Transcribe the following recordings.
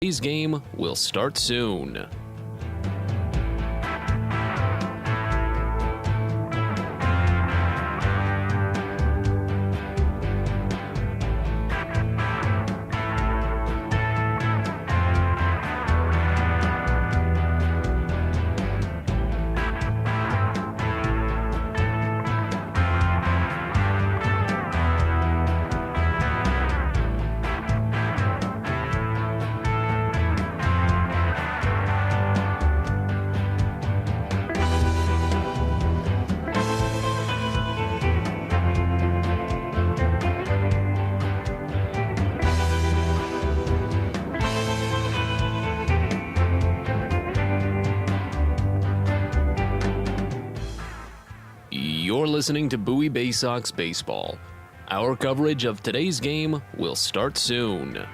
Today's game will start soon. You're listening to Bowie Baysox Baseball. Our coverage of today's game will start soon.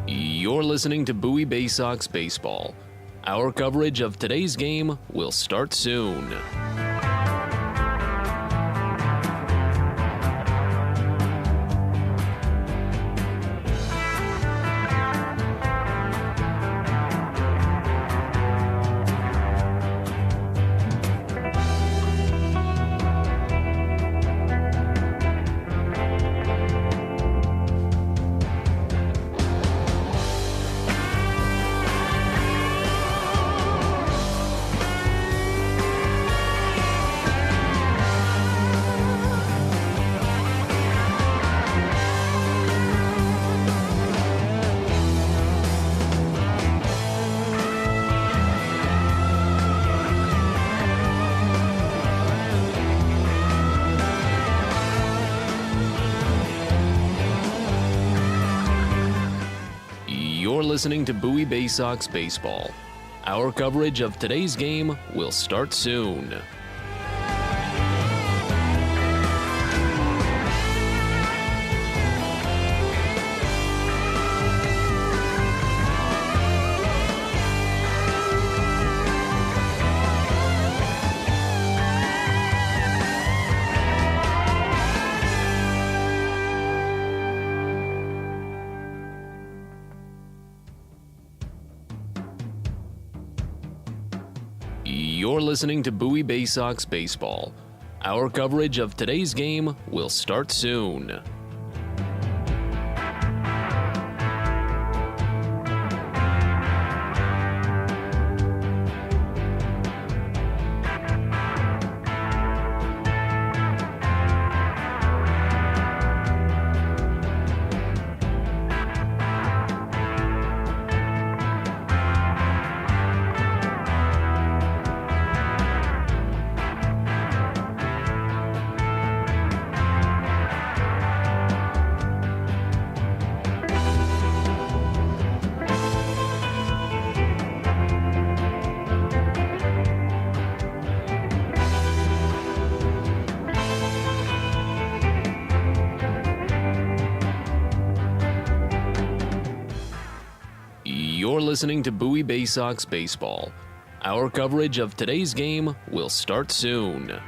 You're listening to Bowie Baysox Baseball. Our coverage of today's game will start soon. You're listening to Bowie Baysox Baseball. Our coverage of today's game will start soon. You're listening to Bowie Baysox Baseball. Our coverage of today's game will start soon. You're listening to Bowie Baysox Baseball. Our coverage of today's game will start soon.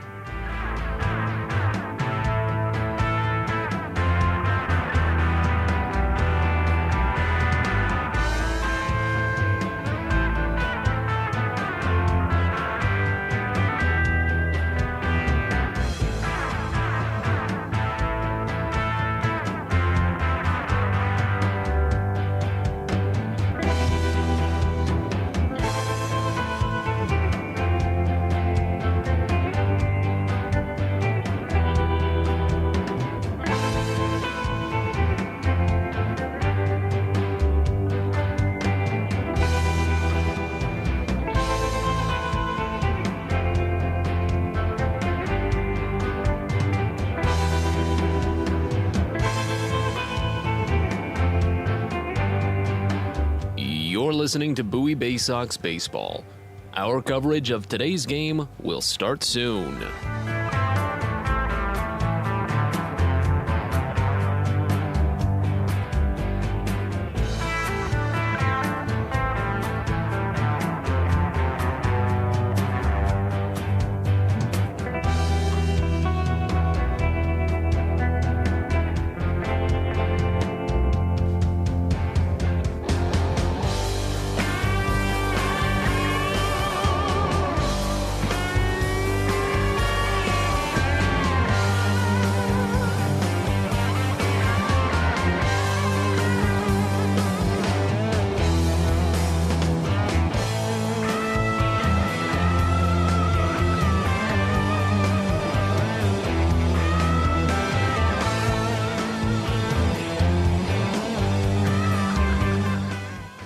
You're listening to Bowie Baysox Baseball. Our coverage of today's game will start soon.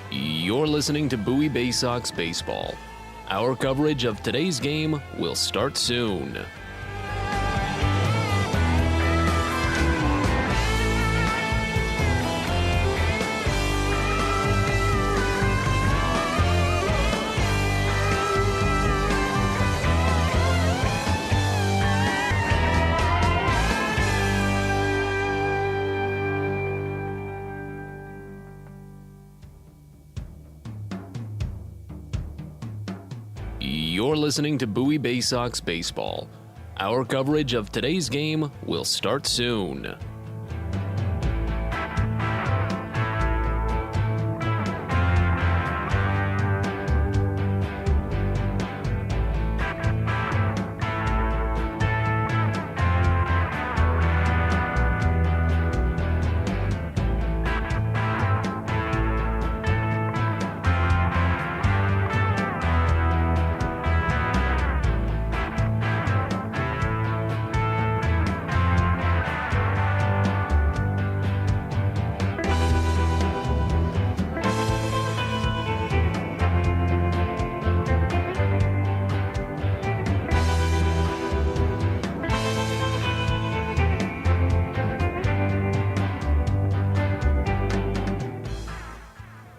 You're listening to Bowie Baysox Baseball. Our coverage of today's game will start soon. You're listening to Bowie Baysox Baseball. Our coverage of today's game will start soon.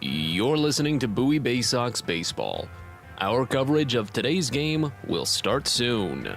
You're listening to Bowie Baysox Baseball. Our coverage of today's game will start soon.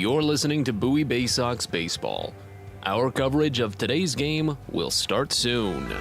You're listening to Bowie Baysox Baseball. Our coverage of today's game will start soon.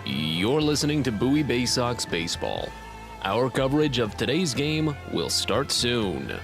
You're listening to Bowie Baysox Baseball. Our coverage of today's game will start soon.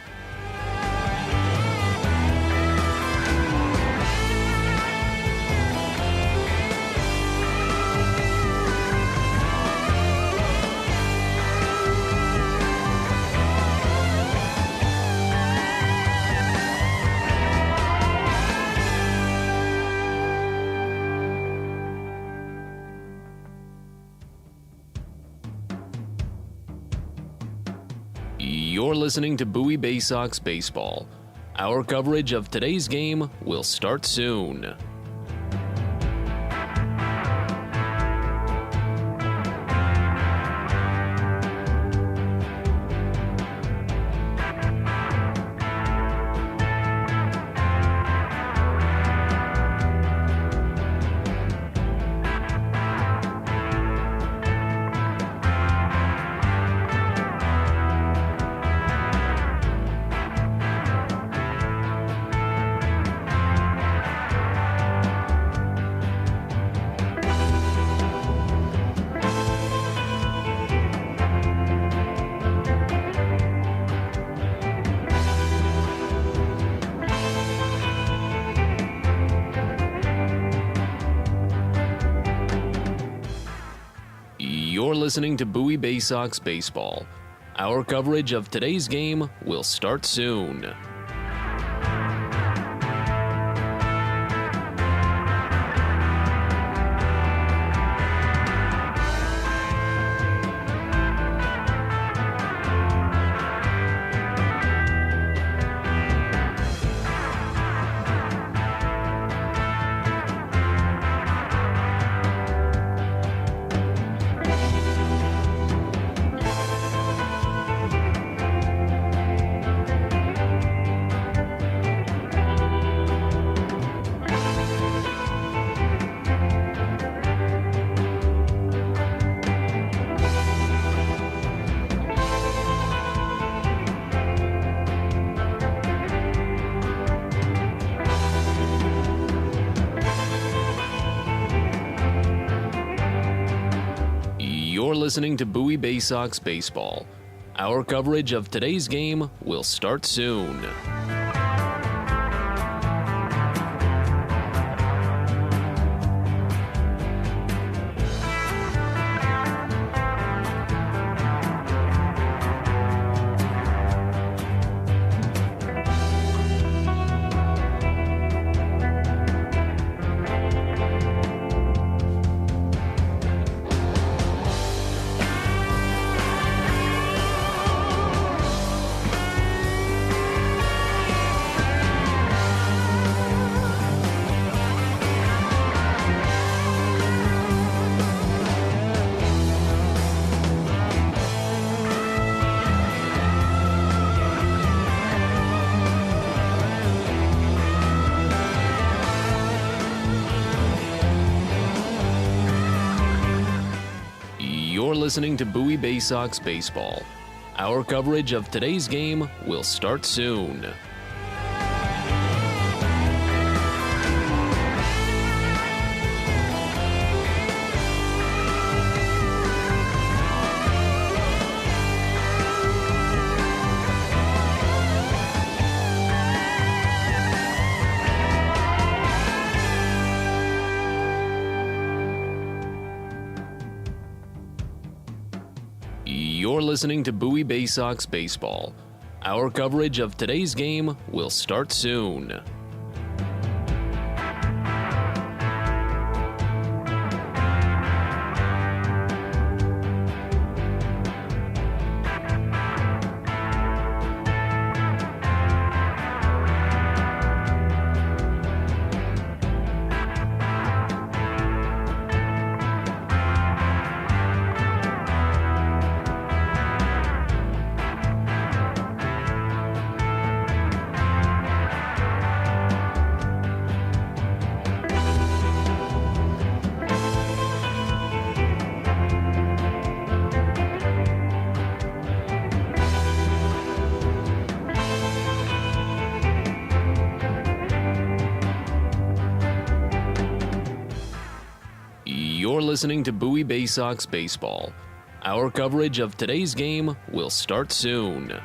You're listening to Bowie Baysox Baseball. Our coverage of today's game will start soon. You're listening to Bowie Baysox Baseball. Our coverage of today's game will start soon. You're listening to Bowie Baysox Baseball. Our coverage of today's game will start soon. You're listening to Bowie Baysox Baseball. Our coverage of today's game will start soon. You're listening to Bowie Baysox Baseball. Our coverage of today's game will start soon. You're listening to Bowie Baysox Baseball. Our coverage of today's game will start soon.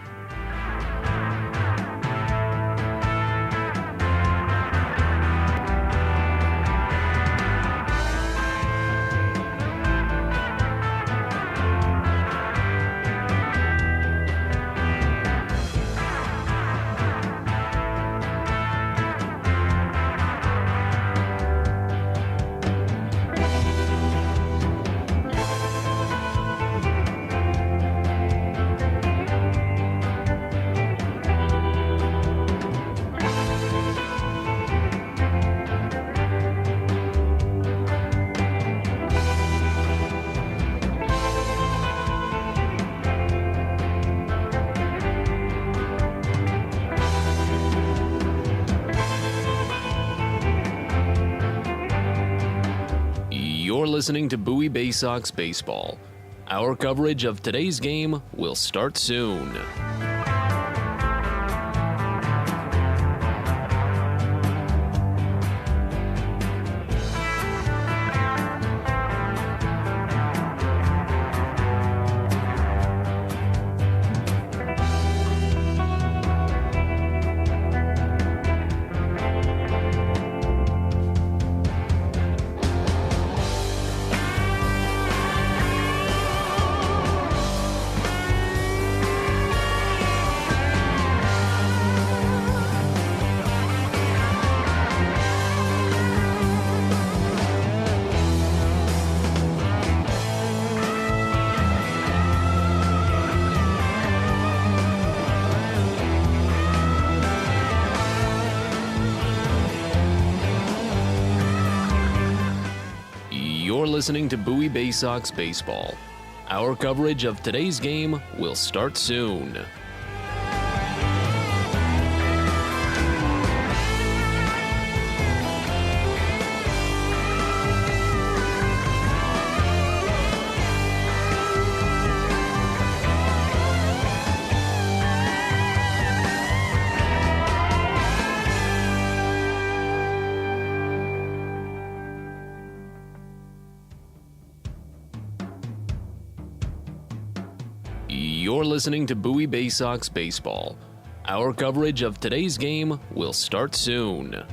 You're listening to Bowie Baysox Baseball. Our coverage of today's game will start soon. You're listening to Bowie Baysox Baseball. Our coverage of today's game will start soon. You're listening to Bowie Baysox Baseball. Our coverage of today's game will start soon.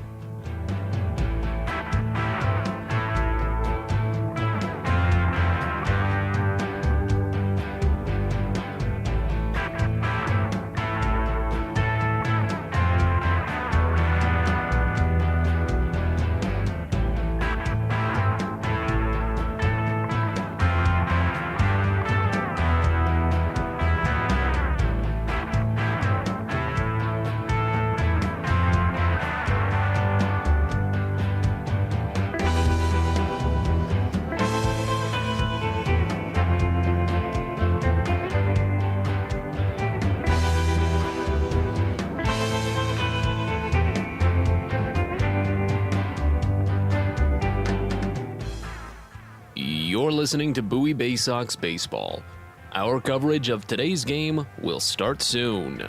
You're listening to Bowie Baysox Baseball. Our coverage of today's game will start soon.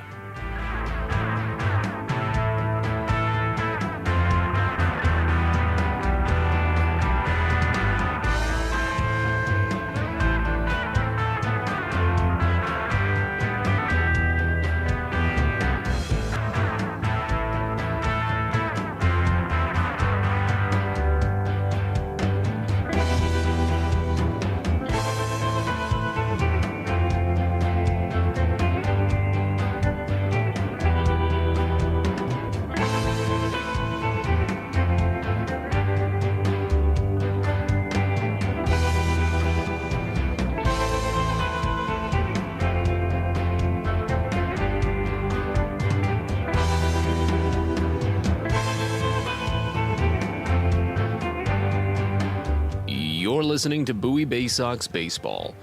You're listening to Bowie Baysox Baseball.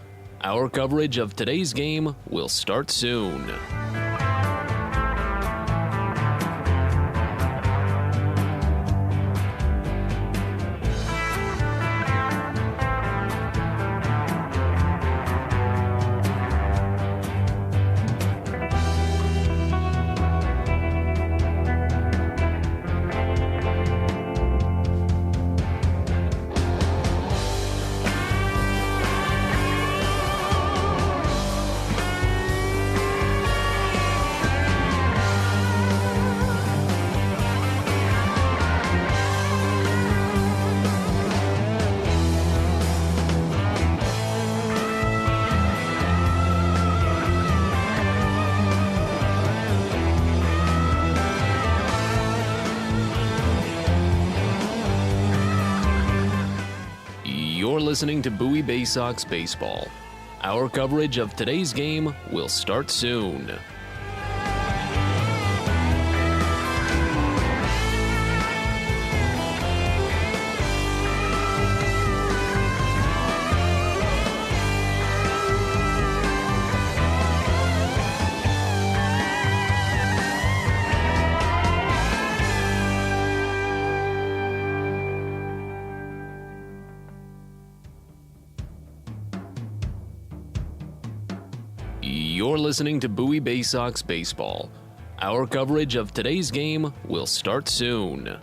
Our coverage of today's game will start soon. You're listening to Bowie Baysox Baseball. Our coverage of today's game will start soon. You're listening to Bowie Baysox Baseball. Our coverage of today's game will start soon.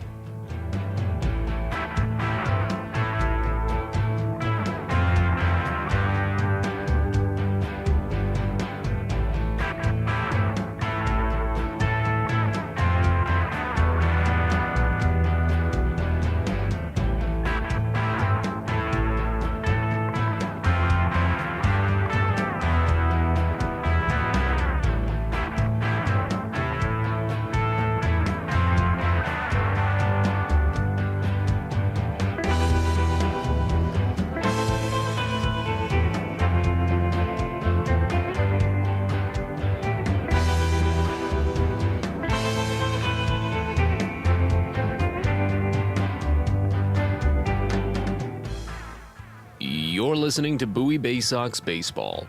You're listening to Bowie Baysox Baseball.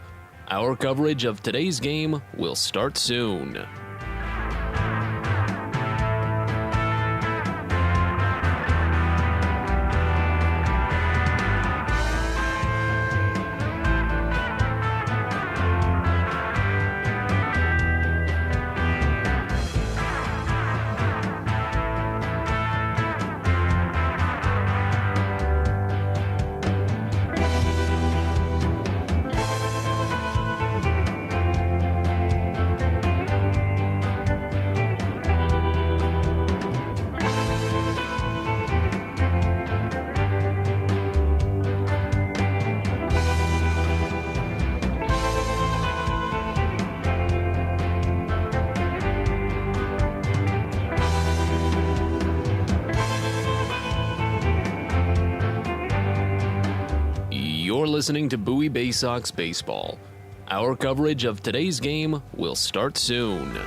Our coverage of today's game will start soon. You're listening to Bowie Baysox Baseball. Our coverage of today's game will start soon.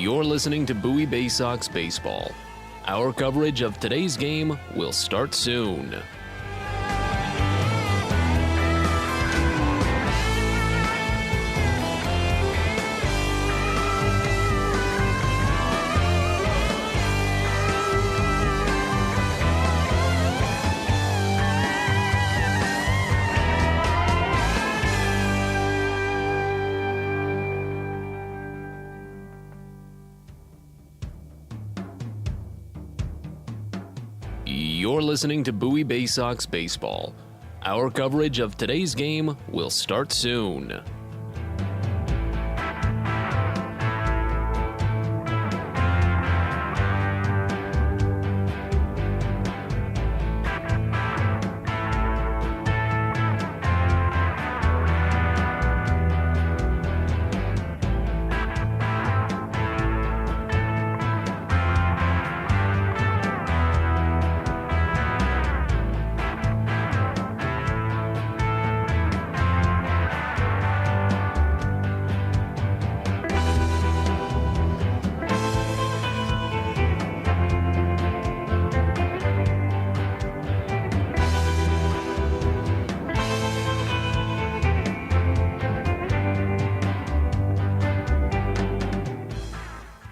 You're listening to Bowie Baysox Baseball. Our coverage of today's game will start soon. You're listening to Bowie Baysox Baseball. Our coverage of today's game will start soon.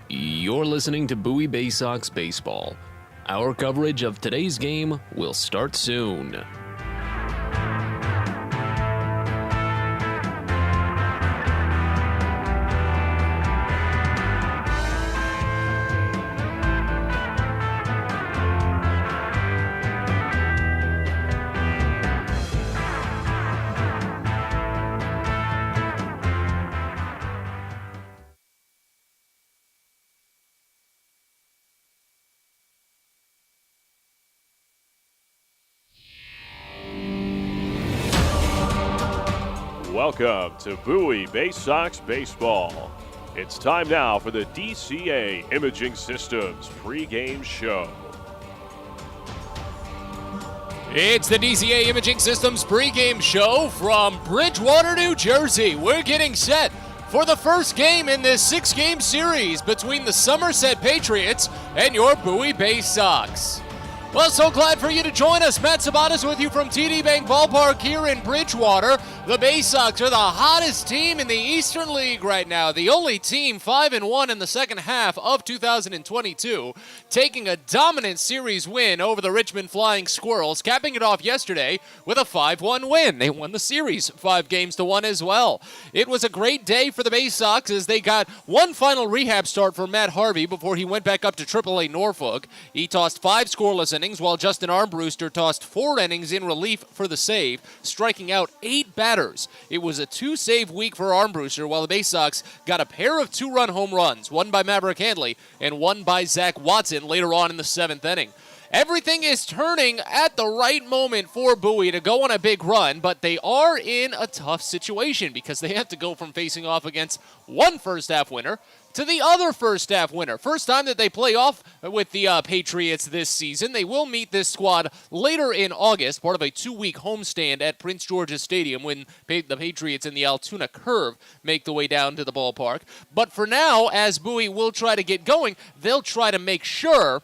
You're listening to Bowie Baysox Baseball. Our coverage of today's game will start soon. Welcome to Bowie Baysox Baseball. It's time now for the DCA Imaging Systems pregame show. It's the DCA Imaging Systems pregame show from Bridgewater, New Jersey. We're getting set for the first game in this 6-game series between the Somerset Patriots and your Bowie Baysox. Well, so glad for you to join us. Matt Sabatas with you from TD Bank Ballpark here in Bridgewater. The Baysox are the hottest team in the Eastern League right now. The only team 5-1 in the second half of 2022, taking a dominant series win over the Richmond Flying Squirrels, capping it off yesterday with a 5-1 win. They won the series 5-1 as well. It was a great day for the Baysox as they got one final rehab start for Matt Harvey before he went back up to AAA Norfolk. He tossed 5 scoreless innings, while Justin Armbruster tossed 4 innings in relief for the save, striking out 8 batters. It was a 2-save week for Armbruster, while the Baysox got a pair of 2-run home runs, one by Maverick Handley and one by Zach Watson later on in the 7th inning. Everything is turning at the right moment for Bowie to go on a big run, but they are in a tough situation because they have to go from facing off against one first-half winner to the other first-half winner. First time that they play off with the Patriots this season. They will meet this squad later in August, part of a 2-week homestand at Prince George's Stadium when the Patriots and the Altoona Curve make the way down to the ballpark. But for now, as Bowie will try to get going, they'll try to make sure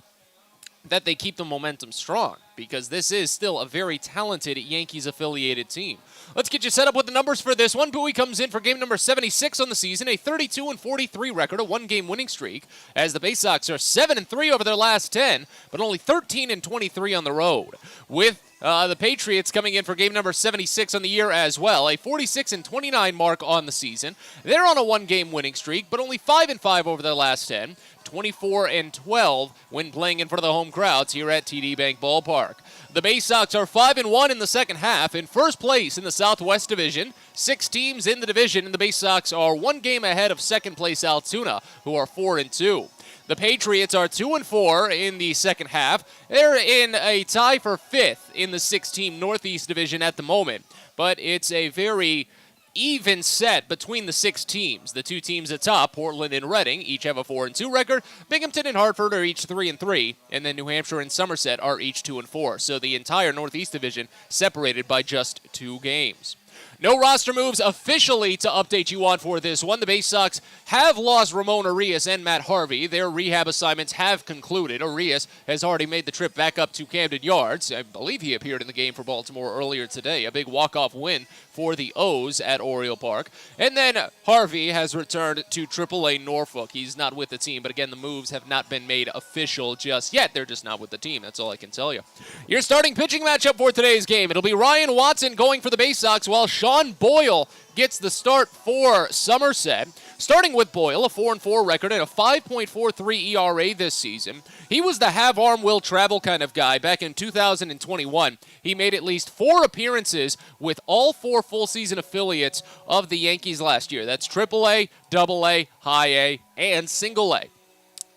that they keep the momentum strong, because this is still a very talented Yankees-affiliated team. Let's get you set up with the numbers for this one. Bowie comes in for game number 76 on the season, a 32-43 record, a 1-game winning streak, as the Baysox are 7-3 over their last 10, but only 13-23 on the road. With the Patriots coming in for game number 76 on the year as well, a 46-29 mark on the season. They're on a 1-game winning streak, but only 5-5 over their last 10. 24-12 when playing in front of the home crowds here at TD Bank Ballpark. The Baysox are 5-1 in the second half, in first place in the Southwest Division. 6 teams in the division, and the Baysox are 1 game ahead of second place Altoona, who are 4-2. The Patriots are 2-4 in the second half. They're in a tie for 5th in the 6-team Northeast Division at the moment, but it's a very even set between the 6 teams. The 2 teams at top, Portland and Reading, each have a 4-2 record. Binghamton and Hartford are each 3-3, and then New Hampshire and Somerset are each 2-4. So the entire Northeast Division separated by just 2 games. No roster moves officially to update you on for this one. The Baysox have lost Ramon Arias and Matt Harvey. Their rehab assignments have concluded. Arias has already made the trip back up to Camden Yards. I believe he appeared in the game for Baltimore earlier today. A big walk-off win for the O's at Oriole Park. And then Harvey has returned to AAA Norfolk. He's not with the team, but again, the moves have not been made official just yet. They're just not with the team. That's all I can tell you. Your starting pitching matchup for today's game. It'll be Ryan Watson going for the Baysox, while Sean Boyle gets the start for Somerset. Starting with Boyle, a 4-4 record and a 5.43 ERA this season. He was the have-arm will travel kind of guy back in 2021. He made at least 4 appearances with all 4 full-season affiliates of the Yankees last year. That's AAA, AA, High A, and Single A.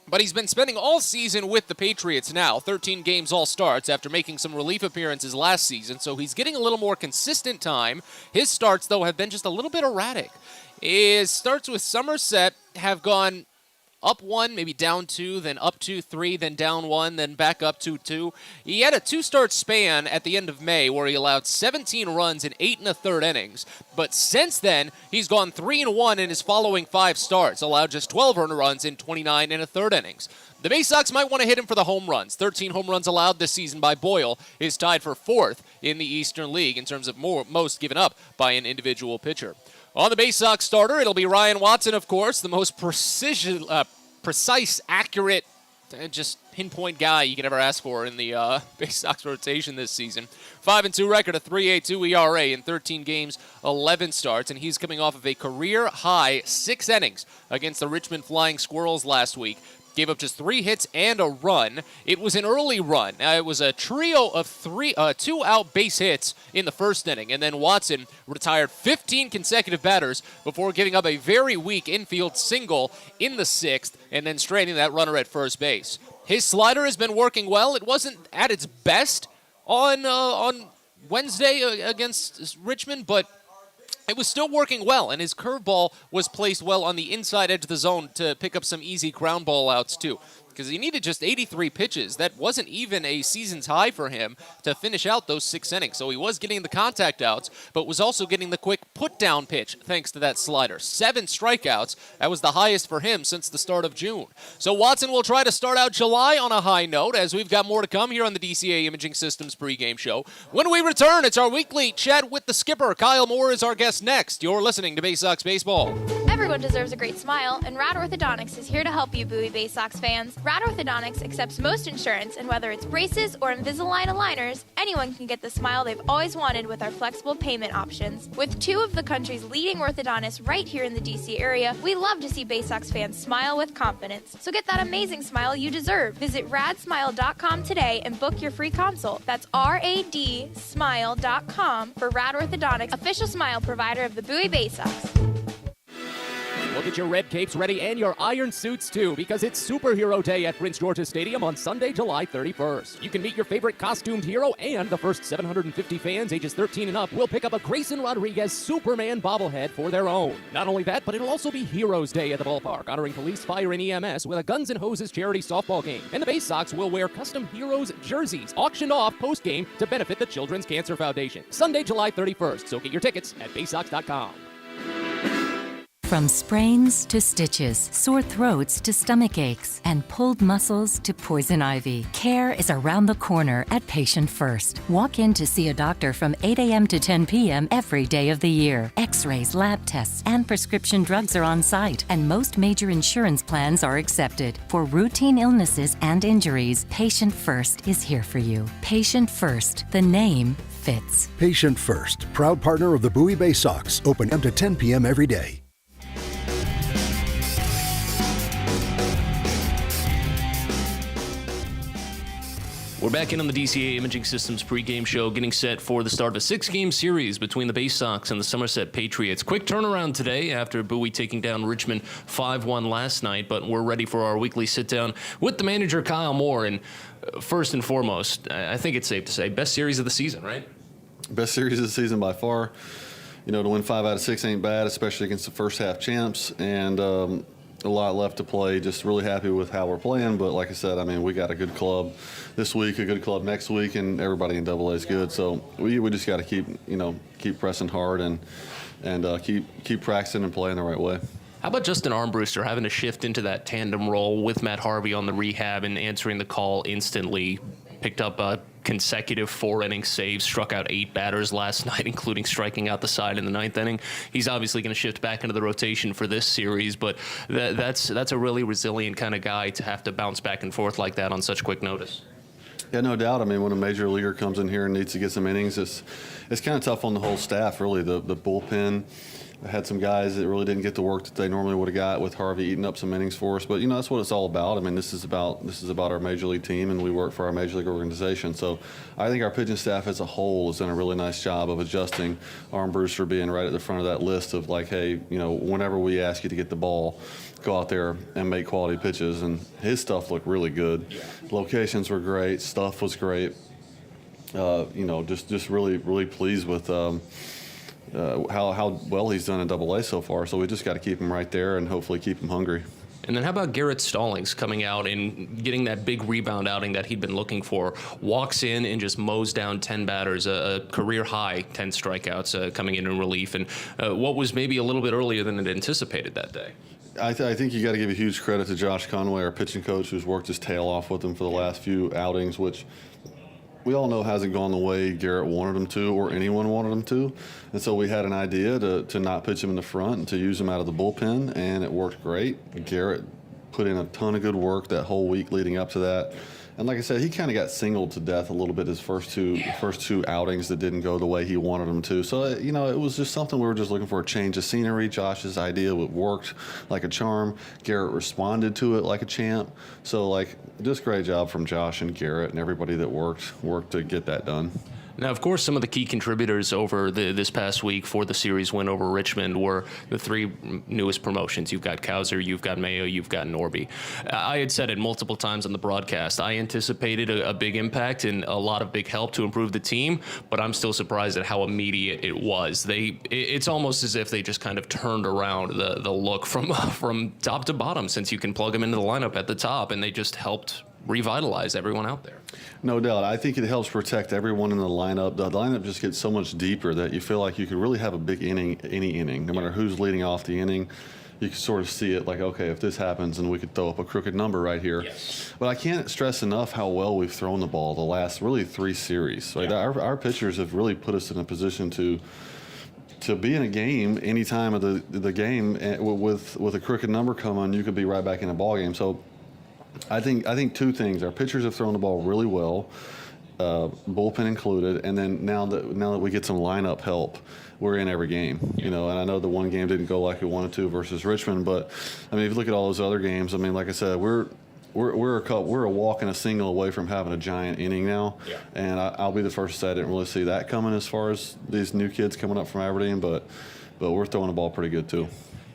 But he's been spending all season with the Patriots now, 13 games all starts after making some relief appearances last season, so he's getting a little more consistent time. His starts, though, have been just a little bit erratic. His starts with Somerset have gone up 1, maybe down 2, then up 2, 3, then down 1, then back up 2, 2. He had a 2-start span at the end of May where he allowed 17 runs in 8 1/3 innings. But since then, he's gone 3-1 in his following 5 starts, allowed just 12 earned runs in 29 1/3 innings. The Baysox might want to hit him for the home runs. 13 home runs allowed this season by Boyle is tied for 4th in the Eastern League in terms of most given up by an individual pitcher. On the Baysox starter, it'll be Ryan Watson, of course, the most precise, accurate, just pinpoint guy you can ever ask for in the Baysox rotation this season. 5-2 record, a 3.82 ERA in 13 games, 11 starts, and he's coming off of a career-high 6 innings against the Richmond Flying Squirrels last week. Gave up just 3 hits and a run. It was an early run. It was a trio of 2 out base hits in the first inning, and then Watson retired 15 consecutive batters before giving up a very weak infield single in the 6th, and then stranding that runner at first base. His slider has been working well. It wasn't at its best on Wednesday against Richmond, but it was still working well, and his curveball was placed well on the inside edge of the zone to pick up some easy ground ball outs, too. Because he needed just 83 pitches. That wasn't even a season's high for him to finish out those 6 innings. So he was getting the contact outs, but was also getting the quick put-down pitch thanks to that slider. 7 strikeouts. That was the highest for him since the start of June. So Watson will try to start out July on a high note, as we've got more to come here on the DCA Imaging Systems pregame show. When we return, it's our weekly chat with the skipper. Kyle Moore is our guest next. You're listening to Baysox Baseball. Everyone deserves a great smile, and Rad Orthodontics is here to help you, Bowie Baysox fans. Rad Orthodontics accepts most insurance, and whether it's braces or Invisalign aligners, anyone can get the smile they've always wanted with our flexible payment options. With 2 of the country's leading orthodontists right here in the DC area, we love to see Baysox fans smile with confidence. So get that amazing smile you deserve. Visit radsmile.com today and book your free consult. That's radsmile.com for Rad Orthodontics, official smile provider of the Bowie Baysox. We'll get your red capes ready and your iron suits too, because it's Superhero Day at Prince George's Stadium on Sunday, July 31st. You can meet your favorite costumed hero, and the first 750 fans ages 13 and up will pick up a Grayson Rodriguez Superman bobblehead for their own. Not only that, but it'll also be Heroes Day at the ballpark, honoring police, fire, and EMS with a Guns N' Hoses charity softball game. And the Baysox will wear custom Heroes jerseys, auctioned off post-game to benefit the Children's Cancer Foundation. Sunday, July 31st, so get your tickets at baysox.com. From sprains to stitches, sore throats to stomach aches, and pulled muscles to poison ivy, care is around the corner at Patient First. Walk in to see a doctor from 8 a.m. to 10 p.m. every day of the year. X-rays, lab tests, and prescription drugs are on site, and most major insurance plans are accepted. For routine illnesses and injuries, Patient First is here for you. Patient First, the name fits. Patient First, proud partner of the Bowie Baysox, open 8 to 10 p.m. every day. We're back in on the DCA Imaging Systems pregame show, getting set for the start of a 6-game series between the Baysox and the Somerset Patriots. Quick turnaround today after Bowie taking down Richmond 5-1 last night, but we're ready for our weekly sit-down with the manager, Kyle Moore. And first and foremost, I think it's safe to say, best series of the season, right? Best series of the season by far. You know, to win 5 out of 6 ain't bad, especially against the first half champs. And a lot left to play. Just really happy with how we're playing. But like I said, I mean, we got a good club this week, a good club next week, and everybody in AA is good. So we just got to keep pressing hard and keep practicing and playing the right way. How about Justin Armbruster having to shift into that tandem role with Matt Harvey on the rehab and answering the call instantly? Picked up a consecutive 4-inning saves, struck out 8 batters last night, including striking out the side in the 9th inning. He's obviously going to shift back into the rotation for this series, but that's a really resilient kind of guy to have to bounce back and forth like that on such quick notice. Yeah, no doubt. I mean, when a major leaguer comes in here and needs to get some innings, it's kind of tough on the whole staff, really. The bullpen. I had some guys that really didn't get the work that they normally would have got with Harvey eating up some innings for us. But, you know, that's what it's all about. I mean, this is about our major league team, and we work for our major league organization. So I think our pitching staff as a whole has done a really nice job of adjusting. Armbruster being right at the front of that list of like, hey, you know, whenever we ask you to get the ball, go out there and make quality pitches. And his stuff looked really good. Locations were great. Stuff was great. You know, just really, really pleased with how well he's done in AA so far. So we just got to keep him right there and hopefully keep him hungry. And then how about Garrett Stallings coming out and getting that big rebound outing that he'd been looking for? Walks in and just mows down 10 batters, a career high 10 strikeouts coming in relief, and what was maybe a little bit earlier than it anticipated that day. I think you got to give a huge credit to Josh Conway, our pitching coach, who's worked his tail off with him for the last few outings, which we all know hasn't gone the way Garrett wanted him to or anyone wanted him to. And so we had an idea to not pitch him in the front and to use him out of the bullpen, and it worked great. Garrett put in a ton of good work that whole week leading up to that. And like I said, he kind of got singled to death a little bit his first two outings that didn't go the way he wanted them to. So, you know, it was just something we were just looking for, a change of scenery. Josh's idea worked like a charm. Garrett responded to it like a champ. So, like, just great job from Josh and Garrett and everybody that worked to get that done. Now, of course, some of the key contributors over this past week for the series win over Richmond were the three newest promotions. You've got Kauser, you've got Mayo, you've got Norby. I had said it multiple times on the broadcast. I anticipated a big impact and a lot of big help to improve the team, but I'm still surprised at how immediate it was. It's almost as if they just kind of turned around the look from top to bottom, since you can plug them into the lineup at the top, and they just helped revitalize everyone out there. No doubt. I think it helps protect everyone in the lineup. The lineup just gets so much deeper that you feel like you could really have a big inning, any inning, no matter who's leading off the inning. You can sort of see it like, okay, if this happens, and we could throw up a crooked number right here. Yes. But I can't stress enough how well we've thrown the ball the last really 3 series. Right? Yeah. Our pitchers have really put us in a position to be in a game any time of the game, with a crooked number coming, you could be right back in a ball game. So I think 2 things. Our pitchers have thrown the ball really well, bullpen included, and then now that we get some lineup help, we're in every game. You know, and I know the one game didn't go like we wanted to versus Richmond, but I mean, if you look at all those other games, I mean, like I said, we're a walk and a single away from having a giant inning now. Yeah. And I'll be the first to say I didn't really see that coming as far as these new kids coming up from Aberdeen, but we're throwing the ball pretty good too.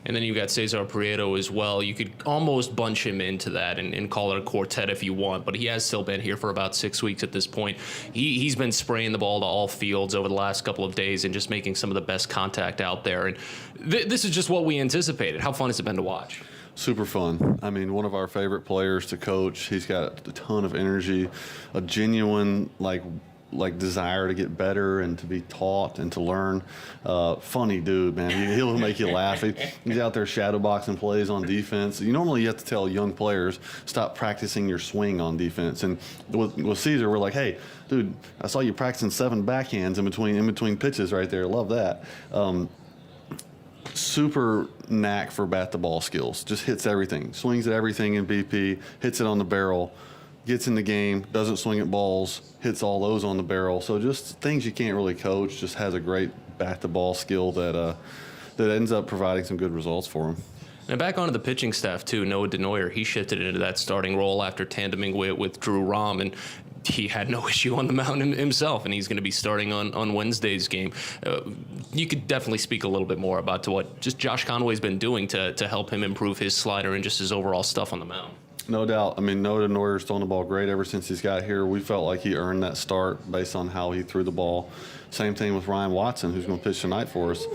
And then you've got Cesar Prieto as well. You could almost bunch him into that and call it a quartet if you want, but he has still been here for about 6 weeks at this point. He's been spraying the ball to all fields over the last couple of days and just making some of the best contact out there. And this is just what we anticipated. How fun has it been to watch? Super fun. I mean, one of our favorite players to coach. He's got a ton of energy, a genuine like desire to get better and to be taught and to learn. Funny dude, man. He'll make you laugh. He's out there shadow boxing plays on defense. You have to tell young players, stop practicing your swing on defense. And with Caesar, we're like, hey, dude, I saw you practicing 7 backhands in between pitches right there. Love that. Super knack for bat to ball skills. Just hits everything. Swings at everything in BP, hits it on the barrel. Gets in the game, doesn't swing at balls, hits all those on the barrel. So just things you can't really coach, just has a great bat-to-ball skill that ends up providing some good results for him. And back onto the pitching staff, too, Noah DeNoyer, he shifted into that starting role after tandeming with Drew Rahm, and he had no issue on the mound himself, and he's going to be starting on Wednesday's game. You could definitely speak a little bit more about to what just Josh Conway's been doing to help him improve his slider and just his overall stuff on the mound. No doubt. I mean, Noah DeNoyer's thrown the ball great ever since he's got here. We felt like he earned that start based on how he threw the ball. Same thing with Ryan Watson, who's going to pitch tonight for us.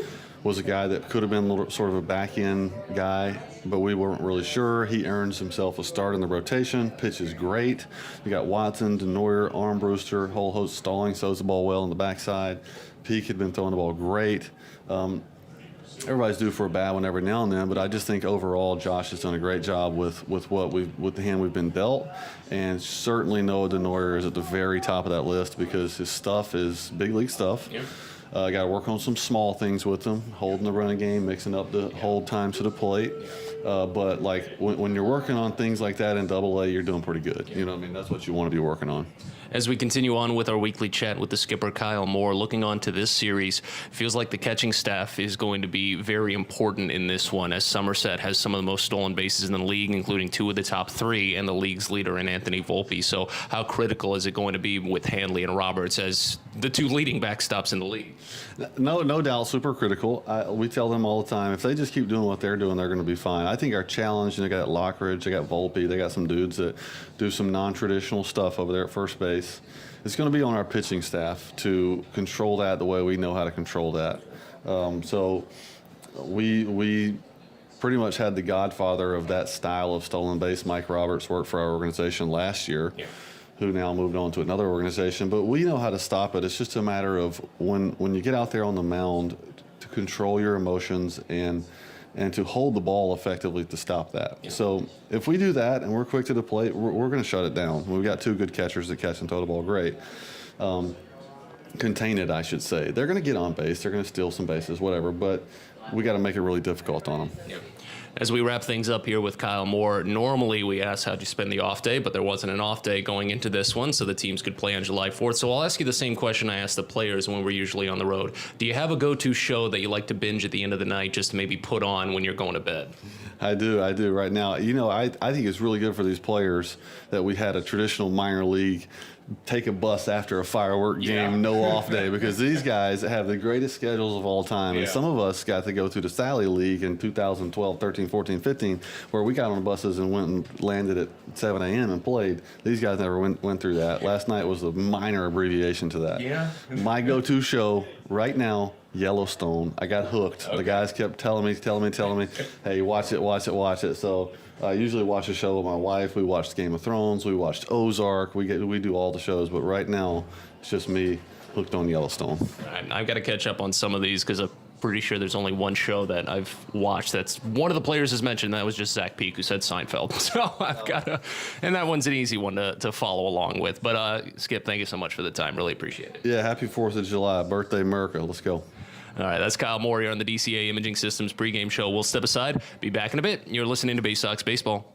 Was a guy that could have been a little, sort of a back-end guy, but we weren't really sure. He earns himself a start in the rotation. Pitches great. We got Watson, DeNoyer, Armbruster, whole host Stalling throws the ball well on the backside. Peak had been throwing the ball great. Everybody's due for a bad one every now and then, but I just think overall Josh has done a great job with the hand we've been dealt, and certainly Noah DeNoyer is at the very top of that list because his stuff is big league stuff. Yep. Got to work on some small things with him, holding the running game, mixing up the hold times to the plate. But like when you're working on things like that in Double-A, you're doing pretty good. You know what I mean? That's what you want to be working on. As we continue on with our weekly chat with the skipper, Kyle Moore, looking on to this series, feels like the catching staff is going to be very important in this one, as Somerset has some of the most stolen bases in the league, including 2 of the top 3, and the league's leader in Anthony Volpe. So how critical is it going to be with Hanley and Roberts as the 2 leading backstops in the league? No doubt, super critical. We tell them all the time, if they just keep doing what they're doing, they're going to be fine. I think our challenge, they got Lockridge, they got Volpe, they got some dudes that do some non-traditional stuff over there at first base. It's going to be on our pitching staff to control that the way we know how to control that. So we pretty much had the godfather of that style of stolen base, Mike Roberts, work for our organization last year, who now moved on to another organization. But we know how to stop it. It's just a matter of when you get out there on the mound to control your emotions and to hold the ball effectively to stop that. Yeah. So if we do that and we're quick to the plate, we're going to shut it down. We've got 2 good catchers that catch and throw the ball great. Contain it, I should say. They're going to get on base. They're going to steal some bases, whatever, but we got to make it really difficult on them. Yeah. As we wrap things up here with Kyle Moore, normally we ask how'd you spend the off day, but there wasn't an off day going into this one, so the teams could play on July 4th. So I'll ask you the same question I ask the players when we're usually on the road. Do you have a go-to show that you like to binge at the end of the night just to maybe put on when you're going to bed? I do right now. I think it's really good for these players that we had a traditional minor league take a bus after a firework game, no off day, because these guys have the greatest schedules of all time. And some of us got to go to the Sally League in 2012, 13, 14, 15, where we got on the buses and went and landed at 7 a.m. and played. These guys never went through that. Last night was a minor abbreviation to that. Yeah. My go-to show right now, Yellowstone. I got hooked. Okay. The guys kept telling me, hey, watch it. So I usually watch a show with my wife. We watched Game of Thrones. We watched Ozark. We do all the shows. But right now, it's just me hooked on Yellowstone. I've got to catch up on some of these because I'm pretty sure there's only one show that I've watched that's one of the players has mentioned. That was just Zach Peak, who said Seinfeld. So I've got to, and that one's an easy one to follow along with. But Skip, thank you so much for the time. Really appreciate it. Yeah, happy 4th of July. Birthday America. Let's go. All right, that's Kyle Moore here on the DCA Imaging Systems pregame show. We'll step aside, be back in a bit. You're listening to Baysox Baseball.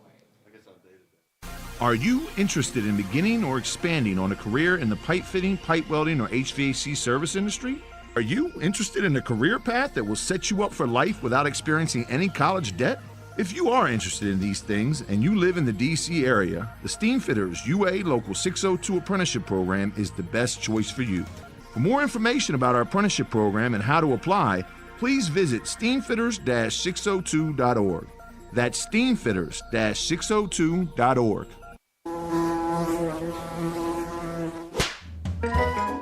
Are you interested in beginning or expanding on a career in the pipe fitting, pipe welding, or HVAC service industry? Are you interested in a career path that will set you up for life without experiencing any college debt? If you are interested in these things and you live in the DC area, the Steamfitters UA Local 602 Apprenticeship Program is the best choice for you. For more information about our apprenticeship program and how to apply, please visit steamfitters-602.org. That's steamfitters-602.org.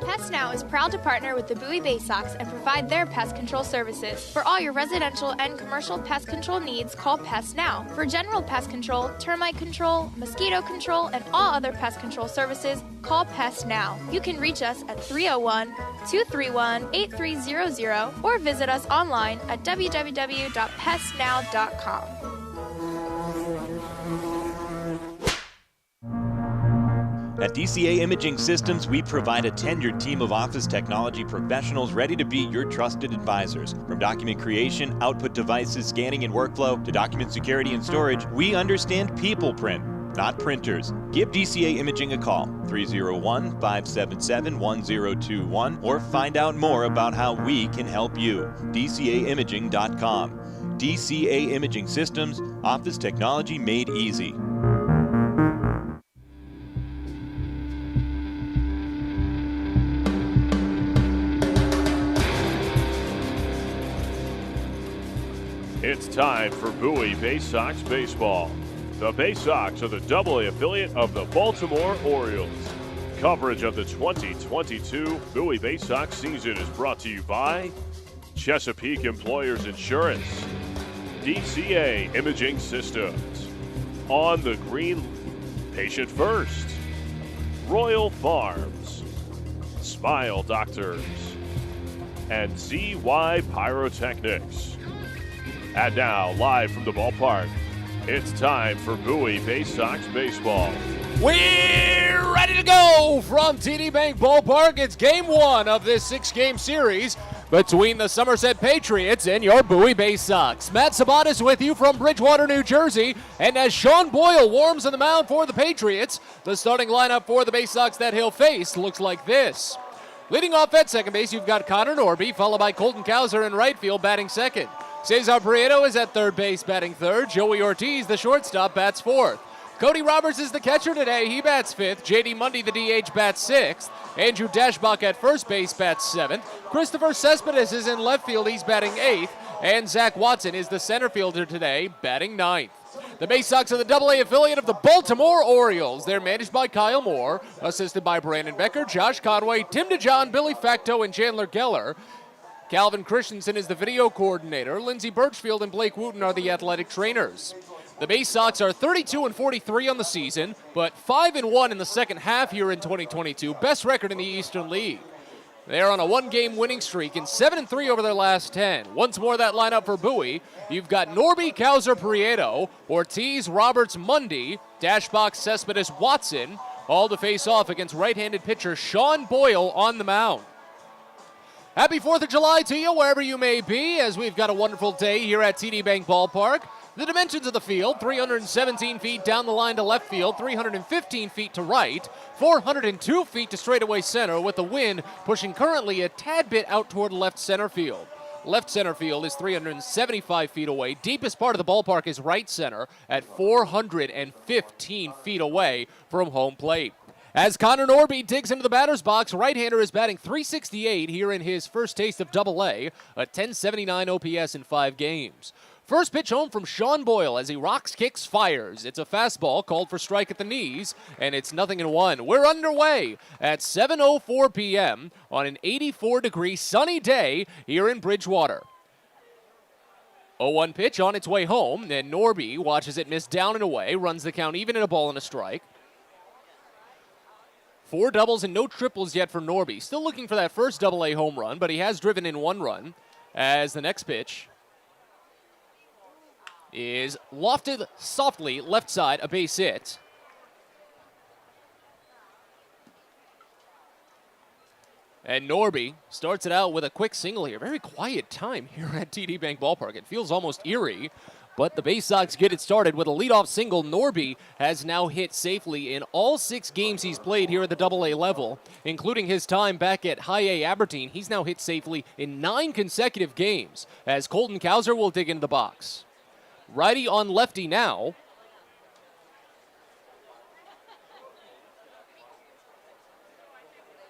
Pest Now is proud to partner with the Bowie Baysox and provide their pest control services. For all your residential and commercial pest control needs, call Pest Now. For general pest control, termite control, mosquito control, and all other pest control services, call Pest Now. You can reach us at 301-231-8300 or visit us online at www.pestnow.com. At DCA Imaging Systems, we provide a tenured team of office technology professionals ready to be your trusted advisors. From document creation, output devices, scanning and workflow, to document security and storage, we understand people print, not printers. Give DCA Imaging a call, 301-577-1021, or find out more about how we can help you. DCAimaging.com. DCA Imaging Systems, office technology made easy. It's time for Bowie Baysox Baseball. The Baysox are the AA affiliate of the Baltimore Orioles. Coverage of the 2022 Bowie Baysox season is brought to you by Chesapeake Employers Insurance, DCA Imaging Systems, On the Green, Patient First, Royal Farms, Smile Doctors, and ZY Pyrotechnics. And now, live from the ballpark, it's time for Bowie Baysox Baseball. We're ready to go from TD Bank Ballpark. It's game one of this six-game series between the Somerset Patriots and your Bowie Baysox. Matt Sabatis with you from Bridgewater, New Jersey. And as Sean Boyle warms on the mound for the Patriots, the starting lineup for the Baysox that he'll face looks like this. Leading off at second base, you've got Connor Norby, followed by Colton Cowser in right field, batting second. Cesar Prieto is at third base, batting third. Joey Ortiz, the shortstop, bats fourth. Cody Roberts is the catcher today. He bats fifth. J.D. Mundy, the DH, bats sixth. Andrew Dashbach at first base, bats seventh. Christopher Cespedes is in left field. He's batting eighth. And Zach Watson is the center fielder today, batting ninth. The Baysox are the AA affiliate of the Baltimore Orioles. They're managed by Kyle Moore, assisted by Brandon Becker, Josh Conway, Tim DeJohn, Billy Facto, and Chandler Geller. Calvin Christensen is the video coordinator. Lindsey Birchfield and Blake Wooten are the athletic trainers. The Baysox are 32-43 on the season, but 5-1 in the second half here in 2022. Best record in the Eastern League. They're on a one-game winning streak and 7-3 over their last 10. Once more, that lineup for Bowie. You've got Norby, Cowser, Prieto, Ortiz, Roberts, Mundy, Dashbach, Cespedes, Watson, all to face off against right-handed pitcher Sean Boyle on the mound. Happy 4th of July to you, wherever you may be, as we've got a wonderful day here at TD Bank Ballpark. The dimensions of the field, 317 feet down the line to left field, 315 feet to right, 402 feet to straightaway center, with the wind pushing currently a tad bit out toward left center field. Left center field is 375 feet away. Deepest part of the ballpark is right center at 415 feet away from home plate. As Connor Norby digs into the batter's box, right-hander is batting .368 here in his first taste of Double-A, a .1079 OPS in 5 games. First pitch home from Sean Boyle as he rocks, kicks, fires. It's a fastball called for strike at the knees, and it's 0-1. We're underway at 7:04 p.m. on an 84-degree sunny day here in Bridgewater. 0-1 pitch on its way home, and Norby watches it miss down and away, runs the count even at a ball and a strike. 4 doubles and no triples yet for Norby. Still looking for that first Double-A home run, but he has driven in 1 run as the next pitch is lofted softly left side, a base hit. And Norby starts it out with a quick single here. Very quiet time here at TD Bank Ballpark. It feels almost eerie, but the Baysox get it started with a leadoff single. Norby has now hit safely in all 6 games he's played here at the Double-A level, including his time back at High A Aberdeen. He's now hit safely in 9 consecutive games as Colton Cowser will dig into the box. Righty on lefty now.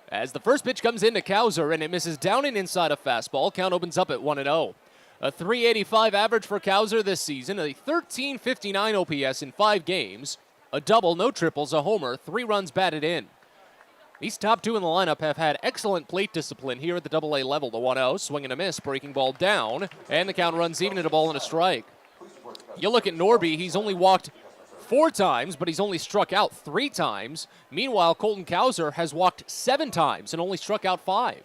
As the first pitch comes into Cowser and it misses down and inside a fastball, count opens up at 1-0. A .385 average for Cowser this season, a .1359 OPS in 5 games, a double, no triples, a homer, 3 runs batted in. These top 2 in the lineup have had excellent plate discipline here at the Double-A level. The 1-0, swing and a miss, breaking ball down, and the count runs even at a ball and a strike. You look at Norby, he's only walked 4 times, but he's only struck out 3 times. Meanwhile, Colton Cowser has walked 7 times and only struck out 5.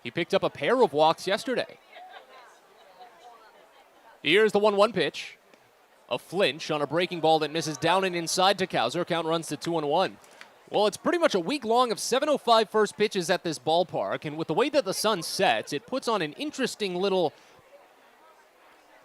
He picked up a pair of walks yesterday. Here's the 1-1 pitch. A flinch on a breaking ball that misses down and inside to Cowser. Count runs to 2-1. Well, it's pretty much a week long of 7:05 first pitches at this ballpark, and with the way that the sun sets, it puts on an interesting little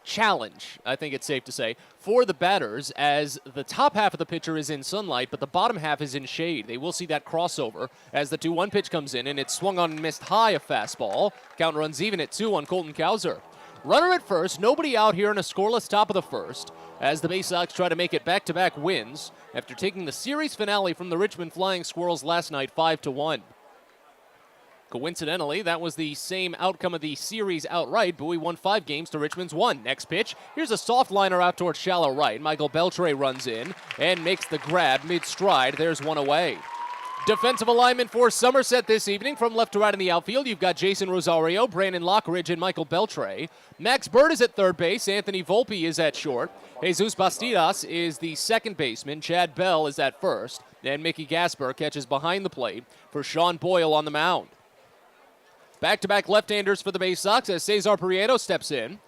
challenge, I think it's safe to say, for the batters, as the top half of the pitcher is in sunlight, but the bottom half is in shade. They will see that crossover as the 2-1 pitch comes in, and it's swung on and missed high, a fastball. Count runs even at 2 on Colton Cowser. Runner at first, nobody out here in a scoreless top of the first, as the Baysox try to make it back-to-back wins after taking the series finale from the Richmond Flying Squirrels last night 5-1. Coincidentally, that was the same outcome of the series outright. Bowie won 5 games to Richmond's 1. Next pitch, here's a soft liner out towards shallow right. Michael Beltre runs in and makes the grab mid-stride. There's 1 away. Defensive alignment for Somerset this evening. From left to right in the outfield, you've got Jason Rosario, Brandon Lockridge, and Michael Beltre. Max Bird is at third base. Anthony Volpe is at short. Jesus Bastidas is the second baseman. Chad Bell is at first. And Mickey Gasper catches behind the plate for Sean Boyle on the mound. Back-to-back left-handers for the Baysox as Cesar Prieto steps in.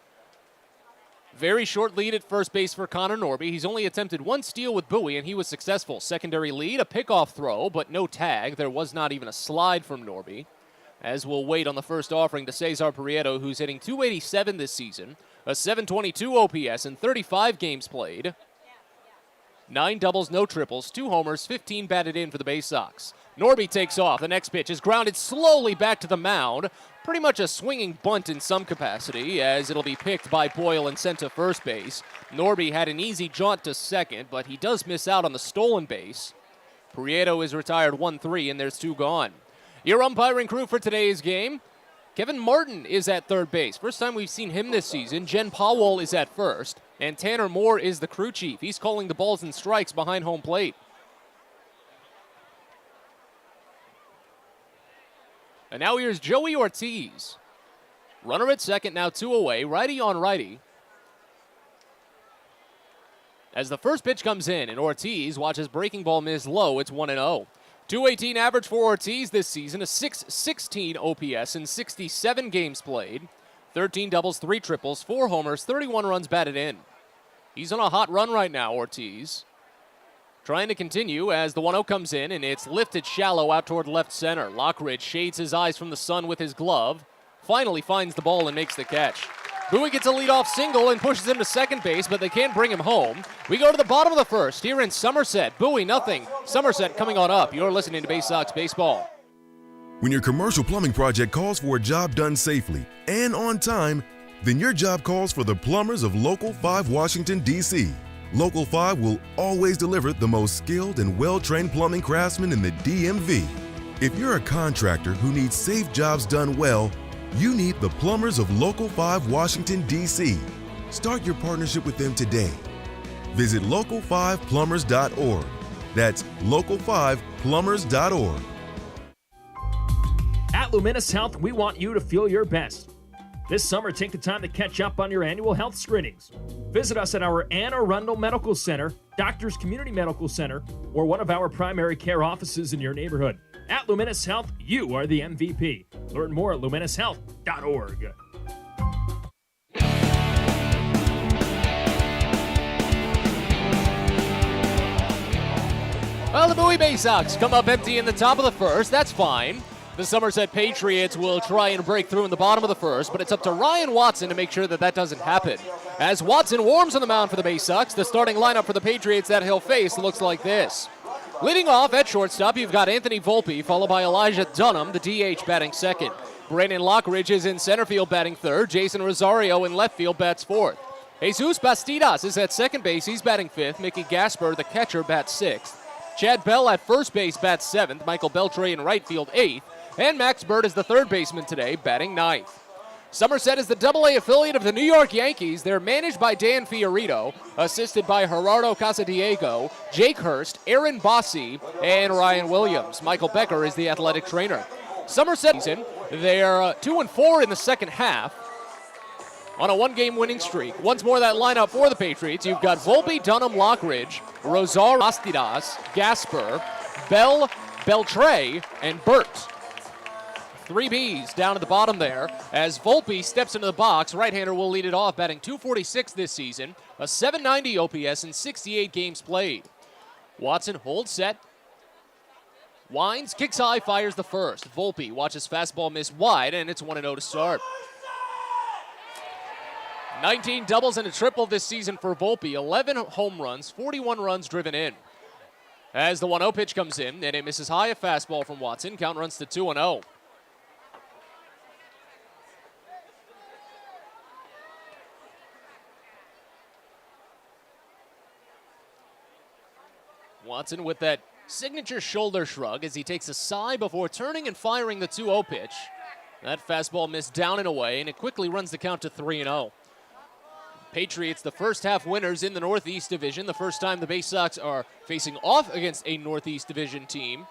Very short lead at first base for Connor Norby. He's only attempted 1 steal with Bowie, and he was successful. Secondary lead, a pickoff throw, but no tag. There was not even a slide from Norby. As we'll wait on the first offering to Cesar Prieto, who's hitting .287 this season, a .722 OPS in 35 games played. 9 doubles, no triples, 2 homers, 15 batted in for the Baysox. Norby takes off. The next pitch is grounded slowly back to the mound. Pretty much a swinging bunt in some capacity, as it'll be picked by Boyle and sent to first base. Norby had an easy jaunt to second, but he does miss out on the stolen base. Prieto is retired 1-3, and there's 2 gone. Your umpiring crew for today's game: Kevin Martin is at third base. First time we've seen him this season. Jen Powell is at first, and Tanner Moore is the crew chief. He's calling the balls and strikes behind home plate. And now here's Joey Ortiz. Runner at second, now 2 away, righty on righty. As the first pitch comes in, and Ortiz watches breaking ball miss low, it's 1-0. 218 average for Ortiz this season, a .616 OPS in 67 games played. 13 doubles, 3 triples, 4 homers, 31 runs batted in. He's on a hot run right now, Ortiz. Trying to continue as the 1-0 comes in, and it's lifted shallow out toward left center. Lockridge shades his eyes from the sun with his glove. Finally finds the ball and makes the catch. Bowie gets a leadoff single and pushes him to second base, but they can't bring him home. We go to the bottom of the first here in Somerset. Bowie nothing. Somerset coming on up. You're listening to Baysox Baseball. When your commercial plumbing project calls for a job done safely and on time, then your job calls for the plumbers of Local 5 Washington, D.C. Local 5 will always deliver the most skilled and well-trained plumbing craftsmen in the DMV. If you're a contractor who needs safe jobs done well, you need the plumbers of Local 5 Washington, D.C. Start your partnership with them today. Visit local5plumbers.org. That's local5plumbers.org. At Luminous Health, we want you to feel your best. This summer, take the time to catch up on your annual health screenings. Visit us at our Anne Arundel Medical Center, Doctors Community Medical Center, or one of our primary care offices in your neighborhood. At Luminous Health, you are the MVP. Learn more at luminoushealth.org. Well, the Bowie Baysox come up empty in the top of the first. That's fine. The Somerset Patriots will try and break through in the bottom of the first, but it's up to Ryan Watson to make sure that doesn't happen. As Watson warms on the mound for the Baysox, the starting lineup for the Patriots that he'll face looks like this. Leading off at shortstop, you've got Anthony Volpe, followed by Elijah Dunham, the DH, batting second. Brandon Lockridge is in center field batting third. Jason Rosario in left field bats fourth. Jesus Bastidas is at second base. He's batting fifth. Mickey Gasper, the catcher, bats sixth. Chad Bell at first base bats seventh. Michael Beltre in right field eighth. And Max Bird is the third baseman today, batting ninth. Somerset is the AA affiliate of the New York Yankees. They're managed by Dan Fiorito, assisted by Gerardo Casadiego, Jake Hurst, Aaron Bossi, and Ryan Williams. Michael Becker is the athletic trainer. Somerset season, they're 2-4 in the second half on a one-game winning streak. Once more, that lineup for the Patriots. You've got Volpe, Dunham, Lockridge, Rosario, Bastidas, Gasper, Bell, Beltre, and Burt. Three Bs down at the bottom there as Volpe steps into the box. Right-hander will lead it off, batting .246 this season, a .790 OPS in 68 games played. Watson holds set, winds, kicks high, fires the first. Volpe watches fastball miss wide, and it's 1-0 to start. 19 doubles and a triple this season for Volpe, 11 home runs, 41 runs driven in. As the 1-0 pitch comes in, and it misses high, a fastball from Watson. Count runs to 2-0. Watson with that signature shoulder shrug as he takes a sigh before turning and firing the 2-0 pitch. That fastball missed down and away, and it quickly runs the count to 3-0. Patriots, the first half winners in the Northeast Division. The first time the Baysox are facing off against a Northeast Division team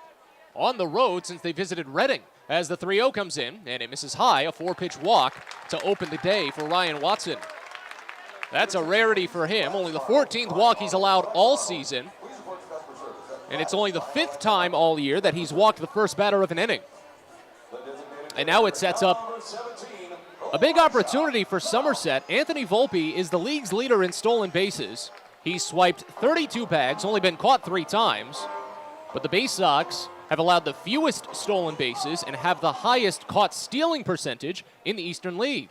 on the road since they visited Reading. As the 3-0 comes in, and it misses high, a 4-pitch walk to open the day for Ryan Watson. That's a rarity for him, only the 14th walk he's allowed all season. And it's only the 5th time all year that he's walked the first batter of an inning. And now it sets up a big opportunity for Somerset. Anthony Volpe is the league's leader in stolen bases. He's swiped 32 bags, only been caught 3 times. But the Baysox have allowed the fewest stolen bases and have the highest caught stealing percentage in the Eastern League.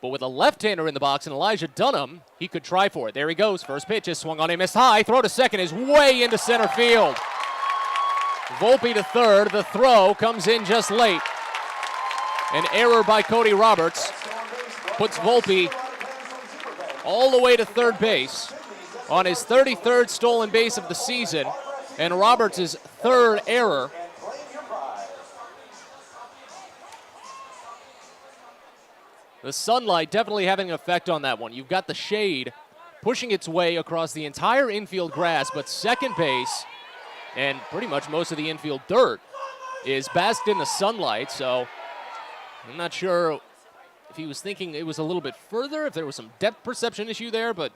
But with a left-hander in the box and Elijah Dunham, he could try for it. There he goes. First pitch is swung on, a missed high. Throw to second is way into center field. Volpe to third. The throw comes in just late. An error by Cody Roberts puts Volpe all the way to third base on his 33rd stolen base of the season, and Roberts' third error. The sunlight definitely having an effect on that one. You've got the shade pushing its way across the entire infield grass, but second base and pretty much most of the infield dirt is basked in the sunlight, so I'm not sure if he was thinking it was a little bit further, if there was some depth perception issue there, but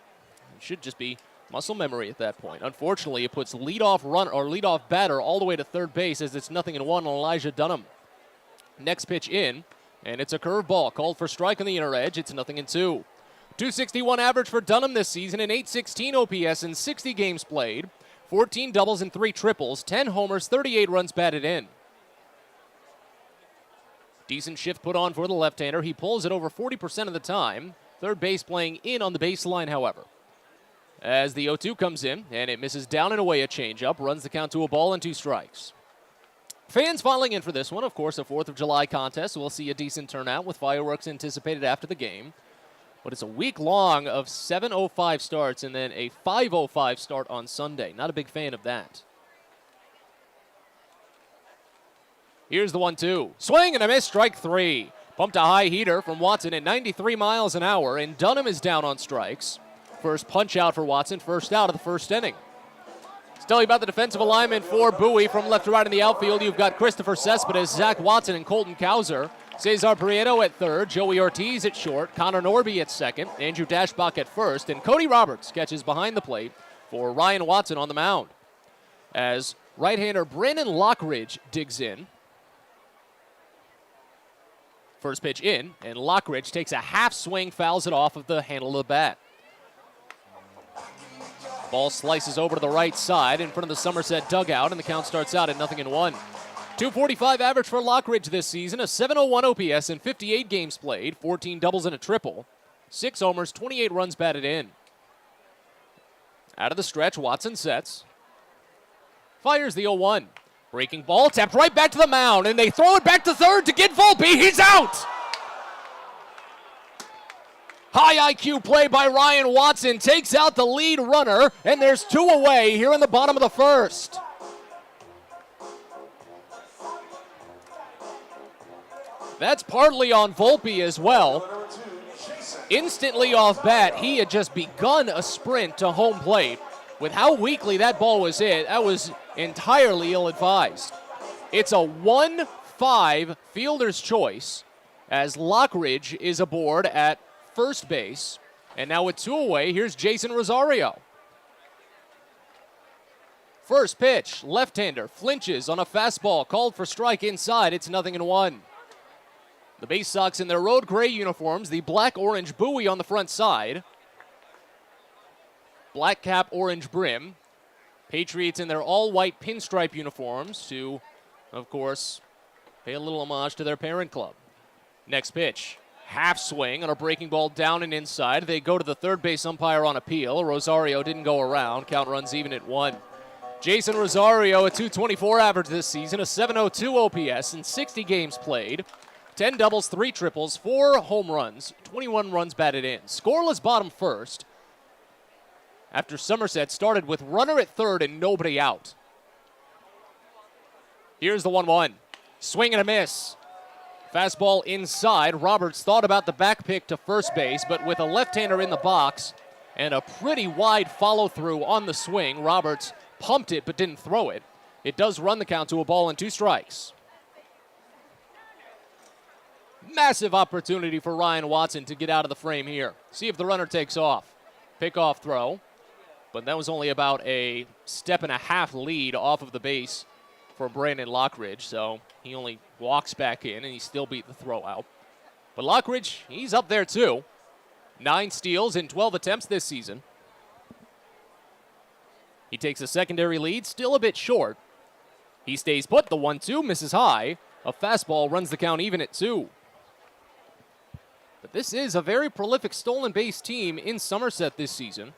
it should just be muscle memory at that point. Unfortunately, it puts leadoff run or leadoff batter all the way to third base as it's 0-1 on Elijah Dunham. Next pitch in. And it's a curveball called for strike on the inner edge. It's 0-2. 261 average for Dunham this season, an 816 OPS in 60 games played, 14 doubles and 3 triples, 10 homers, 38 runs batted in. Decent shift put on for the left-hander. He pulls it over 40% of the time. Third base playing in on the baseline, however. As the 0-2 comes in, and it misses down and away a changeup, runs the count to a ball and 2 strikes. Fans filing in for this one, of course, a 4th of July contest. We'll see a decent turnout with fireworks anticipated after the game. But it's a week long of 7:05 starts and then a 5:05 start on Sunday. Not a big fan of that. Here's the 1-2. Swing and a miss, strike 3. Pumped a high heater from Watson at 93 miles an hour, and Dunham is down on strikes. First punch out for Watson, first out of the first inning. Let's tell you about the defensive alignment for Bowie. From left to right in the outfield, you've got Christopher Cespedes, Zach Watson, and Colton Cowser. Cesar Prieto at third, Joey Ortiz at short, Connor Norby at second, Andrew Dashbach at first, and Cody Roberts catches behind the plate for Ryan Watson on the mound. As right-hander Brandon Lockridge digs in. First pitch in, and Lockridge takes a half swing, fouls it off of the handle of the bat. Ball slices over to the right side in front of the Somerset dugout, and the count starts out at 0-1. 245 average for Lockridge this season, a 701 OPS in 58 games played, 14 doubles and a triple, 6 homers, 28 runs batted in. Out of the stretch, Watson sets. Fires the 0-1. Breaking ball, tapped right back to the mound, and they throw it back to third to get Volpe. He's out! High IQ play by Ryan Watson takes out the lead runner, and there's 2 away here in the bottom of the first. That's partly on Volpe as well. Instantly off bat, he had just begun a sprint to home plate. With how weakly that ball was hit, that was entirely ill-advised. It's a 1-5 fielder's choice as Lockridge is aboard at first base. And now with 2 away, here's Jason Rosario. First pitch, left-hander, flinches on a fastball, called for strike inside. It's 0-1. The Baysox in their road gray uniforms, the black-orange Bowie on the front side. Black cap, orange brim. Patriots in their all-white pinstripe uniforms to, of course, pay a little homage to their parent club. Next pitch, half swing on a breaking ball down and inside. They go to the third base umpire on appeal. Rosario didn't go around. Count runs even at 1. Jason Rosario, a 224 average this season, a 702 OPS in 60 games played. 10 doubles, 3 triples, 4 home runs, 21 runs batted in. Scoreless bottom first, after Somerset started with runner at third and nobody out. Here's the 1-1. Swing and a miss. Fastball inside. Roberts thought about the back pick to first base, but with a left-hander in the box and a pretty wide follow-through on the swing, Roberts pumped it but didn't throw it. It does run the count to a ball and 2 strikes. Massive opportunity for Ryan Watson to get out of the frame here. See if the runner takes off. Pick-off throw. But that was only about a 1.5-step lead off of the base for Brandon Lockridge, so he only walks back in, and he still beat the throw out. But Lockridge, he's up there too. 9 steals in 12 attempts this season. He takes a secondary lead, still a bit short. He stays put, the 1-2 misses high. A fastball runs the count even at 2. But this is a very prolific stolen base team in Somerset this season.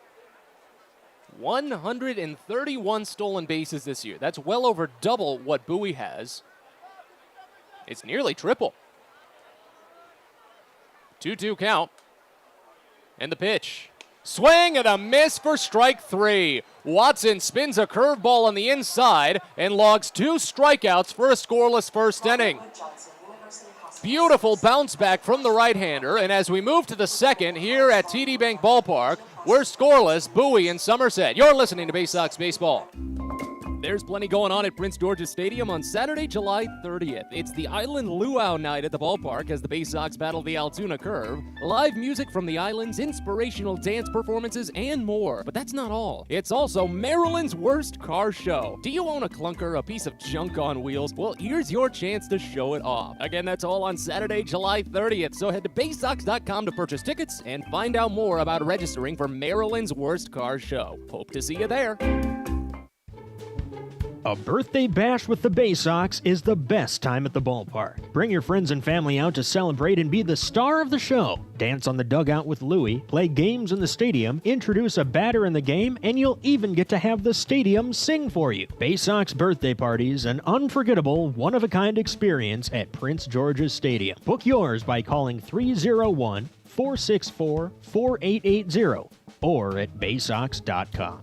131 stolen bases this year. That's well over double what Bowie has. It's nearly triple. 2-2 count. And the pitch. Swing and a miss for strike 3. Watson spins a curveball on the inside and logs 2 strikeouts for a scoreless first inning. Beautiful bounce back from the right-hander, and as we move to the second here at TD Bank Ballpark, we're scoreless, Bowie and Somerset. You're listening to Baysox Baseball. There's plenty going on at Prince George's Stadium on Saturday, July 30th. It's the Island Luau night at the ballpark as the Baysox battle the Altoona Curve. Live music from the islands, inspirational dance performances, and more. But that's not all. It's also Maryland's worst car show. Do you own a clunker, a piece of junk on wheels? Well, here's your chance to show it off. Again, that's all on Saturday, July 30th. So head to Baysox.com to purchase tickets and find out more about registering for Maryland's worst car show. Hope to see you there. A birthday bash with the Baysox is the best time at the ballpark. Bring your friends and family out to celebrate and be the star of the show. Dance on the dugout with Louie, play games in the stadium, introduce a batter in the game, and you'll even get to have the stadium sing for you. Baysox birthday parties, an unforgettable, one-of-a-kind experience at Prince George's Stadium. Book yours by calling 301-464-4880 or at baysox.com.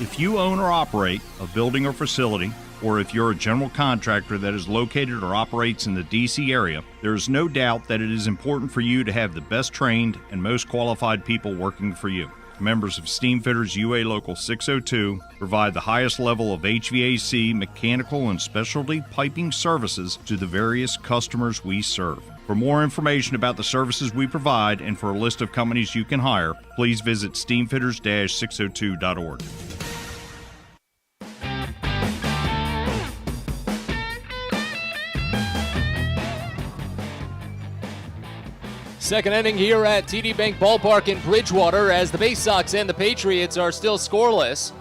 If you own or operate a building or facility, or if you're a general contractor that is located or operates in the D.C. area, there is no doubt that it is important for you to have the best trained and most qualified people working for you. Members of Steamfitters UA Local 602 provide the highest level of HVAC, mechanical, and specialty piping services to the various customers we serve. For more information about the services we provide and for a list of companies you can hire, please visit steamfitters-602.org. Second inning here at TD Bank Ballpark in Bridgewater as the Baysox and the Patriots are still scoreless.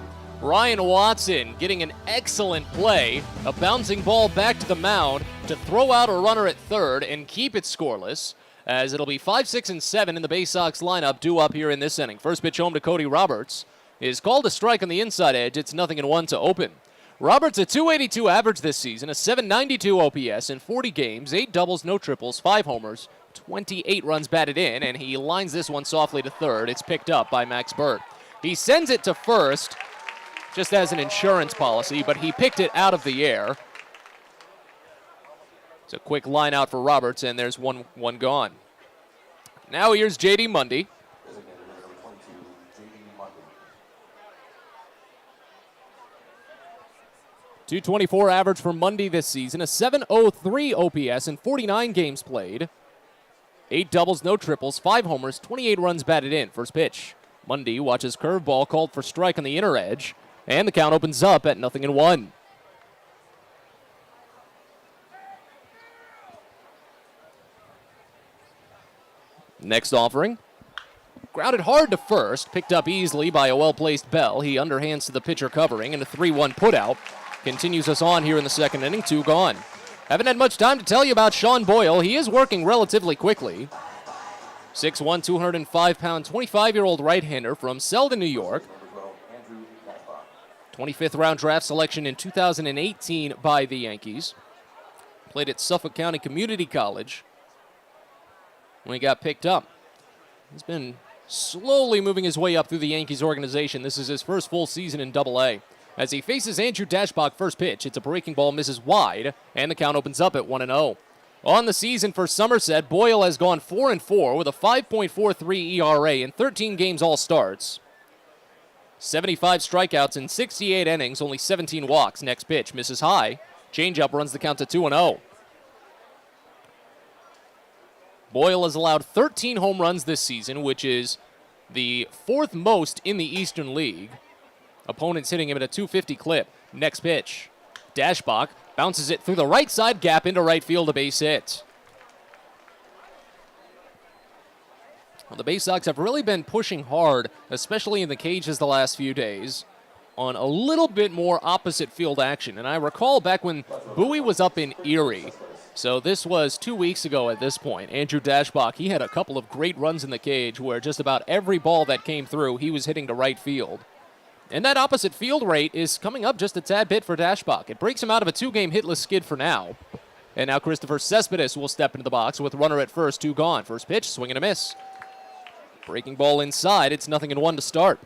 Ryan Watson getting an excellent play, a bouncing ball back to the mound to throw out a runner at third and keep it scoreless, as it'll be 5, 6, and 7 in the Baysox lineup due up here in this inning. First pitch home to Cody Roberts is called a strike on the inside edge. It's 0-1 to open. Roberts a .282 average this season, a .792 OPS in 40 games, 8 doubles, no triples, 5 homers, 28 runs batted in, and he lines this one softly to third. It's picked up by Max Burt. He sends it to first just as an insurance policy, but he picked it out of the air. It's a quick line out for Roberts, and there's one gone. Now here's J.D. Mundy. .224 average for Mundy this season, a .703 OPS in 49 games played. 8 doubles, no triples, 5 homers, 28 runs batted in. First pitch. Mundy watches curveball called for strike on the inner edge, and the count opens up at 0-1. Next offering. Grounded hard to first, picked up easily by a well-placed Bell. He underhands to the pitcher covering, and a 3-1 putout continues us on here in the second inning. 2 gone. Haven't had much time to tell you about Sean Boyle. He is working relatively quickly. 6'1", 205-pound, 25-year-old right-hander from Selden, New York. 25th round draft selection in 2018 by the Yankees. Played at Suffolk County Community College when he got picked up. He's been slowly moving his way up through the Yankees organization. This is his first full season in Double-A. As he faces Andrew Dashbach, first pitch, it's a breaking ball, misses wide, and the count opens up at 1-0. On the season for Somerset, Boyle has gone 4-4 with a 5.43 ERA in 13 games all starts. 75 strikeouts in 68 innings, only 17 walks. Next pitch, misses high. Changeup runs the count to 2-0. Boyle has allowed 13 home runs this season, which is the 4th most in the Eastern League. Opponents hitting him at a .250 clip. Next pitch. Dashbach bounces it through the right side gap into right field, a base hit. Well, the Baysox have really been pushing hard, especially in the cages the last few days, on a little bit more opposite field action. And I recall back when Bowie was up in Erie, so this was 2 weeks ago at this point, Andrew Dashbach, he had a couple of great runs in the cage where just about every ball that came through, he was hitting to right field. And that opposite field rate is coming up just a tad bit for Dashbach. It breaks him out of a 2-game hitless skid for now. And now Christopher Cespedes will step into the box with runner at first, 2 gone. First pitch, swing and a miss. Breaking ball inside, it's 0-1 to start.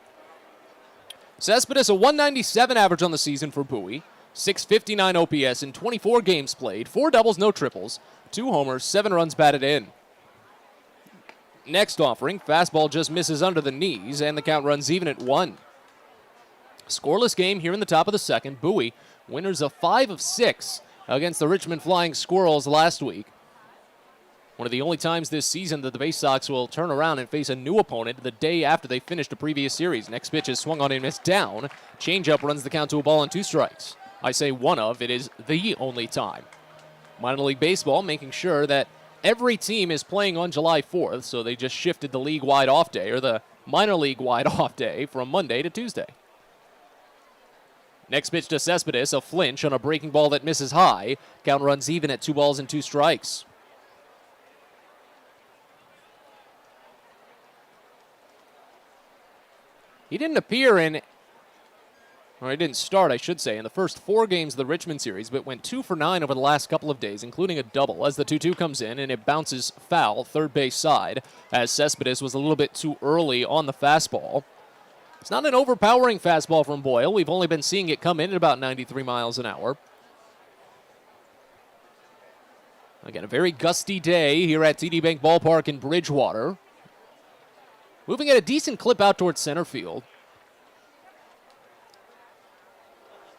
Cespedes, a 197 average on the season for Bowie. 659 OPS in 24 games played, 4 doubles, no triples, 2 homers, 7 runs batted in. Next offering, fastball just misses under the knees, and the count runs even at 1. Scoreless game here in the top of the second. Bowie, winners of 5 of 6 against the Richmond Flying Squirrels last week. One of the only times this season that the Baysox will turn around and face a new opponent the day after they finished a previous series. Next pitch is swung on and missed down. Changeup runs the count to a ball and 2 strikes. I say one of, it is the only time. Minor League Baseball making sure that every team is playing on July 4th, so they just shifted the league-wide off day, or the minor league-wide off day, from Monday to Tuesday. Next pitch to Cespedes, a flinch on a breaking ball that misses high. Count runs even at 2 balls and 2 strikes. He didn't appear in, or he didn't start, I should say, in the first 4 games of the Richmond series, but went 2 for 9 over the last couple of days, including a double as the 2-2 comes in and it bounces foul, third base side, as Cespedes was a little bit too early on the fastball. It's not an overpowering fastball from Boyle. We've only been seeing it come in at about 93 miles an hour. Again, a very gusty day here at TD Bank Ballpark in Bridgewater. Moving at a decent clip out towards center field.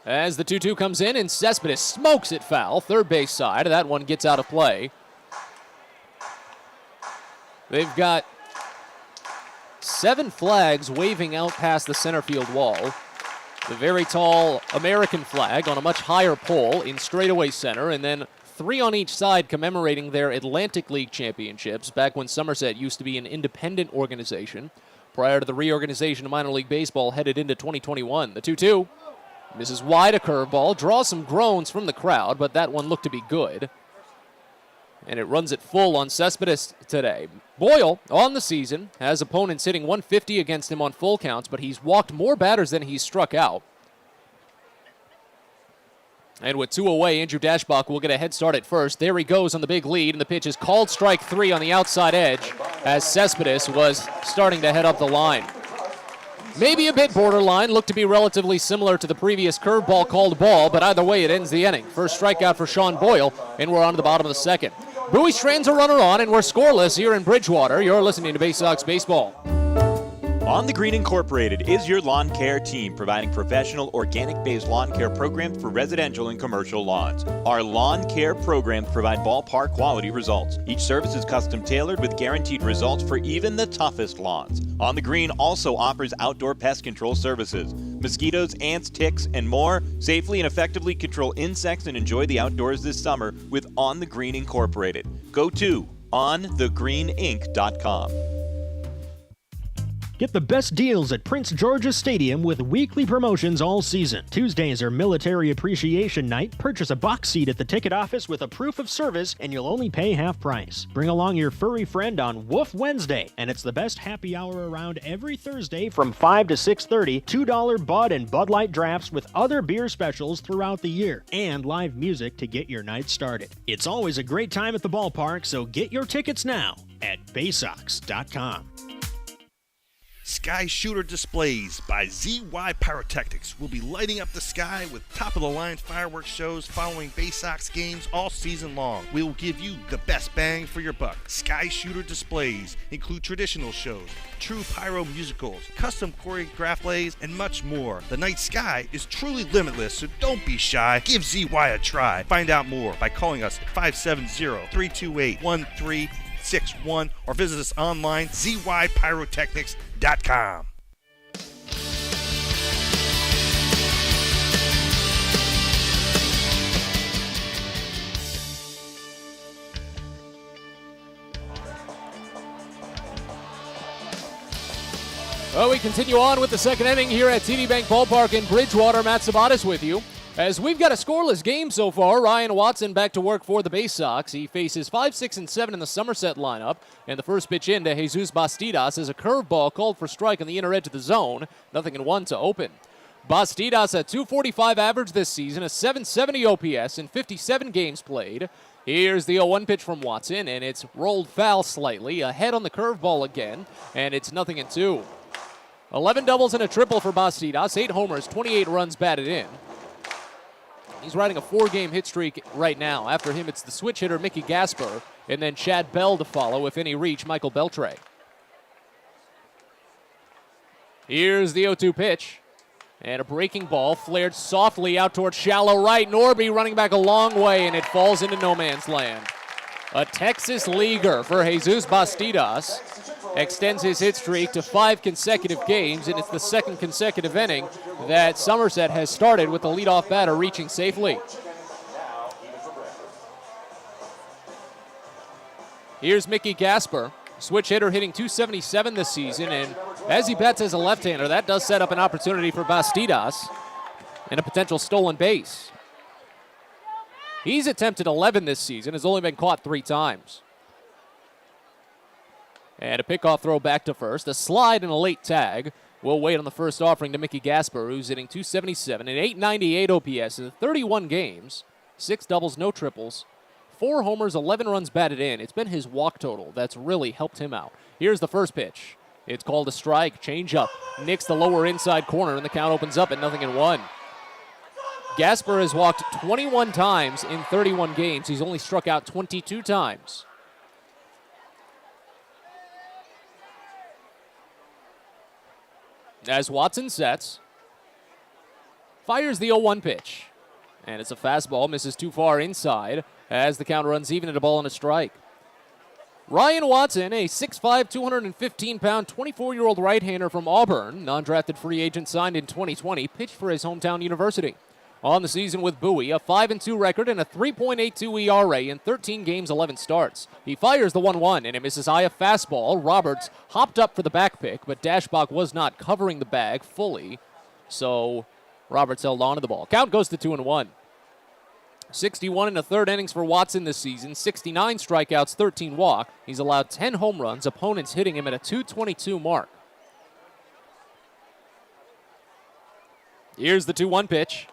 As the 2-2 comes in and Cespedes smokes it foul, third base side. That one gets out of play. They've got 7 flags waving out past the center field wall. The very tall American flag on a much higher pole in straightaway center, and then 3 on each side commemorating their Atlantic League championships back when Somerset used to be an independent organization prior to the reorganization of minor league baseball headed into 2021. The 2-2 misses wide, a curveball, draws some groans from the crowd, but that one looked to be good. And it runs it full on Cespedes today. Boyle, on the season, has opponents hitting 150 against him on full counts, but he's walked more batters than he's struck out. And with 2 away, Andrew Dashbach will get a head start at first. There he goes on the big lead, and the pitch is called strike 3 on the outside edge as Cespedes was starting to head up the line. Maybe a bit borderline, looked to be relatively similar to the previous curveball called ball, but either way it ends the inning. First strikeout for Sean Boyle, and we're on to the bottom of the second. Bowie strands a runner on, and we're scoreless here in Bridgewater. You're listening to Baysox Baseball. On the Green Incorporated is your lawn care team, providing professional organic-based lawn care programs for residential and commercial lawns. Our lawn care programs provide ballpark quality results. Each service is custom tailored with guaranteed results for even the toughest lawns. On the Green also offers outdoor pest control services. Mosquitoes, ants, ticks, and more. Safely and effectively control insects and enjoy the outdoors this summer with On the Green Incorporated. Go to onthegreeninc.com. Get the best deals at Prince George's Stadium with weekly promotions all season. Tuesdays are Military Appreciation Night. Purchase a box seat at the ticket office with a proof of service, and you'll only pay half price. Bring along your furry friend on Woof Wednesday, and it's the best happy hour around every Thursday from 5 to 6:30. $2 Bud and Bud Light drafts with other beer specials throughout the year, and live music to get your night started. It's always a great time at the ballpark, so get your tickets now at Baysox.com. Sky Shooter Displays by ZY Pyrotechnics will be lighting up the sky with top-of-the-line fireworks shows following Baysox games all season long. We will give you the best bang for your buck. Sky Shooter Displays include traditional shows, true pyro musicals, custom choreographed plays, and much more. The night sky is truly limitless, so don't be shy. Give ZY a try. Find out more by calling us at 570-328-1361 or visit us online, zypyrotechnics.com. Well, we continue on with the second inning here at TD Bank Ballpark in Bridgewater. Matt Sabatis with you. As we've got a scoreless game so far, Ryan Watson back to work for the Baysox. He faces 5, 6, and 7 in the Somerset lineup. And the first pitch in to Jesus Bastidas is a curveball called for strike on the inner edge of the zone. 0-1 to open. Bastidas a .245 average this season, a .770 OPS in 57 games played. Here's the 0-1 pitch from Watson, and it's rolled foul slightly. Ahead on the curveball again, and it's 0-2. 11 doubles and a triple for Bastidas, 8 homers, 28 runs batted in. He's riding a 4-game hit streak right now. After him, it's the switch hitter Mickey Gasper, and then Chad Bell to follow. If any reach, Michael Beltre. Here's the 0-2 pitch. And a breaking ball flared softly out towards shallow right. Norby running back a long way, and it falls into no man's land. A Texas leaguer for Jesus Bastidas. Extends his hit streak to 5 consecutive games, and it's the second consecutive inning that Somerset has started with the leadoff batter reaching safely. Here's Mickey Gasper, switch hitter hitting .277 this season, and as he bats as a left-hander, that does set up an opportunity for Bastidas. and a potential stolen base. He's attempted 11 this season, has only been caught 3 times. And a pickoff throw back to first. A slide and a late tag. We'll wait on the first offering to Mickey Gasper, who's hitting .277 and .898 OPS in 31 games. 6 doubles, no triples. 4 homers, 11 runs batted in. It's been his walk total that's really helped him out. Here's the first pitch. It's called a strike. Change up. Nicks the lower inside corner, and the count opens up at 0-1. Gasper has walked 21 times in 31 games. He's only struck out 22 times. As Watson sets, fires the 0-1 pitch. And it's a fastball, misses too far inside as the count runs even at a ball and a strike. Ryan Watson, a 6'5", 215-pound, 24-year-old right-hander from Auburn, non-drafted free agent signed in 2020, pitched for his hometown university. On the season with Bowie, a 5-2 record and a 3.82 ERA in 13 games, 11 starts. He fires the 1-1, and it misses high a fastball. Roberts hopped up for the back pick, but Dashbach was not covering the bag fully, so Roberts held on to the ball. Count goes to 2-1. 61 in the third innings for Watson this season, 69 strikeouts, 13 walk. He's allowed 10 home runs, opponents hitting him at a .222 mark. Here's the 2-1 pitch.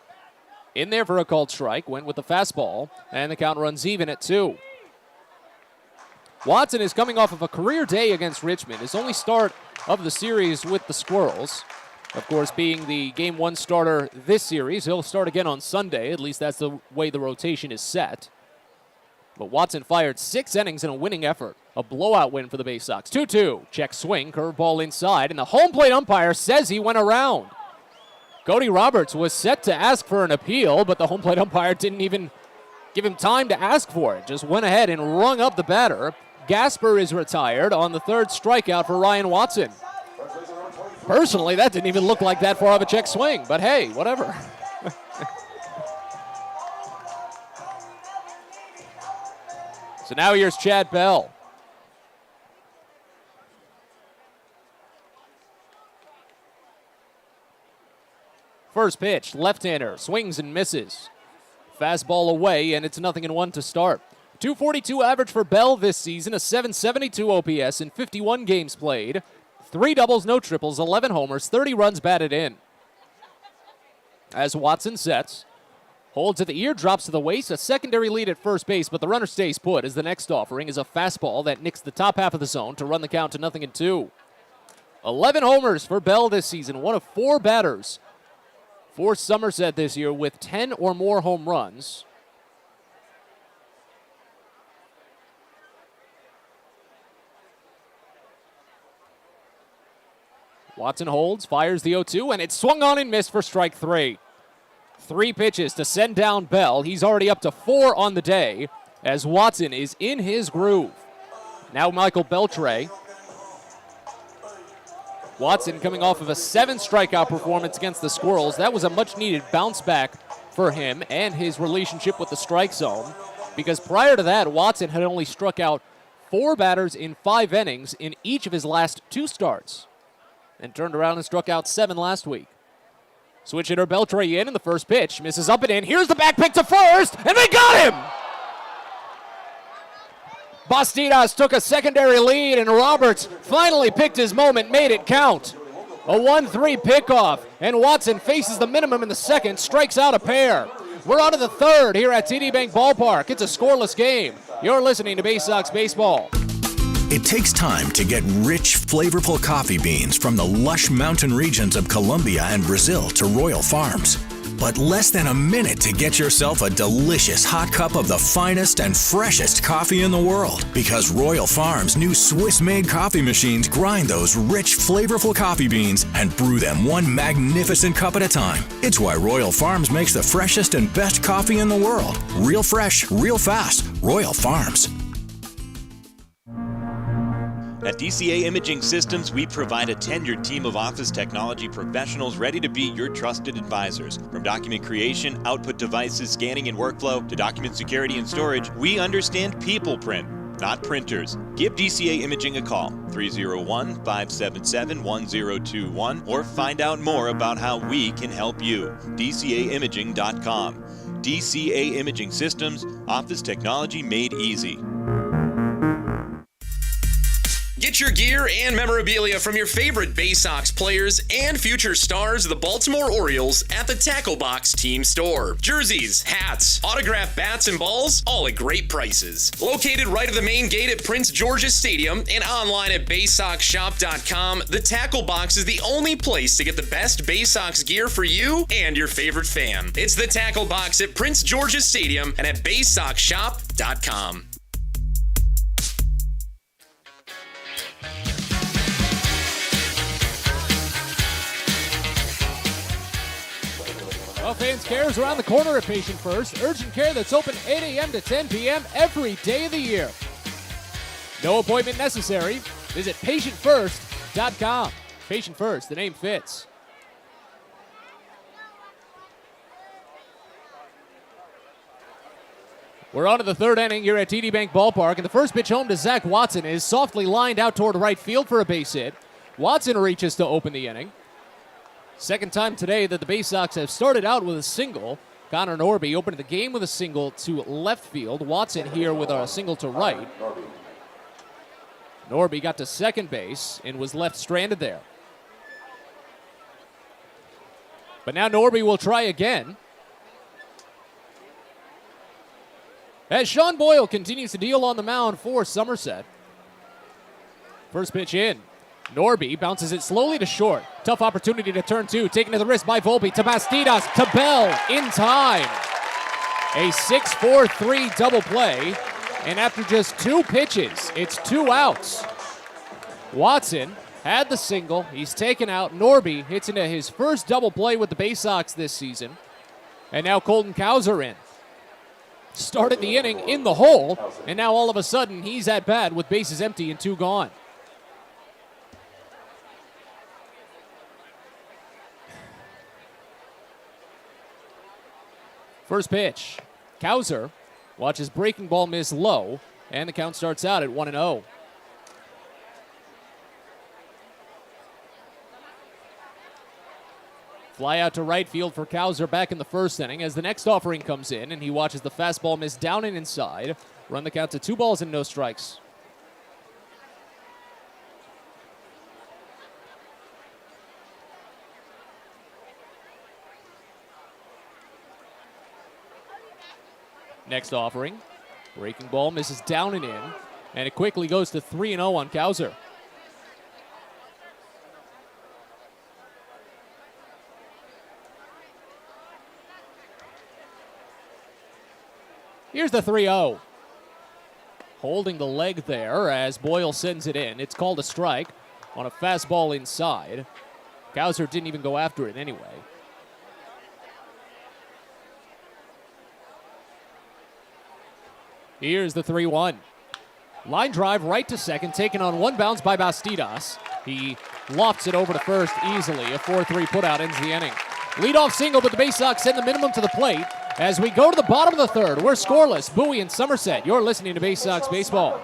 In there for a called strike, went with the fastball, and the count runs even at 2. Watson is coming off of a career day against Richmond, his only start of the series with the Squirrels. Of course, being the Game 1 starter this series, he'll start again on Sunday. At least that's the way the rotation is set. But Watson fired 6 innings in a winning effort. A blowout win for the Baysox. 2-2. Check swing, curveball inside, and the home plate umpire says he went around. Cody Roberts was set to ask for an appeal, but the home plate umpire didn't even give him time to ask for it. Just went ahead and rung up the batter. Gasper is retired on the 3rd strikeout for Ryan Watson. Personally, that didn't even look like that far of a check swing, but hey, whatever. So now here's Chad Bell. First pitch, left-hander, swings and misses. Fastball away, and it's 0-1 to start. .242 average for Bell this season, a .772 OPS in 51 games played. 3 doubles, no triples, 11 homers, 30 runs batted in. As Watson sets, holds at the ear, drops to the waist, a secondary lead at first base, but the runner stays put as the next offering is a fastball that nicks the top half of the zone to run the count to 0-2. 11 homers for Bell this season, one of 4 batters for Somerset this year with 10 or more home runs. Watson holds, fires the 0-2, and it's swung on and missed for strike 3. 3 pitches to send down Bell. He's already up to 4 on the day as Watson is in his groove. Now Michael Beltre. Watson coming off of a 7 strikeout performance against the Squirrels. That was a much-needed bounce back for him and his relationship with the strike zone, because prior to that, Watson had only struck out 4 batters in 5 innings in each of his last 2 starts and turned around and struck out 7 last week. Switch hitter Beltre in the first pitch. Misses up and in. Here's the back pick to first, and they got him! Bastidas took a secondary lead, and Roberts finally picked his moment, made it count. A 1-3 pickoff, and Watson faces the minimum in the second, strikes out a pair. We're on to the 3rd here at TD Bank Ballpark. It's a scoreless game. You're listening to Baysox Baseball. It takes time to get rich, flavorful coffee beans from the lush mountain regions of Colombia and Brazil to Royal Farms. But less than a minute to get yourself a delicious hot cup of the finest and freshest coffee in the world. Because Royal Farms' new Swiss-made coffee machines grind those rich, flavorful coffee beans and brew them one magnificent cup at a time. It's why Royal Farms makes the freshest and best coffee in the world. Real fresh, real fast. Royal Farms. At DCA Imaging Systems, we provide a tenured team of office technology professionals ready to be your trusted advisors. From document creation, output devices, scanning and workflow, to document security and storage, we understand people print. not printers. Give DCA Imaging a call, 301-577-1021, or find out more about how we can help you. DCAimaging.com. DCA Imaging Systems, office technology made easy. Get your gear and memorabilia from your favorite Baysox players and future stars of the Baltimore Orioles at the Tackle Box Team Store. Jerseys, hats, autographed bats and balls, all at great prices. Located right at the main gate at Prince George's Stadium and online at BaysoxShop.com, the Tackle Box is the only place to get the best Baysox gear for you and your favorite fan. It's the Tackle Box at Prince George's Stadium and at BaysoxShop.com. Well, Fans Care is around the corner at Patient First. Urgent care that's open 8 a.m. to 10 p.m. every day of the year. No appointment necessary. Visit PatientFirst.com. Patient First, the name fits. We're on to the third inning here at TD Bank Ballpark, and the first pitch home to Zach Watson is softly lined out toward right field for a base hit. Watson reaches to open the inning. Second time today that the Baysox have started out with a single. Connor Norby opened the game with a single to left field. Watson here with a single to right. Norby got to second base and was left stranded there. But now Norby will try again. As Sean Boyle continues to deal on the mound for Somerset. First pitch in. Norby bounces it slowly to short. Tough opportunity to turn two. Taken to the wrist by Volpe. To Bastidas. To Bell in time. A 6-4-3 double play. And after just two pitches, it's 2 outs. Watson had the single. He's taken out. Norby hits into his first double play with the Baysox this season. And now Colton Cowser in. Started the inning in the hole. And now all of a sudden he's at bat with bases empty and 2 gone. First pitch. Cowser watches breaking ball miss low, and the count starts out at 1-0. Fly out to right field for Cowser back in the first inning as the next offering comes in, and he watches the fastball miss down and inside. Run the count to 2 balls and no strikes. Next offering. Breaking ball misses down and in. And it quickly goes to 3-0 on Cowser. Here's the 3-0. Holding the leg there as Boyle sends it in. It's called a strike on a fastball inside. Cowser didn't even go after it anyway. Here's the 3-1. Line drive right to second, taken on one bounce by Bastidas. He lofts it over to first easily. A 4-3 putout ends the inning. Leadoff single, but the Baysox send the minimum to the plate. As we go to the bottom of the third, we're scoreless. Bowie and Somerset. You're listening to Baysox Baseball.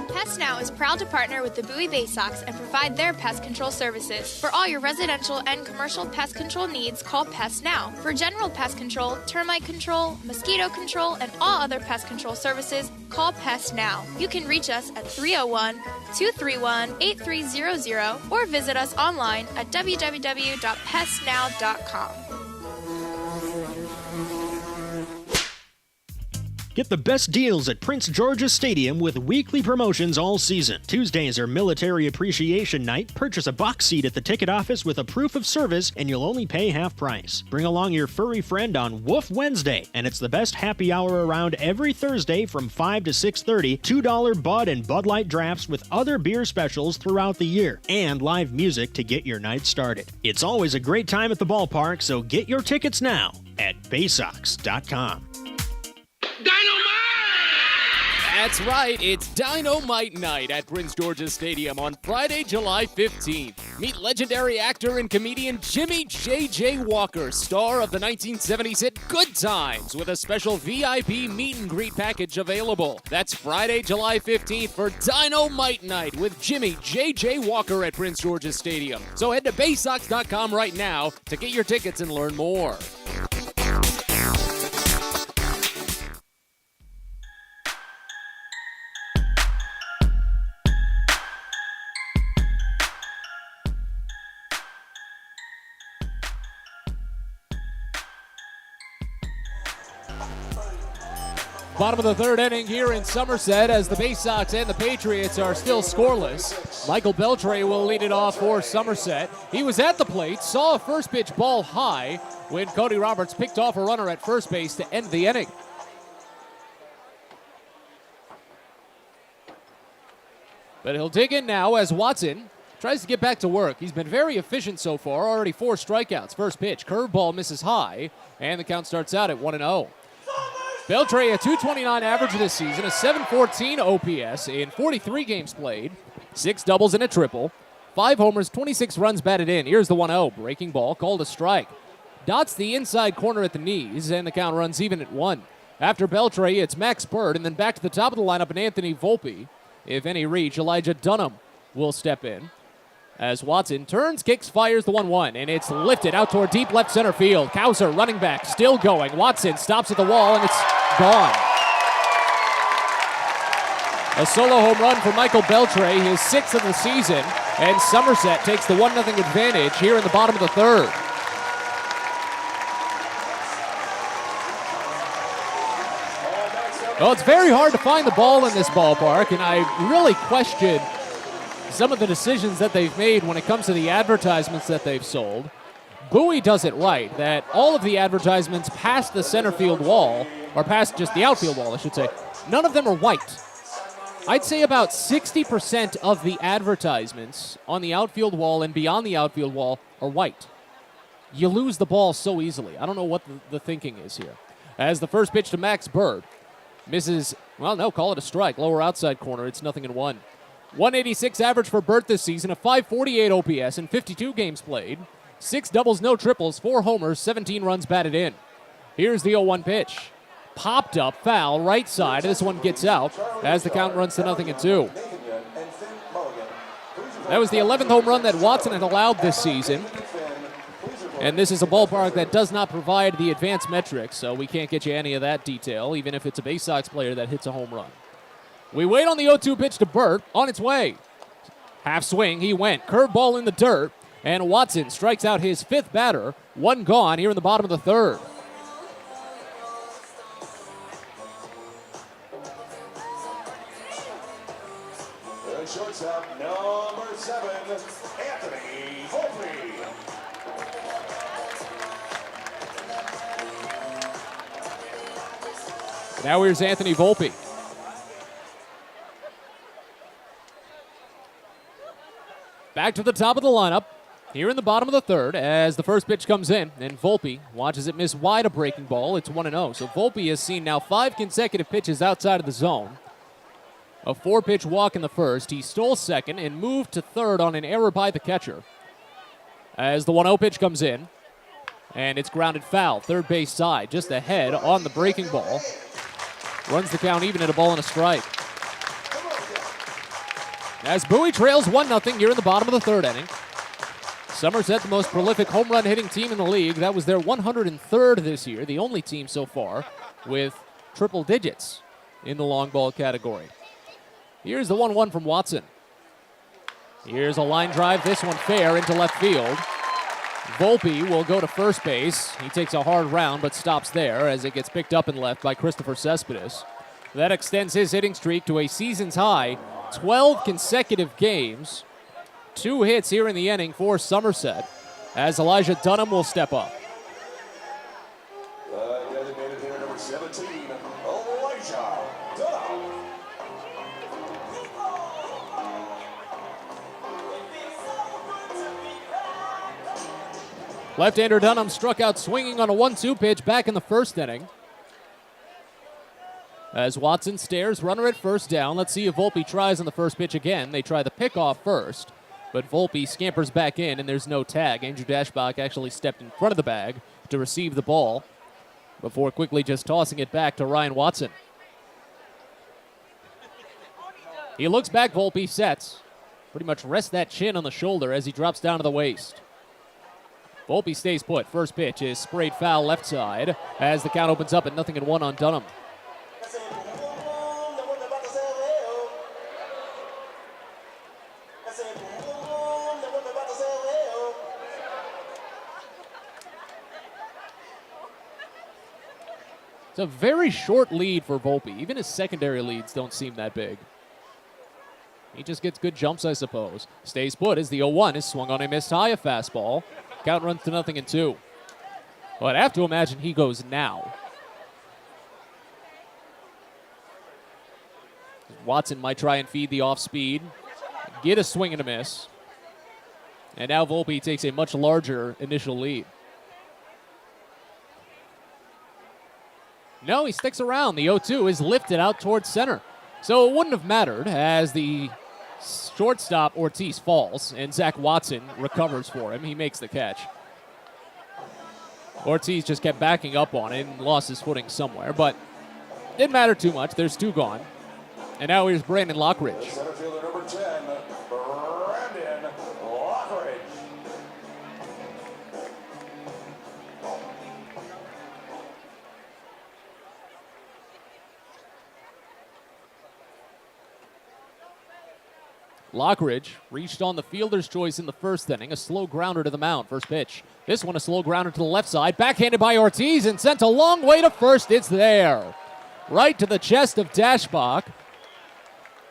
Pest Now is proud to partner with the Bowie Baysox and provide their pest control services. For all your residential and commercial pest control needs, call Pest Now. For general pest control, termite control, mosquito control, and all other pest control services, call Pest Now. You can reach us at 301-231-8300 or visit us online at www.pestnow.com. Get the best deals at Prince George's Stadium with weekly promotions all season. Tuesdays are Military Appreciation Night. Purchase a box seat at the ticket office with a proof of service, and you'll only pay half price. Bring along your furry friend on Woof Wednesday, and it's the best happy hour around every Thursday from 5 to 6:30. $2 Bud and Bud Light drafts with other beer specials throughout the year, and live music to get your night started. It's always a great time at the ballpark, so get your tickets now at Baysox.com. That's right, it's Dynamite Night at Prince George's Stadium on Friday, July 15th. Meet legendary actor and comedian Jimmy J.J. Walker, star of the 1970s hit Good Times, with a special VIP meet and greet package available. That's Friday, July 15th for Dynamite Night with Jimmy J.J. Walker at Prince George's Stadium. So head to Baysox.com right now to get your tickets and learn more. Bottom of the third inning here in Somerset as the Baysox and the Patriots are still scoreless. Michael Beltre will lead it off for Somerset. He was at the plate, saw a first pitch ball high when Cody Roberts picked off a runner at first base to end the inning. But he'll dig in now as Watson tries to get back to work. He's been very efficient so far, already 4 strikeouts. First pitch, curveball misses high, and the count starts out at 1-0. Beltre, a .229 average this season, a .714 OPS in 43 games played, 6 doubles and a triple, 5 homers, 26 runs batted in. Here's the 1-0. Breaking ball, called a strike. Dots the inside corner at the knees, and the count runs even at 1. After Beltre, it's Max Bird, and then back to the top of the lineup and Anthony Volpe. If any reach, Elijah Dunham will step in. As Watson turns, kicks, fires the 1-1, and it's lifted out toward deep left center field. Kauser running back, still going. Watson stops at the wall, and it's gone. A solo home run for Michael Beltre, his 6th of the season, and Somerset takes the 1-0 advantage here in the bottom of the third. Well, it's very hard to find the ball in this ballpark, and I really question some of the decisions that they've made when it comes to the advertisements that they've sold. Bowie does it right, that all of the advertisements past the center field wall, or past just the outfield wall, I should say, none of them are white. I'd say about 60% of the advertisements on the outfield wall and beyond the outfield wall are white. You lose the ball so easily. I don't know what the thinking is here. As the first pitch to Max Bird misses, well, no, call it a strike. Lower outside corner, it's 0-1. 186 average for Burt this season, a .548 OPS in 52 games played, 6 doubles, no triples, 4 homers, 17 runs batted in. Here's the 0-1 pitch. Popped up, foul, right side. This one gets out as the count runs to 0-2. That was the 11th home run that Watson had allowed this season. And this is a ballpark that does not provide the advanced metrics, so we can't get you any of that detail, even if it's a Baysox player that hits a home run. We wait on the 0-2 pitch to Burt, on its way. Half swing, he went. Curveball in the dirt, and Watson strikes out his 5th batter. 1 gone here in the bottom of the third. The shortstop, number 7, Anthony Volpe. Now here's Anthony Volpe. Back to the top of the lineup here in the bottom of the third as the first pitch comes in, and Volpe watches it miss wide a breaking ball. It's 1-0. So Volpe has seen now 5 consecutive pitches outside of the zone. A 4-pitch walk in the first. He stole second and moved to third on an error by the catcher. As the 1-0 pitch comes in, and it's grounded foul. Third base side, just ahead on the breaking ball. Runs the count even at a ball and a strike. As Bowie trails 1-0 here in the bottom of the third inning. Somerset, the most prolific home run hitting team in the league. That was their 103rd this year, the only team so far with triple digits in the long ball category. Here's the 1-1 from Watson. Here's a line drive, this one fair into left field. Volpe will go to first base. He takes a hard round but stops there as it gets picked up and left by Christopher Cespedes. That extends his hitting streak to a season's high 12 consecutive games. 2 hits here in the inning for Somerset as Elijah Dunham will step up. Designated hitter number 17, Elijah Dunham. Left-hander Dunham struck out swinging on a 1-2 pitch back in the first inning. As Watson stares, runner at first down. Let's see if Volpe tries on the first pitch again. They try the pickoff first, but Volpe scampers back in, and there's no tag. Andrew Dashbach actually stepped in front of the bag to receive the ball before quickly just tossing it back to Ryan Watson. He looks back, Volpe sets. Pretty much rests that chin on the shoulder as he drops down to the waist. Volpe stays put. First pitch is sprayed foul left side as the count opens up at 0-1 on Dunham. It's a very short lead for Volpe. Even his secondary leads don't seem that big. He just gets good jumps, I suppose. Stays put as the 0-1 is swung on a missed high, a fastball. Count runs to 0-2. Well, I'd have to imagine he goes now. Watson might try and feed the off speed, get a swing and a miss. And now Volpe takes a much larger initial lead. No, he sticks around. The 0-2 is lifted out towards center. So it wouldn't have mattered as the shortstop Ortiz falls and Zach Watson recovers for him. He makes the catch. Ortiz just kept backing up on it and lost his footing somewhere, but didn't matter too much. There's two gone. And now here's Brandon Lockridge. Center fielder number 10, Brandon Lockridge. Lockridge reached on the fielder's choice in the first inning, a slow grounder to the mound. First pitch. This one a slow grounder to the left side, backhanded by Ortiz and sent a long way to first. It's there. Right to the chest of Dashbach.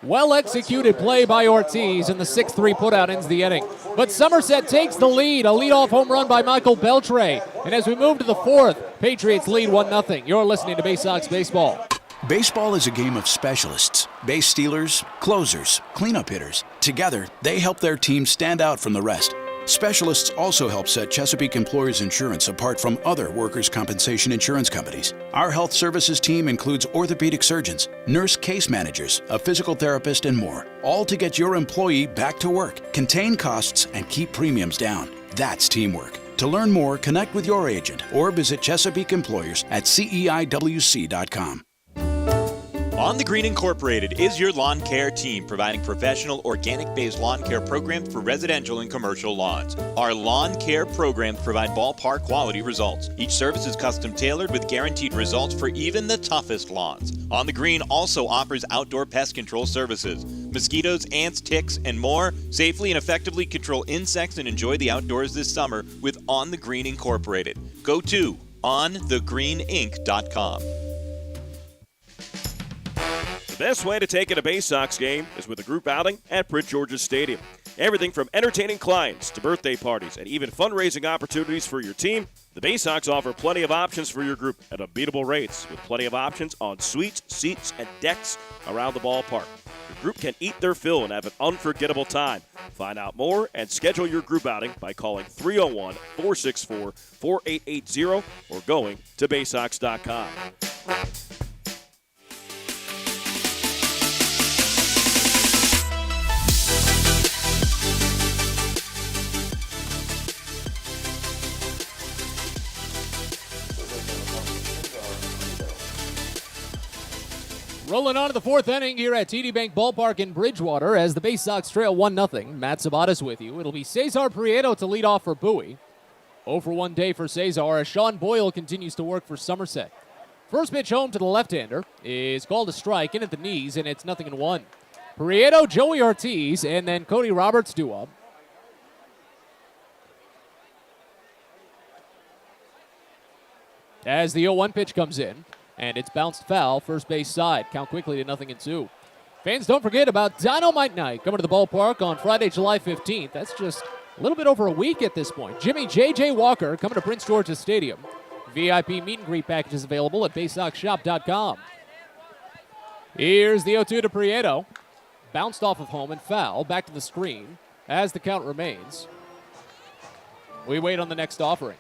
Well-executed play by Ortiz, and the 6-3 putout ends the inning. But Somerset takes the lead, a leadoff home run by Michael Beltre. And as we move to the fourth, Patriots lead 1-0. You're listening to Baysox Baseball. Baseball is a game of specialists. Base stealers, closers, cleanup hitters. Together, they help their team stand out from the rest. Specialists also help set Chesapeake Employers Insurance apart from other workers' compensation insurance companies. Our health services team includes orthopedic surgeons, nurse case managers, a physical therapist, and more, all to get your employee back to work, contain costs, and keep premiums down. That's teamwork. To learn more, connect with your agent or visit Chesapeake Employers at CEIWC.com. On the Green Incorporated is your lawn care team, providing professional, organic-based lawn care programs for residential and commercial lawns. Our lawn care programs provide ballpark quality results. Each service is custom-tailored with guaranteed results for even the toughest lawns. On the Green also offers outdoor pest control services. Mosquitoes, ants, ticks, and more. Safely and effectively control insects and enjoy the outdoors this summer with On the Green Incorporated. Go to onthegreeninc.com. The best way to take in a Baysox game is with a group outing at Prince George's Stadium. Everything from entertaining clients to birthday parties and even fundraising opportunities for your team, the Baysox offer plenty of options for your group at unbeatable rates with plenty of options on suites, seats, and decks around the ballpark. Your group can eat their fill and have an unforgettable time. Find out more and schedule your group outing by calling 301-464-4880 or going to Baysox.com. Rolling on to the fourth inning here at TD Bank Ballpark in Bridgewater as the Baysox trail 1-0. Matt Sabatas with you. It'll be Cesar Prieto to lead off for Bowie. 0 for 1 day for Cesar as Sean Boyle continues to work for Somerset. First pitch home to the left-hander is called a strike in at the knees, and it's 0-1. Prieto, Joey Ortiz, and then Cody Roberts due up. As the 0-1 pitch comes in, and it's bounced foul, first base side. Count quickly to 0-2. Fans, don't forget about Dynamite Night coming to the ballpark on Friday, July 15th. That's just a little bit over a week at this point. Jimmy J.J. Walker coming to Prince George's Stadium. VIP meet and greet packages available at BaysoxShop.com. Here's the 0-2 to Prieto. Bounced off of home and foul. Back to the screen as the count remains. We wait on the next offering.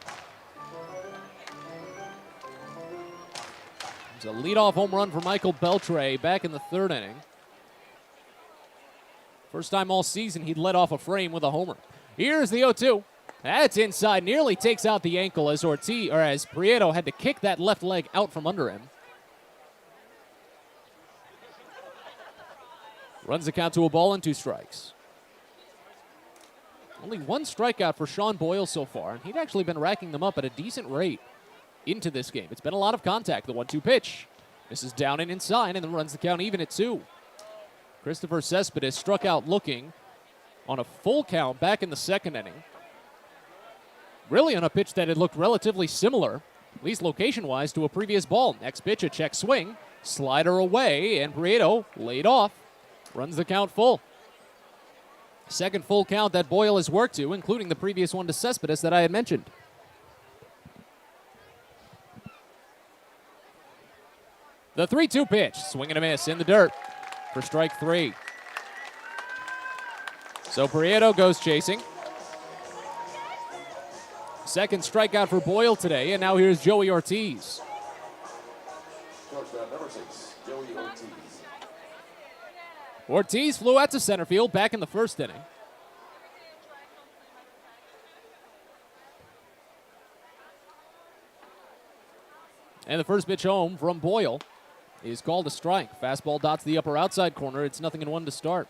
It's a leadoff home run for Michael Beltre back in the third inning. First time all season he'd led off a frame with a homer. Here's the 0-2. That's inside, nearly takes out the ankle as Prieto had to kick that left leg out from under him. Runs the count to a ball and 2 strikes. Only 1 strikeout for Sean Boyle so far, and he'd actually been racking them up at a decent rate into this game. It's been a lot of contact. The 1-2 pitch. Misses down and inside, and then runs the count even at 2. Christopher Cespedes struck out looking on a full count back in the second inning. Really on a pitch that had looked relatively similar, at least location-wise, to a previous ball. Next pitch, a check swing. Slider away, and Prieto laid off. Runs the count full. Second full count that Boyle has worked to, including the previous one to Cespedes that I had mentioned. The 3-2 pitch, swing and a miss in the dirt for strike 3. So Prieto goes chasing. Second strikeout for Boyle today, and now here's Joey Ortiz. Ortiz flew out to center field back in the first inning. And the first pitch home from Boyle is called a strike. Fastball dots the upper outside corner. It's 0-1 to start.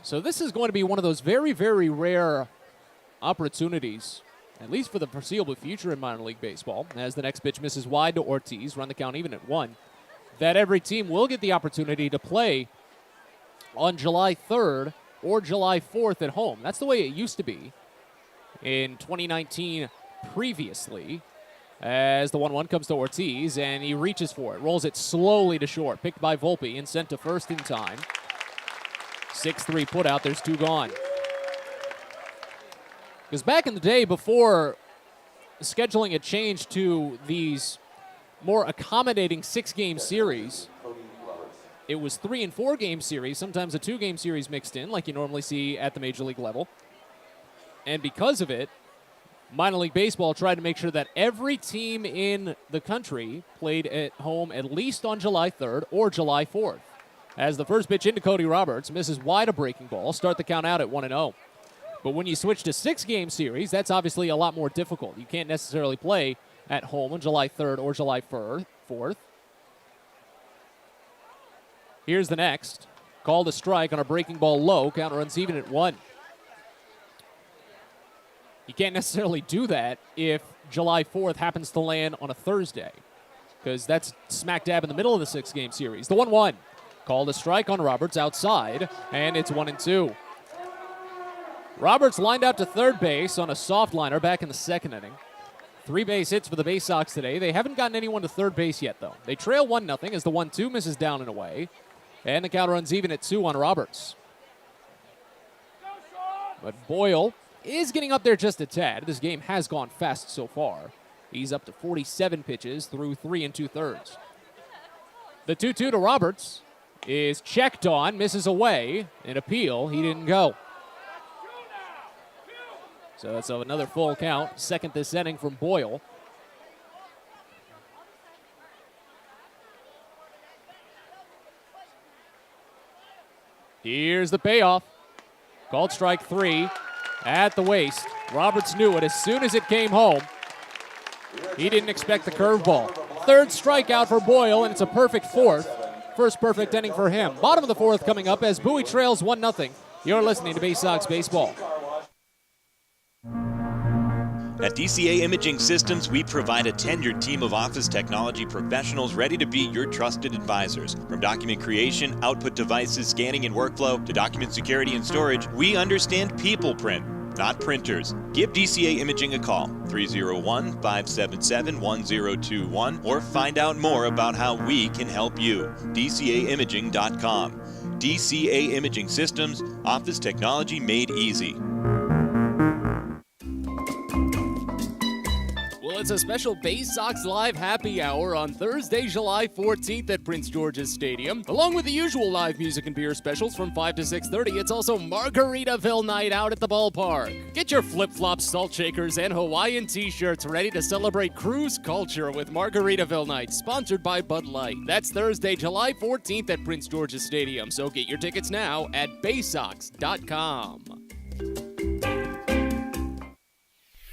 So this is going to be one of those very, very rare opportunities, at least for the foreseeable future in minor league baseball, as the next pitch misses wide to Ortiz, run the count even at 1, that every team will get the opportunity to play on July 3rd or July 4th at home. That's the way it used to be in 2019 previously, as the 1-1 comes to Ortiz, and he reaches for it, rolls it slowly to short, picked by Volpe and sent to first in time. 6-3 put out, there's 2 gone. Because back in the day, before scheduling a change to these more accommodating 6-game series, it was 3 and 4 game series, sometimes a 2-game series mixed in, like you normally see at the major league level. And because of it, minor league baseball tried to make sure that every team in the country played at home at least on July 3rd or July 4th. As the first pitch into Cody Roberts misses wide a breaking ball, start the count out at 1-0. But when you switch to 6-game series, that's obviously a lot more difficult. You can't necessarily play at home on July 3rd or July 4th. Here's the next. Called a strike on a breaking ball low. Count runs even at 1. You can't necessarily do that if July 4th happens to land on a Thursday, because that's smack dab in the middle of the 6-game series. The 1-1. Called a strike on Roberts outside, and it's 1-2. Roberts lined out to third base on a soft liner back in the second inning. 3 base hits for the Baysox today. They haven't gotten anyone to third base yet, though. They trail 1-0 as the 1-2 misses down and away, and the count runs even at 2 on Roberts. But Boyle is getting up there just a tad. This game has gone fast so far. He's up to 47 pitches through 3 2/3. The 2-2 to Roberts is checked on, misses away. An appeal, he didn't go. So that's another full count, second this inning from Boyle. Here's the payoff. Called strike 3 at the waist. Roberts knew it as soon as it came home. He didn't expect the curveball. Third strikeout for Boyle, and it's a perfect 4th. First perfect inning for him. Bottom of the 4th coming up as Bowie trails 1-0. You're listening to Baysox Baseball. At DCA Imaging Systems, we provide a tenured team of office technology professionals ready to be your trusted advisors. From document creation, output devices, scanning and workflow, to document security and storage, we understand people print, not printers. Give DCA Imaging a call, 301-577-1021, or find out more about how we can help you. DCAimaging.com. DCA Imaging Systems, office technology made easy. it's a special Baysox Live Happy Hour on Thursday, July 14th at Prince George's Stadium. Along with the usual live music and beer specials from 5 to 6:30, it's also Margaritaville Night Out at the ballpark. Get your flip-flops, salt shakers, and Hawaiian t-shirts ready to celebrate cruise culture with Margaritaville Night, sponsored by Bud Light. That's Thursday, July 14th at Prince George's Stadium, so get your tickets now at Baysox.com.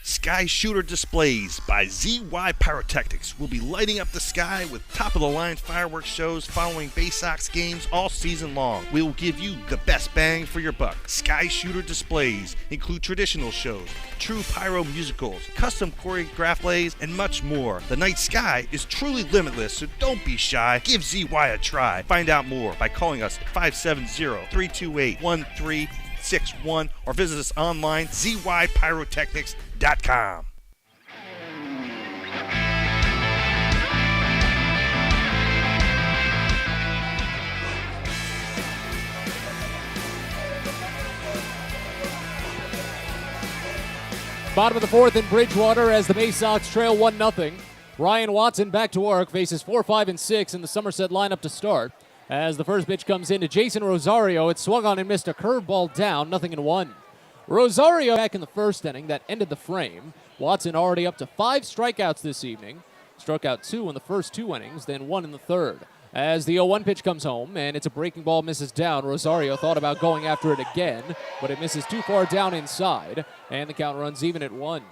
Sky Shooter Displays by ZY Pyrotechnics will be lighting up the sky with top-of-the-line fireworks shows following Baysox games all season long. We will give you the best bang for your buck. Sky Shooter Displays include traditional shows, true pyro musicals, custom choreographed plays, and much more. The night sky is truly limitless, so don't be shy. Give ZY a try. Find out more by calling us at 570-328-1361 or visit us online, zypyrotechnics.com. Bottom of the fourth in Bridgewater as the Baysox trail 1-0. Ryan Watson back to work, faces 4, 5, and 6 in the Somerset lineup to start. As the first pitch comes in to Jason Rosario, it swung on and missed a curveball down, 0-1. Rosario back in the first inning, that ended the frame. Watson already up to 5 strikeouts this evening. Struck out 2 in the first 2 innings, then 1 in the third. As the 0-1 pitch comes home, and it's a breaking ball, misses down. Rosario thought about going after it again, but it misses too far down inside, and the count runs even at 1.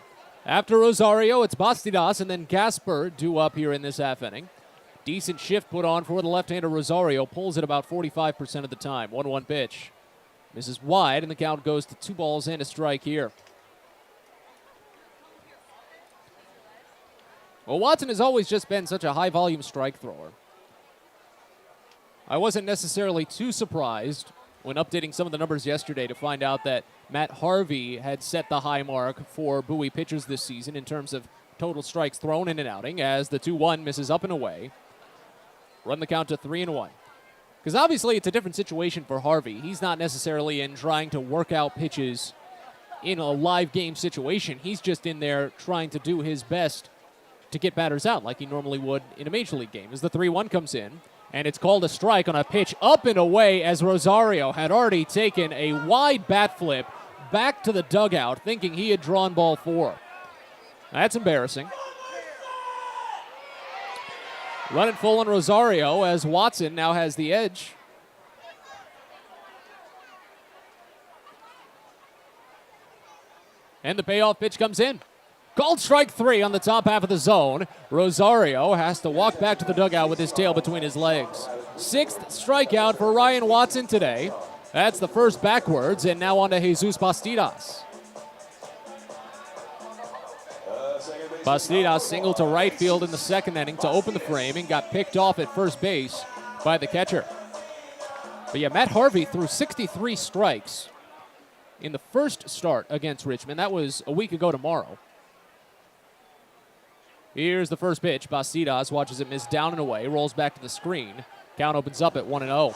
After Rosario, it's Bastidas and then Gasper due up here in this half inning. Decent shift put on for the left-hander Rosario, pulls it about 45% of the time. 1-1 pitch. Misses wide, and the count goes to 2 balls and a strike here. Well, Watson has always just been such a high-volume strike thrower. I wasn't necessarily too surprised when updating some of the numbers yesterday to find out that Matt Harvey had set the high mark for Bowie pitchers this season in terms of total strikes thrown in an outing, as the 2-1 misses up and away. Run the count to 3-1. Because obviously it's a different situation for Harvey. He's not necessarily in trying to work out pitches in a live game situation. He's just in there trying to do his best to get batters out like he normally would in a major league game. As the 3-1 comes in, and it's called a strike on a pitch up and away as Rosario had already taken a wide bat flip back to the dugout thinking he had drawn ball 4. That's embarrassing. Running full on Rosario as Watson now has the edge. And the payoff pitch comes in. Called strike 3 on the top half of the zone. Rosario has to walk back to the dugout with his tail between his legs. 6th strikeout for Ryan Watson today. That's the first backwards, and now on to Jesus Bastidas. Bastidas singled to right field in the second inning to open the frame and got picked off at first base by the catcher. But yeah, Matt Harvey threw 63 strikes in the first start against Richmond. That was a week ago tomorrow. Here's the first pitch. Bastidas watches it miss down and away, rolls back to the screen. Count opens up at 1-0.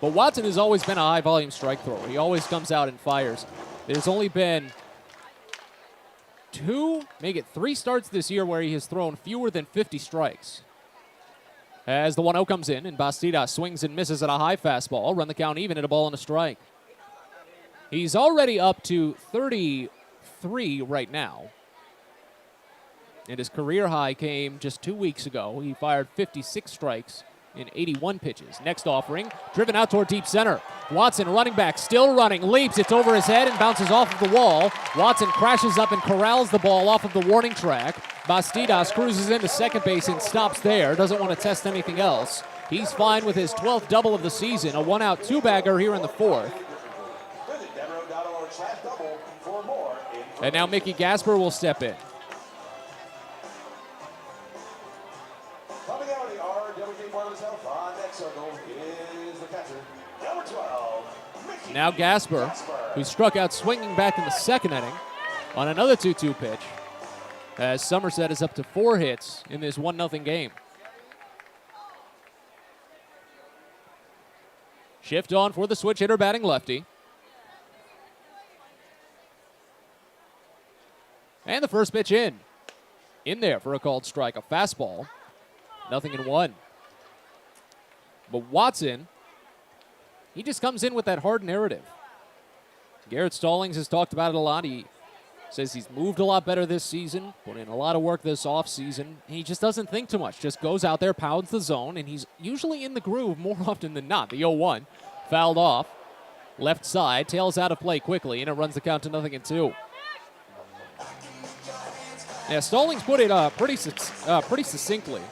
But Watson has always been a high-volume strike thrower. He always comes out and fires. There's only been 2, make it 3 starts this year where he has thrown fewer than 50 strikes. As the 1-0 comes in, and Bastidas swings and misses at a high fastball, run the count even at a ball and a strike. He's already up to 33 right now. And his career high came just 2 weeks ago. He fired 56 strikes in 81 pitches. Next offering, driven out toward deep center. Watson running back, still running, leaps, it's over his head and bounces off of the wall. Watson crashes up and corrals the ball off of the warning track. Bastidas cruises into second base and stops there, doesn't want to test anything else. He's fine with his 12th double of the season, a 1-out 2-bagger here in the 4th. And now Mickey Gasper will step in. Now Gasper, who struck out swinging back in the second inning on another 2-2 pitch, as Somerset is up to 4 hits in this 1-0 game. Shift on for the switch hitter batting lefty. And the first pitch in there for a called strike, a fastball. 0-1. But Watson, he just comes in with that hard narrative. Garrett Stallings has talked about it a lot. He says he's moved a lot better this season, put in a lot of work this offseason. He just doesn't think too much, just goes out there, pounds the zone, and he's usually in the groove more often than not. The 0-1, fouled off, left side, tails out of play quickly, and it runs the count to 0-2. Yeah, Stallings put it pretty succinctly.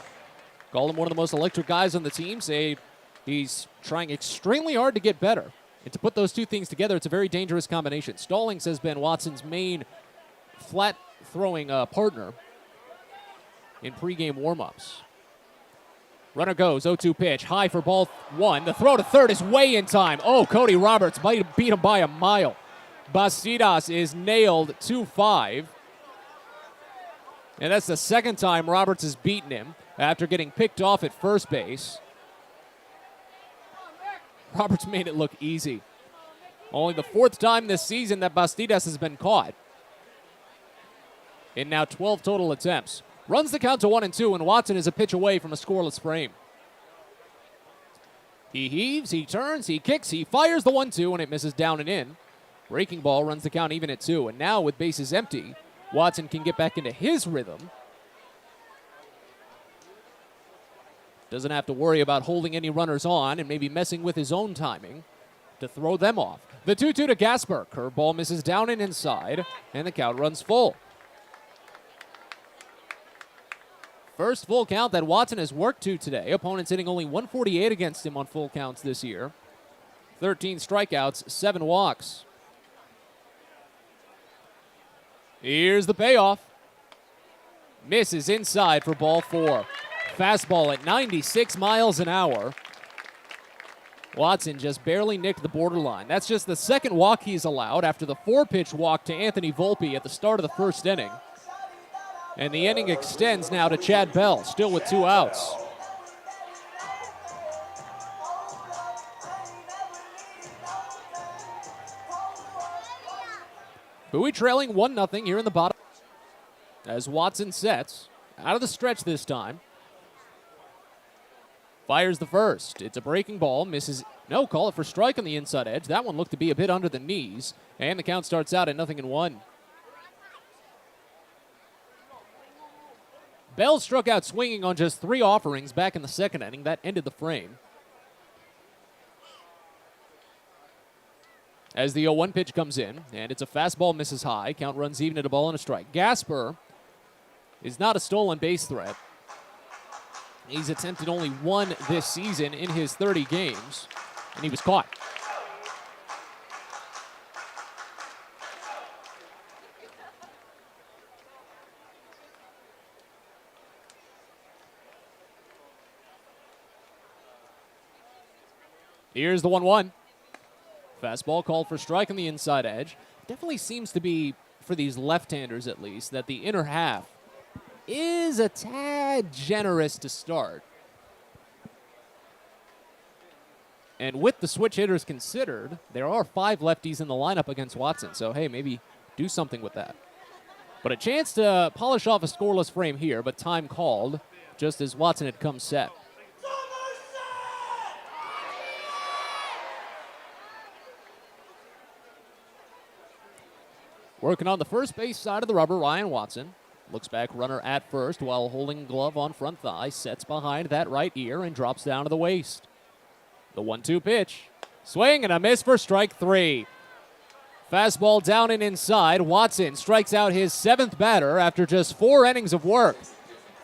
Called him one of the most electric guys on the team, say he's trying extremely hard to get better. And to put those two things together, it's a very dangerous combination. Stallings has been Watson's main flat-throwing partner in pregame warm-ups. Runner goes, 0-2 pitch, high for ball 1. The throw to third is way in time. Oh, Cody Roberts beat him by a mile. Bastidas is nailed 2-5. And that's the second time Roberts has beaten him after getting picked off at first base. Roberts made it look easy. Only the fourth time this season that Bastidas has been caught. In now 12 total attempts. Runs the count to 1-2, and Watson is a pitch away from a scoreless frame. He heaves, he turns, he kicks, he fires the 1-2, and it misses down and in. Breaking ball runs the count even at 2, and now with bases empty, Watson can get back into his rhythm. Doesn't have to worry about holding any runners on and maybe messing with his own timing to throw them off. The 2-2 to Gasper. Curveball misses down and inside, and the count runs full. First full count that Watson has worked to today. Opponents hitting only 148 against him on full counts this year. 13 strikeouts, 7 walks. Here's the payoff. Misses inside for ball 4. Fastball at 96 miles an hour. Watson just barely nicked the borderline. That's just the second walk he's allowed after the 4-pitch walk to Anthony Volpe at the start of the first inning. And the inning extends now to Chad Bell, still with 2 outs. Bowie trailing 1-0 here in the bottom. As Watson sets, out of the stretch this time. Fires the first. It's a breaking ball. Misses. No, call it for strike on the inside edge. That one looked to be a bit under the knees. And the count starts out at 0-1. Bell struck out swinging on just 3 offerings back in the second inning. That ended the frame. As the 0-1 pitch comes in, and it's a fastball, misses high. Count runs even at a ball and a strike. Gasper is not a stolen base threat. He's attempted only 1 this season in his 30 games, and he was caught. Here's the 1-1. Fastball called for strike on the inside edge. Definitely seems to be, for these left-handers at least, that the inner half is a tad generous to start. And with the switch hitters considered, there are 5 lefties in the lineup against Watson. So, hey, maybe do something with that. But a chance to polish off a scoreless frame here, but time called just as Watson had come set. Working on the first base side of the rubber, Ryan Watson. Looks back, runner at first while holding glove on front thigh. Sets behind that right ear and drops down to the waist. The 1-2 pitch. Swing and a miss for strike 3. Fastball down and inside. Watson strikes out his 7th batter after just 4 innings of work.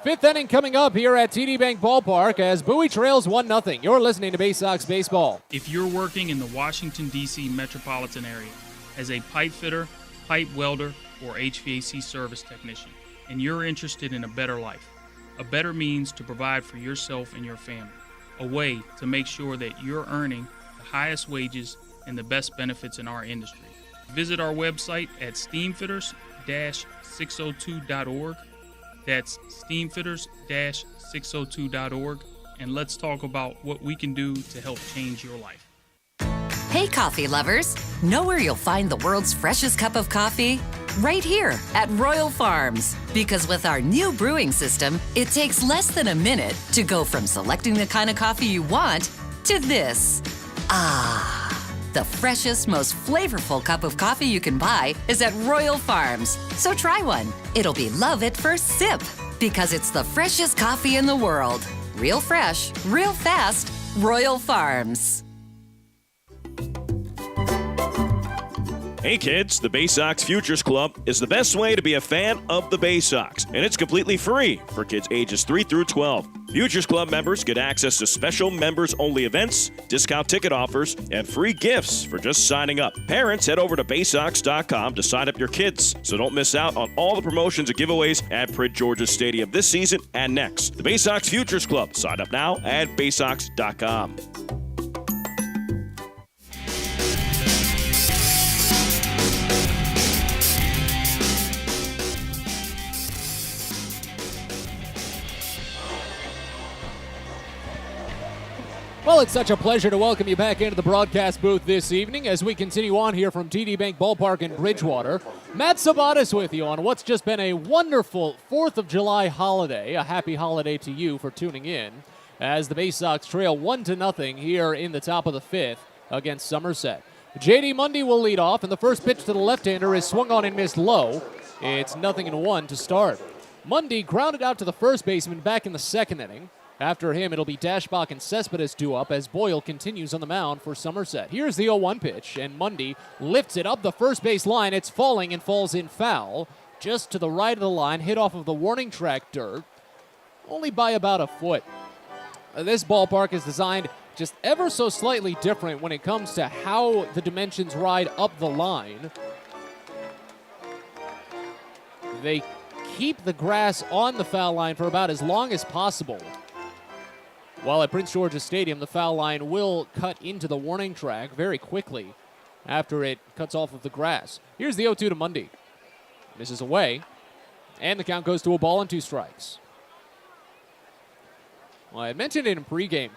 5th inning coming up here at TD Bank Ballpark as Bowie trails 1-0. You're listening to Baysox Baseball. If you're working in the Washington, D.C. metropolitan area as a pipe fitter, pipe welder, or HVAC service technician, and you're interested in a better life, a better means to provide for yourself and your family, a way to make sure that you're earning the highest wages and the best benefits in our industry. Visit our website at steamfitters-602.org. That's steamfitters-602.org, and let's talk about what we can do to help change your life. Hey, coffee lovers. Know where you'll find the world's freshest cup of coffee? right here at Royal Farms. Because with our new brewing system, it takes less than a minute to go from selecting the kind of coffee you want to this. The freshest, most flavorful cup of coffee you can buy is at Royal Farms. So try one. It'll be love at first sip because it's the freshest coffee in the world. Real fresh, real fast, Royal Farms. Hey kids, the Baysox Futures Club is the best way to be a fan of the Baysox, and it's completely free for kids ages 3 through 12. Futures Club members get access to special members-only events, discount ticket offers, and free gifts for just signing up. Parents, head over to Baysox.com to sign up your kids, so don't miss out on all the promotions and giveaways at Prince George's Stadium this season and next. The Baysox Futures Club. Sign up now at Baysox.com. Well, it's such a pleasure to welcome you back into the broadcast booth this evening as we continue on here from TD Bank Ballpark in Bridgewater. Matt Sabatis with you on what's just been a wonderful 4th of July holiday. A happy holiday to you for tuning in as the Baysox trail 1-0 here in the top of the 5th against Somerset. J.D. Mundy will lead off, and the first pitch to the left-hander is swung on and missed low. It's 0-1 to start. Mundy grounded out to the first baseman back in the second inning. After him, it'll be Dashbach and Cespedes due up as Boyle continues on the mound for Somerset. Here's the 0-1 pitch, and Mundy lifts it up the first base line. It's falling and falls in foul, just to the right of the line, hit off of the warning track dirt, only by about a foot. This ballpark is designed just ever so slightly different when it comes to how the dimensions ride up the line. They keep the grass on the foul line for about as long as possible. While at Prince George's Stadium, the foul line will cut into the warning track very quickly after it cuts off of the grass. Here's the 0-2 to Mundy. Misses away, and the count goes to a ball and 2 strikes. Well, I had mentioned it in pregame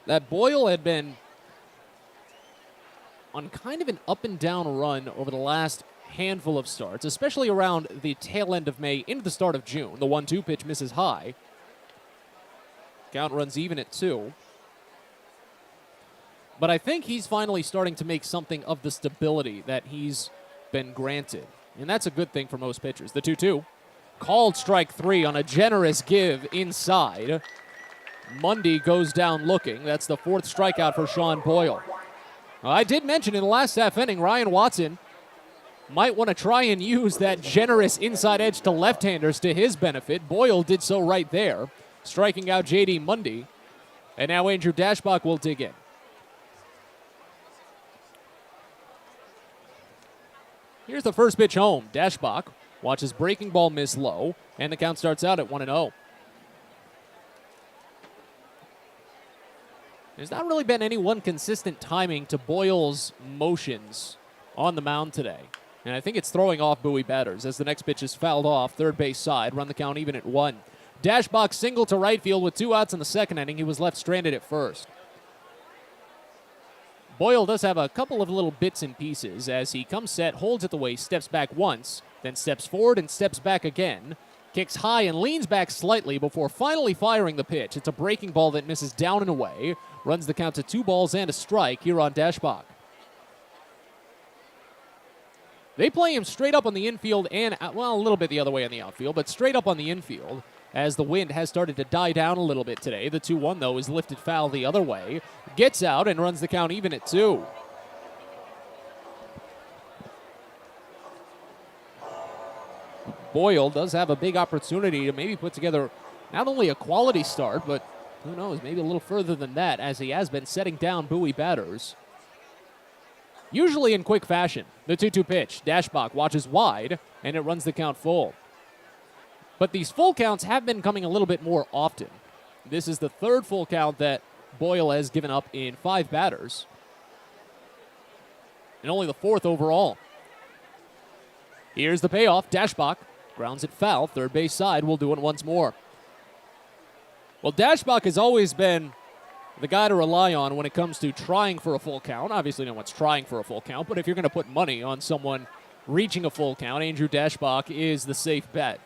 that Boyle had been on kind of an up-and-down run over the last handful of starts, especially around the tail end of May into the start of June. The 1-2 pitch misses high. Count runs even at 2. But I think he's finally starting to make something of the stability that he's been granted. And that's a good thing for most pitchers. The 2-2. Called strike 3 on a generous give inside. Mundy goes down looking. That's the 4th strikeout for Sean Boyle. I did mention in the last half inning, Ryan Watson might want to try and use that generous inside edge to left-handers to his benefit. Boyle did so right there, striking out J.D. Mundy. And now Andrew Dashbach will dig in. Here's the first pitch home. Dashbach watches breaking ball miss low, and the count starts out at 1-0. There's not really been any one consistent timing to Boyle's motions on the mound today. And I think it's throwing off Bowie batters as the next pitch is fouled off, third base side, run the count even at 1. Dashbach single to right field with 2 outs in the second inning. He was left stranded at first. Boyle does have a couple of little bits and pieces as he comes set, holds at the waist, steps back once, then steps forward and steps back again. Kicks high and leans back slightly before finally firing the pitch. It's a breaking ball that misses down and away. Runs the count to 2 balls and a strike here on Dashbach. They play him straight up on the infield and, well, a little bit the other way on the outfield, but straight up on the infield as the wind has started to die down a little bit today. The 2-1, though, is lifted foul the other way. Gets out and runs the count even at 2. Boyle does have a big opportunity to maybe put together not only a quality start, but who knows, maybe a little further than that, as he has been setting down Bowie batters. Usually in quick fashion. The 2-2 pitch. Dashbach watches wide, and it runs the count full. But these full counts have been coming a little bit more often. This is the 3rd full count that Boyle has given up in 5 batters, and only the 4th overall. Here's the payoff. Dashbach grounds it foul. Third base side will do it once more. Well, Dashbach has always been the guy to rely on when it comes to trying for a full count. Obviously, no one's trying for a full count, but if you're going to put money on someone reaching a full count, Andrew Dashbach is the safe bet.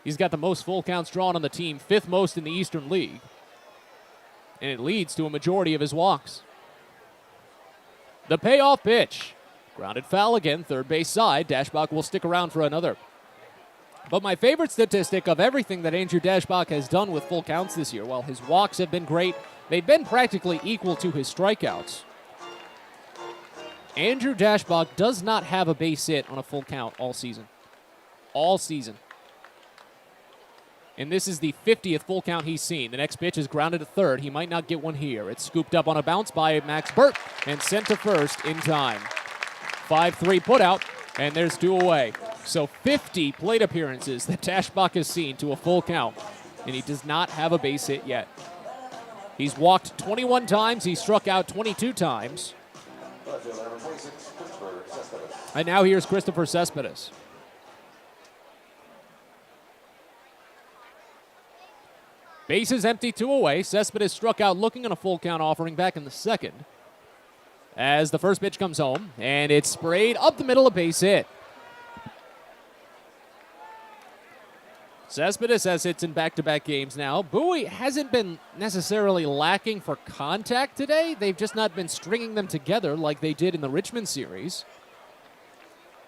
He's got the most full counts drawn on the team, 5th most in the Eastern League. And it leads to a majority of his walks. The payoff pitch. Grounded foul again, third base side. Dashbach will stick around for another. But my favorite statistic of everything that Andrew Dashbach has done with full counts this year, while his walks have been great, they've been practically equal to his strikeouts. Andrew Dashbach does not have a base hit on a full count all season. All season. And this is the 50th full count he's seen. The next pitch is grounded to third. He might not get one here. It's scooped up on a bounce by Max Burt and sent to first in time. 5-3 put out, and there's 2 away. So 50 plate appearances that Dashbach has seen to a full count, and he does not have a base hit yet. He's walked 21 times. He struck out 22 times. And now here's Christopher Cespedes. Bases empty, 2 away. Cespedes struck out looking on a full count offering back in the second. As the first pitch comes home, and it's sprayed up the middle, a base hit. Cespedes has hits in back-to-back games now. Bowie hasn't been necessarily lacking for contact today. They've just not been stringing them together like they did in the Richmond series.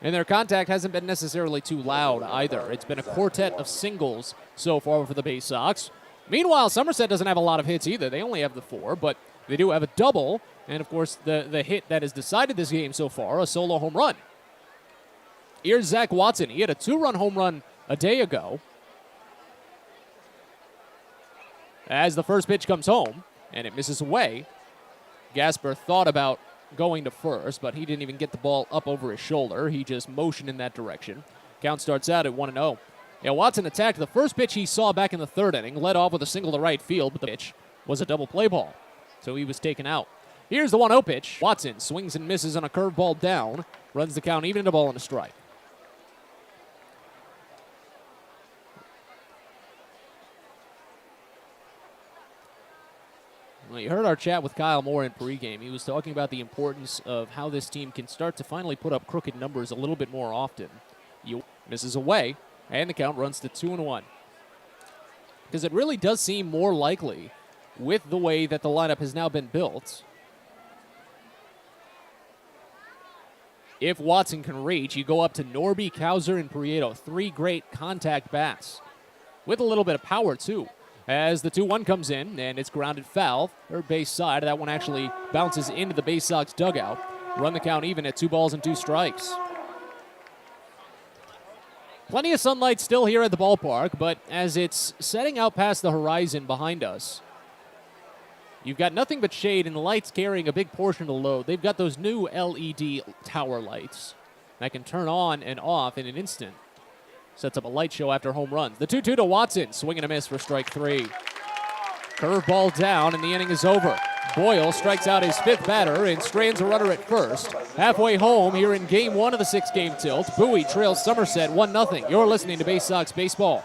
And their contact hasn't been necessarily too loud either. It's been a quartet of singles so far for the Baysox. Meanwhile, Somerset doesn't have a lot of hits either. They only have the 4, but they do have a double. And, of course, the hit that has decided this game so far, a solo home run. Here's Zach Watson. He had a 2-run home run a day ago. As the first pitch comes home, and it misses away, Gasper thought about going to first, but he didn't even get the ball up over his shoulder. He just motioned in that direction. Count starts out at 1-0. Yeah, Watson attacked the first pitch he saw back in the third inning, led off with a single to right field, but the pitch was a double play ball, so he was taken out. Here's the 1-0 pitch. Watson swings and misses on a curveball down, runs the count even to ball and a strike. Well, you heard our chat with Kyle Moore in pregame. He was talking about the importance of how this team can start to finally put up crooked numbers a little bit more often. Misses away, and the count runs to 2-1. Because it really does seem more likely with the way that the lineup has now been built. If Watson can reach, you go up to Norby, Cowser, and Prieto. 3 great contact bats with a little bit of power, too. As the 2-1 comes in, and it's grounded foul, third base side. That one actually bounces into the Baysox dugout. Run the count even at 2 balls and 2 strikes. Plenty of sunlight still here at the ballpark, but as it's setting out past the horizon behind us, you've got nothing but shade and the lights carrying a big portion of the load. They've got those new LED tower lights that can turn on and off in an instant. Sets up a light show after home runs. The 2-2 to Watson. Swing and a miss for strike 3. Curveball down, and the inning is over. Boyle strikes out his 5th batter and strands a runner at first. Halfway home here in Game 1 of the 6-game tilt. Bowie trails Somerset 1-0. You're listening to Baysox Baseball.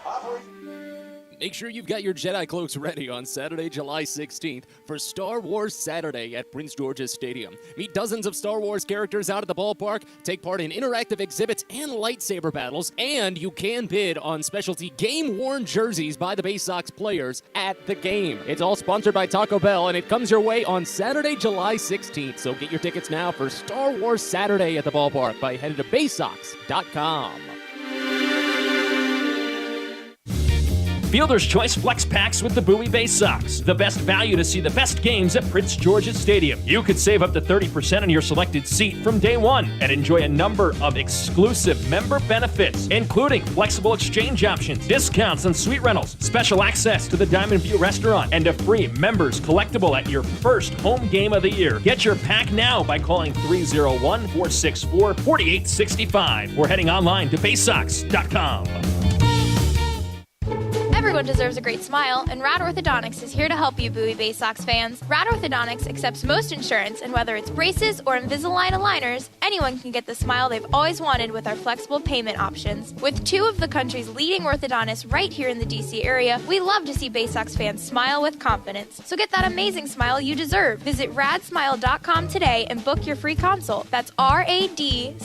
Make sure you've got your Jedi cloaks ready on Saturday, July 16th for Star Wars Saturday at Prince George's Stadium. Meet dozens of Star Wars characters out at the ballpark, take part in interactive exhibits and lightsaber battles, and you can bid on specialty game-worn jerseys by the Baysox players at the game. It's all sponsored by Taco Bell, and it comes your way on Saturday, July 16th. So get your tickets now for Star Wars Saturday at the ballpark by heading to Baysox.com. Fielder's Choice Flex Packs with the Bowie Baysox. The best value to see the best games at Prince George's Stadium. You could save up to 30% on your selected seat from day one and enjoy a number of exclusive member benefits, including flexible exchange options, discounts on suite rentals, special access to the Diamond View restaurant, and a free members collectible at your first home game of the year. Get your pack now by calling 301-464-4865 or heading online to Baysox.com. Ever Everyone deserves a great smile, and Rad Orthodontics is here to help you, Bowie Baysox fans. Rad Orthodontics accepts most insurance, and whether it's braces or Invisalign aligners, anyone can get the smile they've always wanted with our flexible payment options. With 2 of the country's leading orthodontists right here in the DC area, we love to see Baysox fans smile with confidence. So get that amazing smile you deserve. Visit radsmile.com today and book your free consult. That's radsmile.com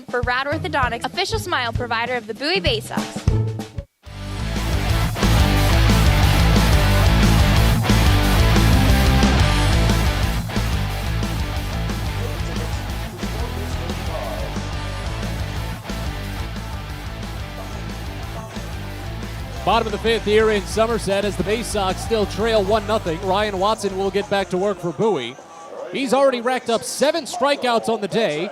for Rad Orthodontics, official smile provider of the Bowie Baysox. Bottom of the 5th here in Somerset as the Baysox still trail 1-0. Ryan Watson will get back to work for Bowie. He's already racked up 7 strikeouts on the day.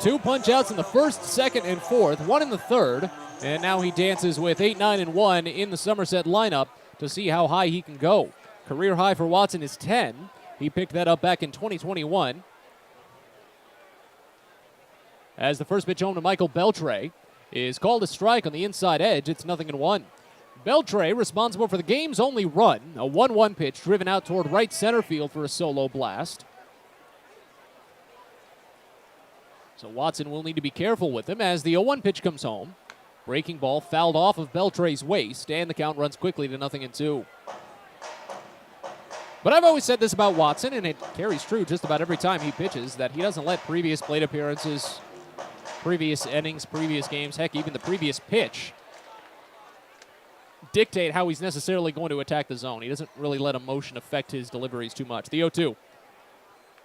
2 punch-outs in the first, second, and fourth, 1 in the third. And now he dances with 8, 9, and 1 in the Somerset lineup to see how high he can go. Career high for Watson is 10. He picked that up back in 2021. As the first pitch home to Michael Beltre is called a strike on the inside edge. It's 0-1. Beltre responsible for the game's only run, a 1-1 pitch driven out toward right center field for a solo blast. So Watson will need to be careful with him as the 0-1 pitch comes home. Breaking ball fouled off of Beltre's waist, and the count runs quickly to 0-2. But I've always said this about Watson, and it carries true just about every time he pitches, that he doesn't let previous plate appearances, previous innings, previous games, heck, even the previous pitch dictate how he's necessarily going to attack the zone. He doesn't really let emotion affect his deliveries too much. The 0-2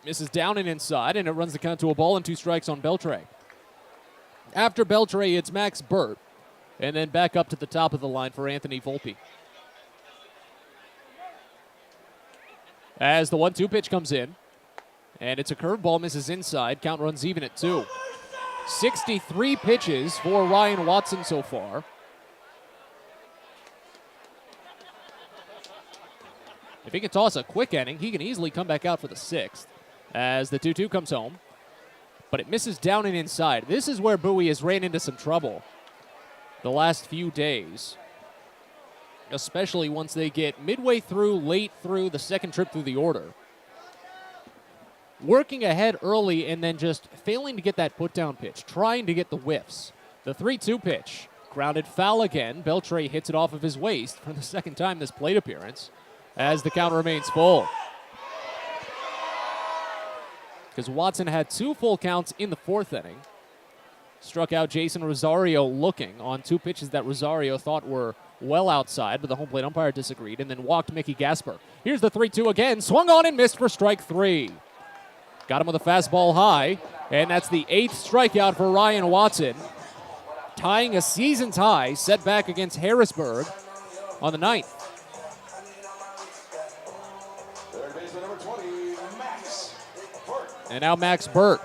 misses down and inside, and it runs the count to a ball and 2 strikes on Beltre. After Beltre, it's Max Burt, and then back up to the top of the line for Anthony Volpe. As the 1-2 pitch comes in, and it's a curveball, misses inside. Count runs even at 2. 63 pitches for Ryan Watson so far. If he can toss a quick inning, he can easily come back out for the 6th. As the 2-2 comes home, but it misses down and inside. This is where Bowie has ran into some trouble the last few days, especially once they get midway through, late through the second trip through the order. Working ahead early and then just failing to get that put-down pitch, trying to get the whiffs. The 3-2 pitch, grounded foul again. Beltre hits it off of his waist for the second time this plate appearance as the count remains full. Because Watson had 2 full counts in the 4th inning. Struck out Jason Rosario looking on 2 pitches that Rosario thought were well outside, but the home plate umpire disagreed, and then walked Mickey Gasper. Here's the 3-2 again, swung on and missed for strike 3. Got him with a fastball high, and that's the 8th strikeout for Ryan Watson, tying a season's high set back against Harrisburg on the 9th. And now Max Burt.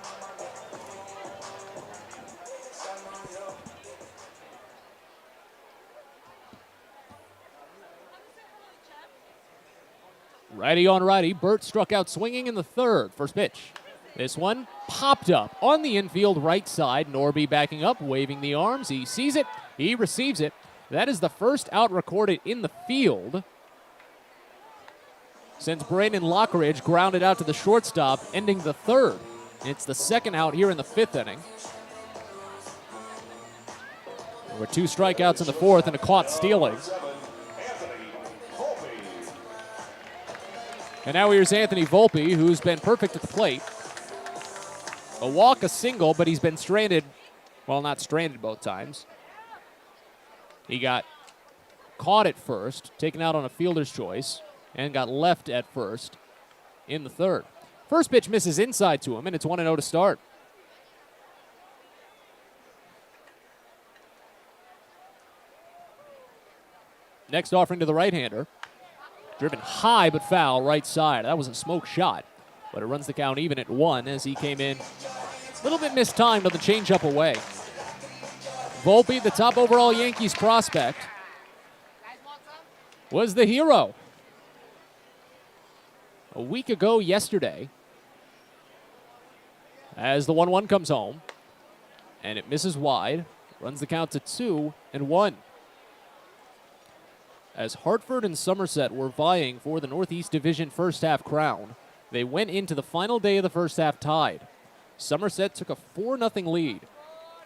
Righty on righty. Burt struck out swinging in the 3rd. First pitch. This one popped up on the infield right side. Norby backing up, waving the arms. He sees it. He receives it. That is the first out recorded in the field since Brandon Lockridge grounded out to the shortstop, ending the 3rd. It's the 2nd out here in the 5th inning. There were 2 strikeouts in the 4th and a caught stealing. And now here's Anthony Volpe, who's been perfect at the plate. A walk, a single, but he's been stranded. Well, not stranded both times. He got caught at first, taken out on a fielder's choice, and got left at first in the 3rd. First pitch misses inside to him, and it's 1-0 to start. Next offering to the right-hander. Driven high but foul right side. That was a smoke shot, but it runs the count even at 1 as he came in a little bit mistimed on the changeup away. Volpe, the top overall Yankees prospect, was the hero a week ago yesterday as the 1-1 comes home, and it misses wide. Runs the count to 2-1. as Hartford and Somerset were vying for the Northeast Division first half crown. They went into the final day of the first half tied. Somerset took a 4-0 lead,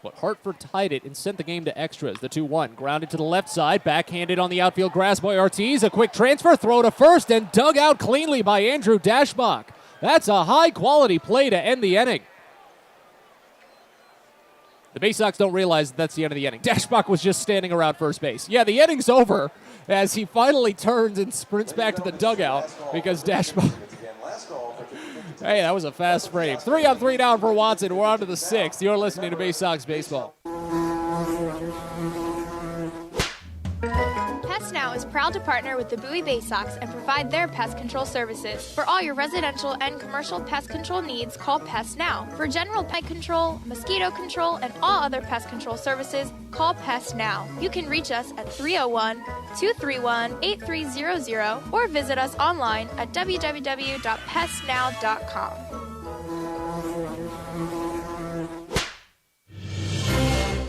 but Hartford tied it and sent the game to extras. The 2-1 grounded to the left side, backhanded on the outfield grass by Ortiz. A quick transfer, throw to first, and dug out cleanly by Andrew Dashbach. That's a high-quality play to end the inning. The Baysox don't realize that's the end of the inning. Dashbach was just standing around first base. Yeah, the inning's over as he finally turns and sprints back to the dugout because Dashbach... Hey, that was a fast frame. 3 up, 3 down for Watson. We're on to the 6th. You're listening to Baysox Baseball. Pest Now is proud to partner with the Bowie Baysox and provide their pest control services. For all your residential and commercial pest control needs, call Pest Now. For general pet control, mosquito control, and all other pest control services, call Pest Now. You can reach us at 301-231-8300 or visit us online at www.pestnow.com.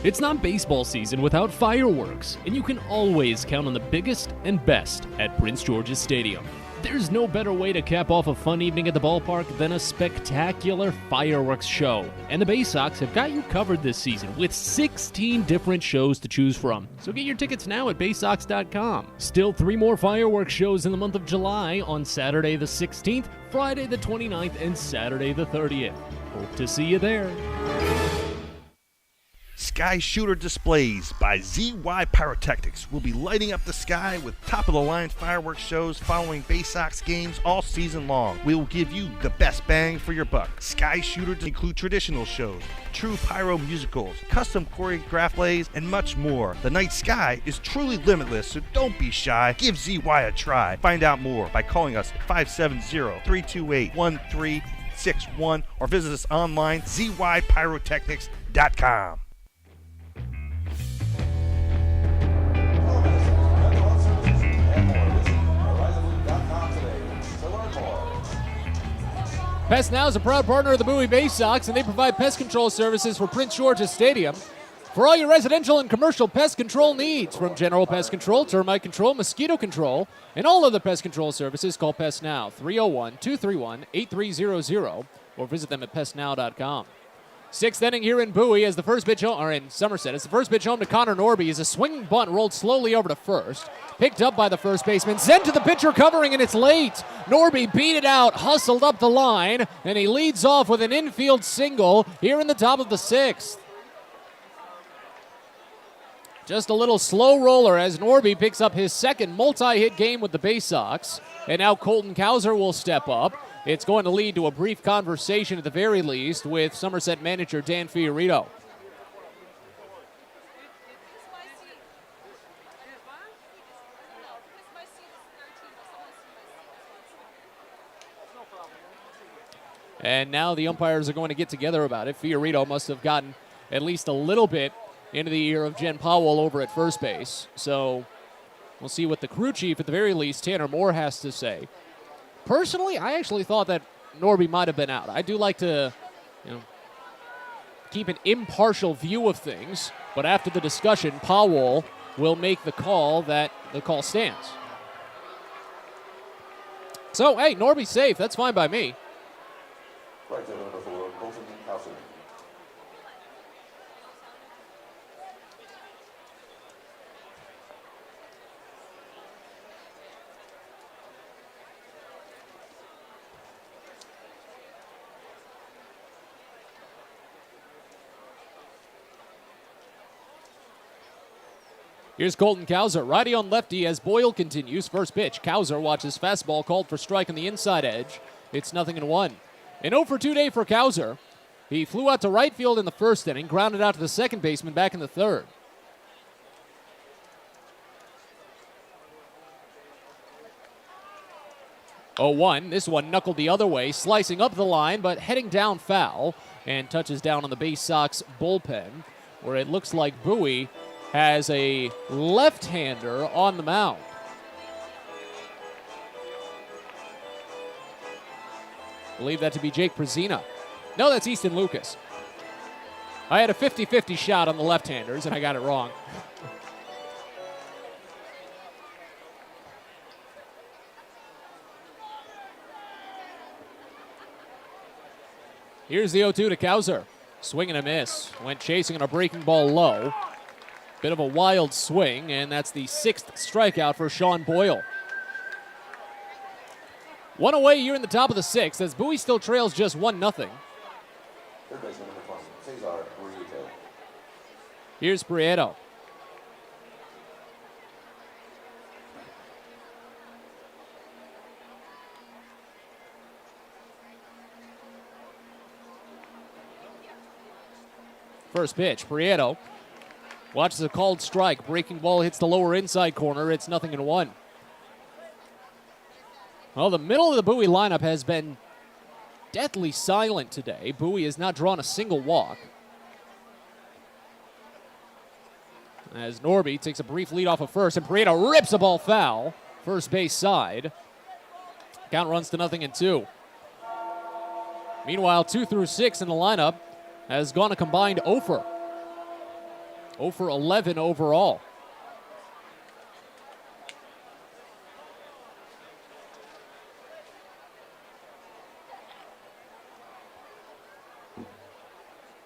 It's not baseball season without fireworks, and you can always count on the biggest and best at Prince George's Stadium. There's no better way to cap off a fun evening at the ballpark than a spectacular fireworks show. And the Baysox have got you covered this season with 16 different shows to choose from. So get your tickets now at Baysox.com. Still 3 more fireworks shows in the month of July on Saturday the 16th, Friday the 29th, and Saturday the 30th. Hope to see you there. Sky Shooter Displays by ZY Pyrotechnics will be lighting up the sky with top-of-the-line fireworks shows following Baysox games all season long. We will give you the best bang for your buck. Sky Shooter include traditional shows, true pyro musicals, custom choreographed plays, and much more. The night sky is truly limitless, so don't be shy. Give ZY a try. Find out more by calling us at 570-328-1361 or visit us online, zypyrotechnics.com. Pest Now is a proud partner of the Bowie Baysox, and they provide pest control services for Prince George's Stadium. For all your residential and commercial pest control needs, from general pest control, termite control, mosquito control, and all other pest control services, call Pest Now, 301-231-8300, or visit them at pestnow.com. 6th inning here in Bowie as the first pitch home, or in Somerset, as the first pitch home to Connor Norby is a swinging bunt rolled slowly over to first. Picked up by the first baseman, sent to the pitcher covering, and it's late. Norby beat it out, hustled up the line, and he leads off with an infield single here in the top of the 6th. Just a little slow roller as Norby picks up his second multi-hit game with the Baysox. And now Colton Kauser will step up. It's going to lead to a brief conversation at the very least with Somerset manager Dan Fiorito. And now the umpires are going to get together about it. Fiorito must have gotten at least a little bit into the ear of Jen Powell over at first base. So we'll see what the crew chief, at the very least, Tanner Moore, has to say. Personally, I actually thought that Norby might have been out. I do like to, keep an impartial view of things, but after the discussion, Powell will make the call that the call stands. So, hey, Norby's safe. That's fine by me. Right there, number 4, Colton Kauser. Here's Colton Kauser, righty on lefty as Boyle continues. First pitch, Kauser watches fastball called for strike on the inside edge. It's 0-1. An 0-for-2 day for Kauser. He flew out to right field in the first inning, grounded out to the second baseman back in the third. This one knuckled the other way, slicing up the line, but heading down foul, and touches down on the Baysox bullpen, where it looks like Bowie has a left-hander on the mound. Believe that to be Jake Prezina. No, that's Easton Lucas. I had a 50-50 shot on the left-handers, and I got it wrong. Here's the 0-2 to Kauser. Swing and a miss. Went chasing on a breaking ball low. Bit of a wild swing, and that's the 6th strikeout for Sean Boyle. One away here in the top of the 6th as Bowie still trails just 1-0. Here's Prieto. First pitch, Prieto watches a called strike. Breaking ball hits the lower inside corner. It's 0-1. Well, the middle of the Bowie lineup has been deathly silent today. Bowie has not drawn a single walk. As Norby takes a brief lead off of first, and Prieto rips a ball foul. First base side. Count runs to 0-2. Meanwhile, 2 through 6 in the lineup has gone a combined 0 for 11 overall.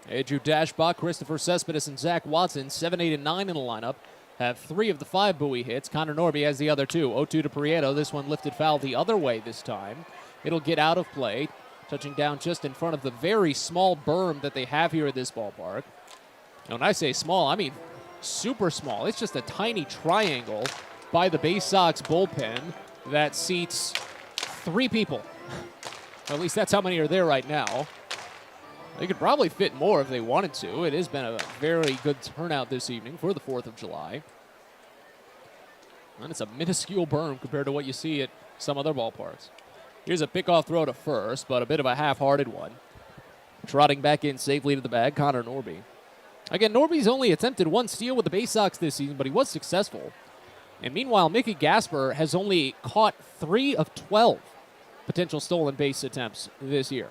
Andrew Dashbach, Christopher Cespedes, and Zach Watson, 7, 8, and 9 in the lineup, have 3 of the 5 Bowie hits. Connor Norby has the other 2. 0-2 to Prieto. This one lifted foul the other way this time. It'll get out of play, touching down just in front of the very small berm that they have here at this ballpark. And when I say small, I mean super small. It's just a tiny triangle by the Baysox bullpen that seats 3 people. At least that's how many are there right now. They could probably fit more if they wanted to. It has been a very good turnout this evening for the 4th of July. And it's a minuscule berm compared to what you see at some other ballparks. Here's a pickoff throw to first, but a bit of a half-hearted one. Trotting back in safely to the bag, Connor Norby. Again, Norby's only attempted 1 steal with the Baysox this season, but he was successful. And meanwhile, Mickey Gasper has only caught 3 of 12 potential stolen base attempts this year.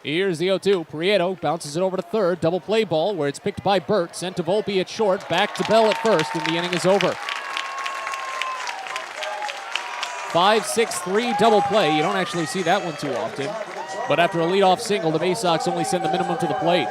Here's the 0-2. Prieto bounces it over to third. Double play ball where it's picked by Burt. Sent to Volpe at short. Back to Bell at first, and the inning is over. 5-6-3 double play. You don't actually see that one too often. But after a leadoff single, the Baysox only send the minimum to the plate.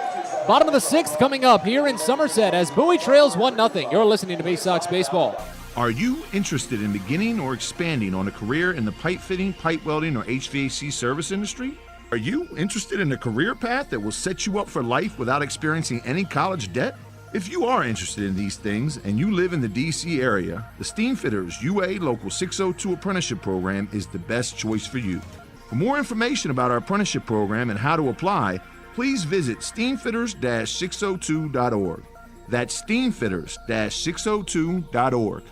Bottom of the 6th coming up here in Somerset as Bowie trails 1-0. You're listening to Baysox Baseball. Are you interested in beginning or expanding on a career in the pipe fitting, pipe welding, or HVAC service industry? Are you interested in a career path that will set you up for life without experiencing any college debt? If you are interested in these things and you live in the D.C. area, the Steamfitters UA Local 602 Apprenticeship Program is the best choice for you. For more information about our apprenticeship program and how to apply, please visit steamfitters-602.org. That's steamfitters-602.org.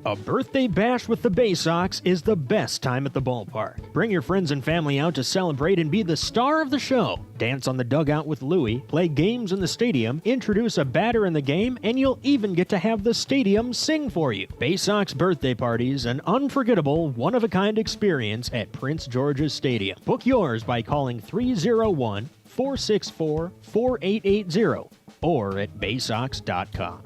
A birthday bash with the Baysox is the best time at the ballpark. Bring your friends and family out to celebrate and be the star of the show. Dance on the dugout with Louie, play games in the stadium, introduce a batter in the game, and you'll even get to have the stadium sing for you. Baysox birthday parties, an unforgettable, one-of-a-kind experience at Prince George's Stadium. Book yours by calling 301-464-4880 or at baysox.com.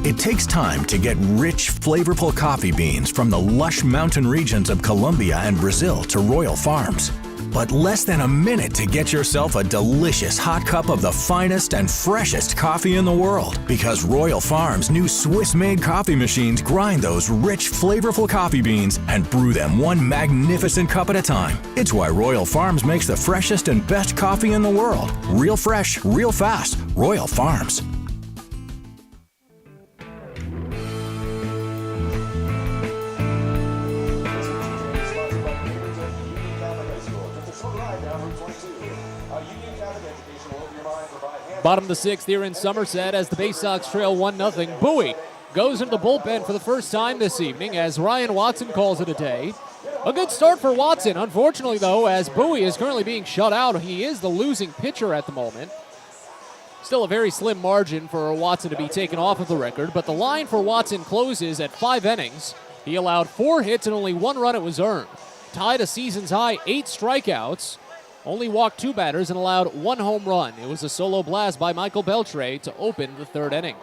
It takes time to get rich, flavorful coffee beans from the lush mountain regions of Colombia and Brazil to Royal Farms. But less than a minute to get yourself a delicious hot cup of the finest and freshest coffee in the world. Because Royal Farms' new Swiss-made coffee machines grind those rich, flavorful coffee beans and brew them one magnificent cup at a time. It's why Royal Farms makes the freshest and best coffee in the world. Real fresh, real fast. Royal Farms. Bottom of the 6th here in Somerset as the Baysox trail 1-0. Bowie goes into the bullpen for the first time this evening as Ryan Watson calls it a day. A good start for Watson. Unfortunately, though, as Bowie is currently being shut out, he is the losing pitcher at the moment. Still a very slim margin for Watson to be taken off of the record, but the line for Watson closes at 5 innings. He allowed 4 hits and only 1 run it was earned. Tied a season's high 8 strikeouts. Only walked 2 batters and allowed 1 home run. It was a solo blast by Michael Beltre to open the 3rd inning.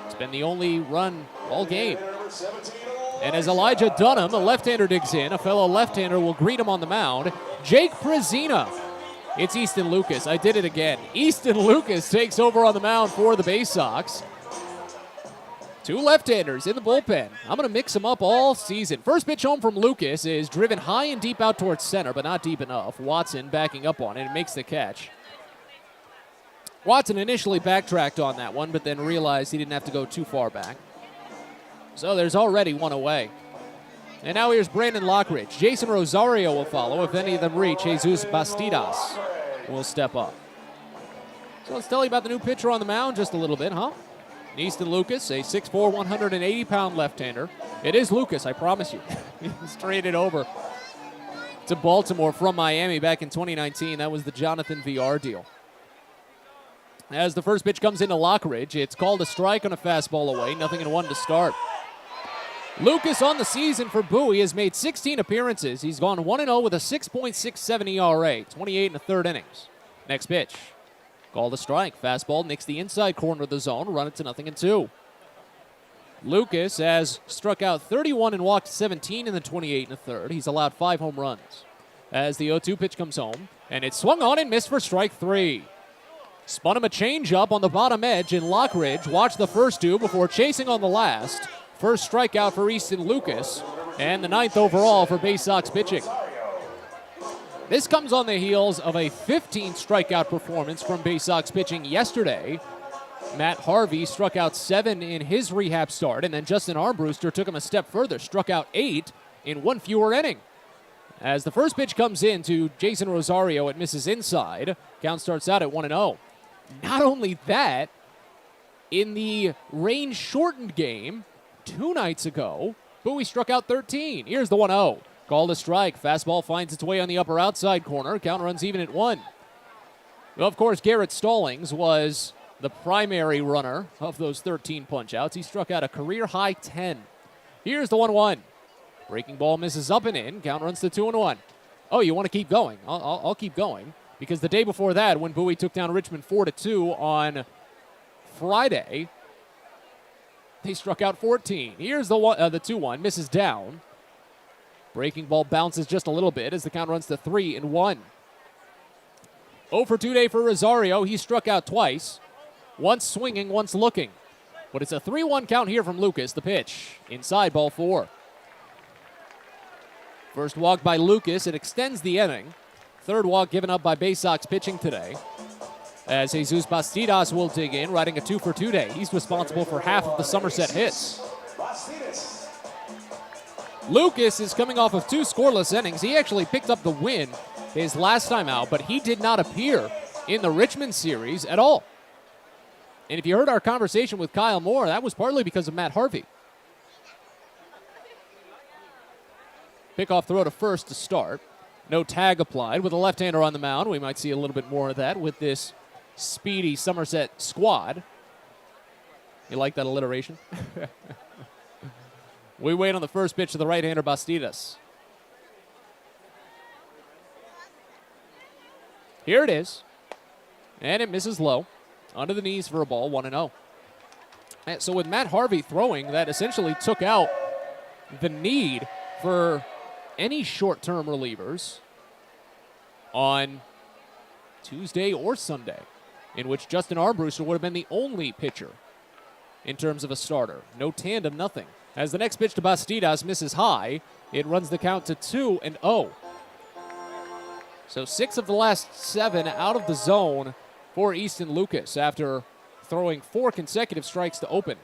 It's been the only run all game And as Elijah Dunham, a left-hander, digs in, a fellow left-hander will greet him on the mound. Jake Prezina. It's Easton Lucas. I did it again. Easton Lucas takes over on the mound for the Baysox. Two left-handers in the bullpen. I'm going to mix them up all season. First pitch home from Lucas is driven high and deep out towards center, but not deep enough. Watson backing up on it and makes the catch. Watson initially backtracked on that one, but then realized he didn't have to go too far back. So there's already one away. And now here's Brandon Lockridge. Jason Rosario will follow. If any of them reach, Jesus Bastidas will step up. So let's tell you about the new pitcher on the mound just a little bit, huh? Easton Lucas, a 6'4", 180-pound left-hander. It is Lucas, I promise you. He's traded over to Baltimore from Miami back in 2019. That was the Jonathan VR deal. As the first pitch comes into Lockridge, it's called a strike on a fastball away. 0-1 to start. Lucas on the season for Bowie has made 16 appearances. He's gone 1-0 with a 6.67 ERA, 28 in the third innings. Next pitch. Called a strike. Fastball nicks the inside corner of the zone. Run it to 0-2. Lucas has struck out 31 and walked 17 in the 28 in the third. He's allowed 5 home runs. As the 0-2 pitch comes home, and it's swung on and missed for strike 3. Spun him a changeup on the bottom edge, and Lockridge watched the first two before chasing on the last. First strikeout for Easton Lucas, and the 9th overall for Baysox pitching. This comes on the heels of a 15 strikeout performance from Baysox pitching yesterday. Matt Harvey struck out 7 in his rehab start, and then Justin Armbruster took him a step further, struck out 8 in 1 fewer inning. As the first pitch comes in to Jason Rosario, it misses inside. Count starts out at 1-0. Not only that, in the rain-shortened game 2 nights ago, Bowie struck out 13. Here's the 1-0. Called a strike. Fastball finds its way on the upper outside corner. Count runs even at 1. Well, of course, Garrett Stallings was the primary runner of those 13 punch-outs. He struck out a career-high 10. Here's the 1-1. Breaking ball misses up and in. Count runs to 2-1. Oh, you want to keep going? I'll keep going. Because the day before that, when Bowie took down Richmond 4-2 on Friday, they struck out 14. Here's the 2-1. Misses down. Breaking ball bounces just a little bit as the count runs to 3-1. 0 for 2 day for Rosario. He struck out twice. Once swinging, once looking. But it's a 3-1 count here from Lucas. The pitch. Inside, ball 4. First walk by Lucas. It extends the inning. Third walk given up by Baysox pitching today. As Jesus Bastidas will dig in, riding a 2 for 2 day. He's responsible for half of the Somerset hits. Lucas is coming off of 2 scoreless innings. He actually picked up the win his last time out, but he did not appear in the Richmond series at all. And if you heard our conversation with Kyle Moore, that was partly because of Matt Harvey. Pickoff throw to first to start. No tag applied. With a left-hander on the mound, we might see a little bit more of that with this speedy Somerset squad. You like that alliteration? We wait on the first pitch to the right-hander Bastidas. Here it is. And it misses low. Under the knees for a ball, 1-0. And so with Matt Harvey throwing, that essentially took out the need for any short-term relievers on Tuesday or Sunday, in which Justin Armbruster would have been the only pitcher in terms of a starter. No tandem, nothing. As the next pitch to Bastidas misses high, it runs the count to 2-0. So 6 of the last 7 out of the zone for Easton Lucas after throwing 4 consecutive strikes to open.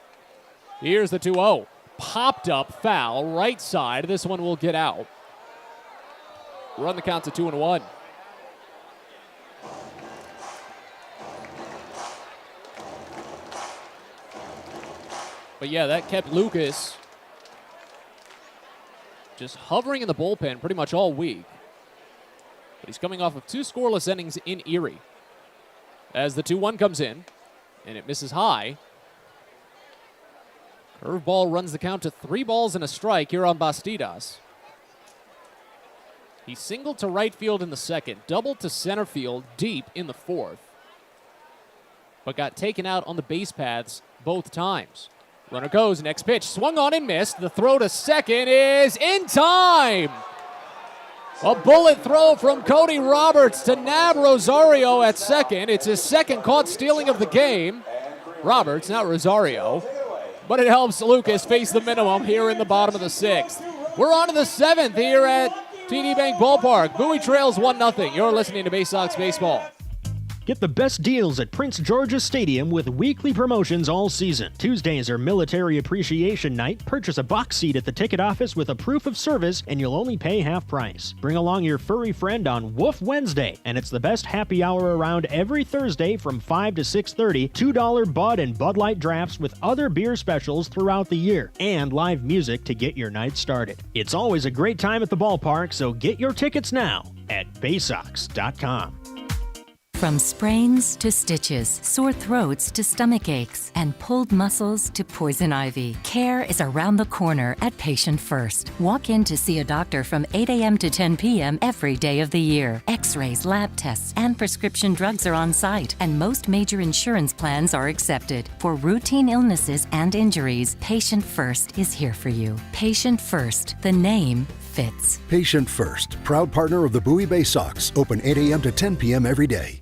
Here's the 2-0. Popped up foul, right side. This one will get out. Run the count to 2-1. But yeah, that kept Lucas just hovering in the bullpen pretty much all week. But he's coming off of 2 scoreless innings in Erie. As the 2-1 comes in, and it misses high. Curveball runs the count to 3 balls and a strike here on Bastidas. He singled to right field in the second, doubled to center field deep in the fourth, but got taken out on the base paths both times. Runner goes, next pitch, swung on and missed. The throw to second is in time. A bullet throw from Cody Roberts to nab Rosario at second. It's his second caught stealing of the game. Roberts, not Rosario. But it helps Lucas face the minimum here in the bottom of the sixth. We're on to the seventh here at TD Bank Ballpark. Bowie trails 1-0. You're listening to Baysox Baseball. Get the best deals at Prince George's Stadium with weekly promotions all season. Tuesdays are Military Appreciation Night. Purchase a box seat at the ticket office with a proof of service and you'll only pay half price. Bring along your furry friend on Woof Wednesday, and it's the best happy hour around every Thursday from 5 to 6:30. $2 Bud and Bud Light drafts with other beer specials throughout the year, and live music to get your night started. It's always a great time at the ballpark, so get your tickets now at Baysox.com. From sprains to stitches, sore throats to stomach aches, and pulled muscles to poison ivy, care is around the corner at Patient First. Walk in to see a doctor from 8 a.m. to 10 p.m. every day of the year. X-rays, lab tests, and prescription drugs are on site, and most major insurance plans are accepted. For routine illnesses and injuries, Patient First is here for you. Patient First, the name fits. Patient First, proud partner of the Bowie Baysox. Open 8 a.m. to 10 p.m. every day.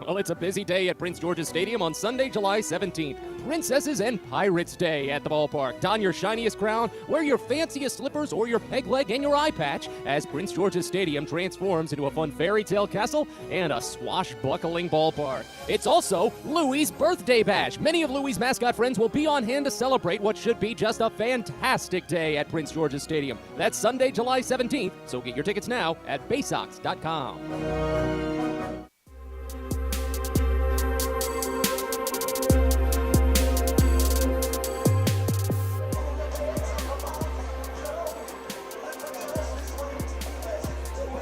Well, it's a busy day at Prince George's Stadium on Sunday, July 17th. Princesses and Pirates Day at the ballpark. Don your shiniest crown, wear your fanciest slippers or your peg leg and your eye patch as Prince George's Stadium transforms into a fun fairy tale castle and a swashbuckling ballpark. It's also Louie's birthday bash. Many of Louie's mascot friends will be on hand to celebrate what should be just a fantastic day at Prince George's Stadium. That's Sunday, July 17th, so get your tickets now at Baysox.com.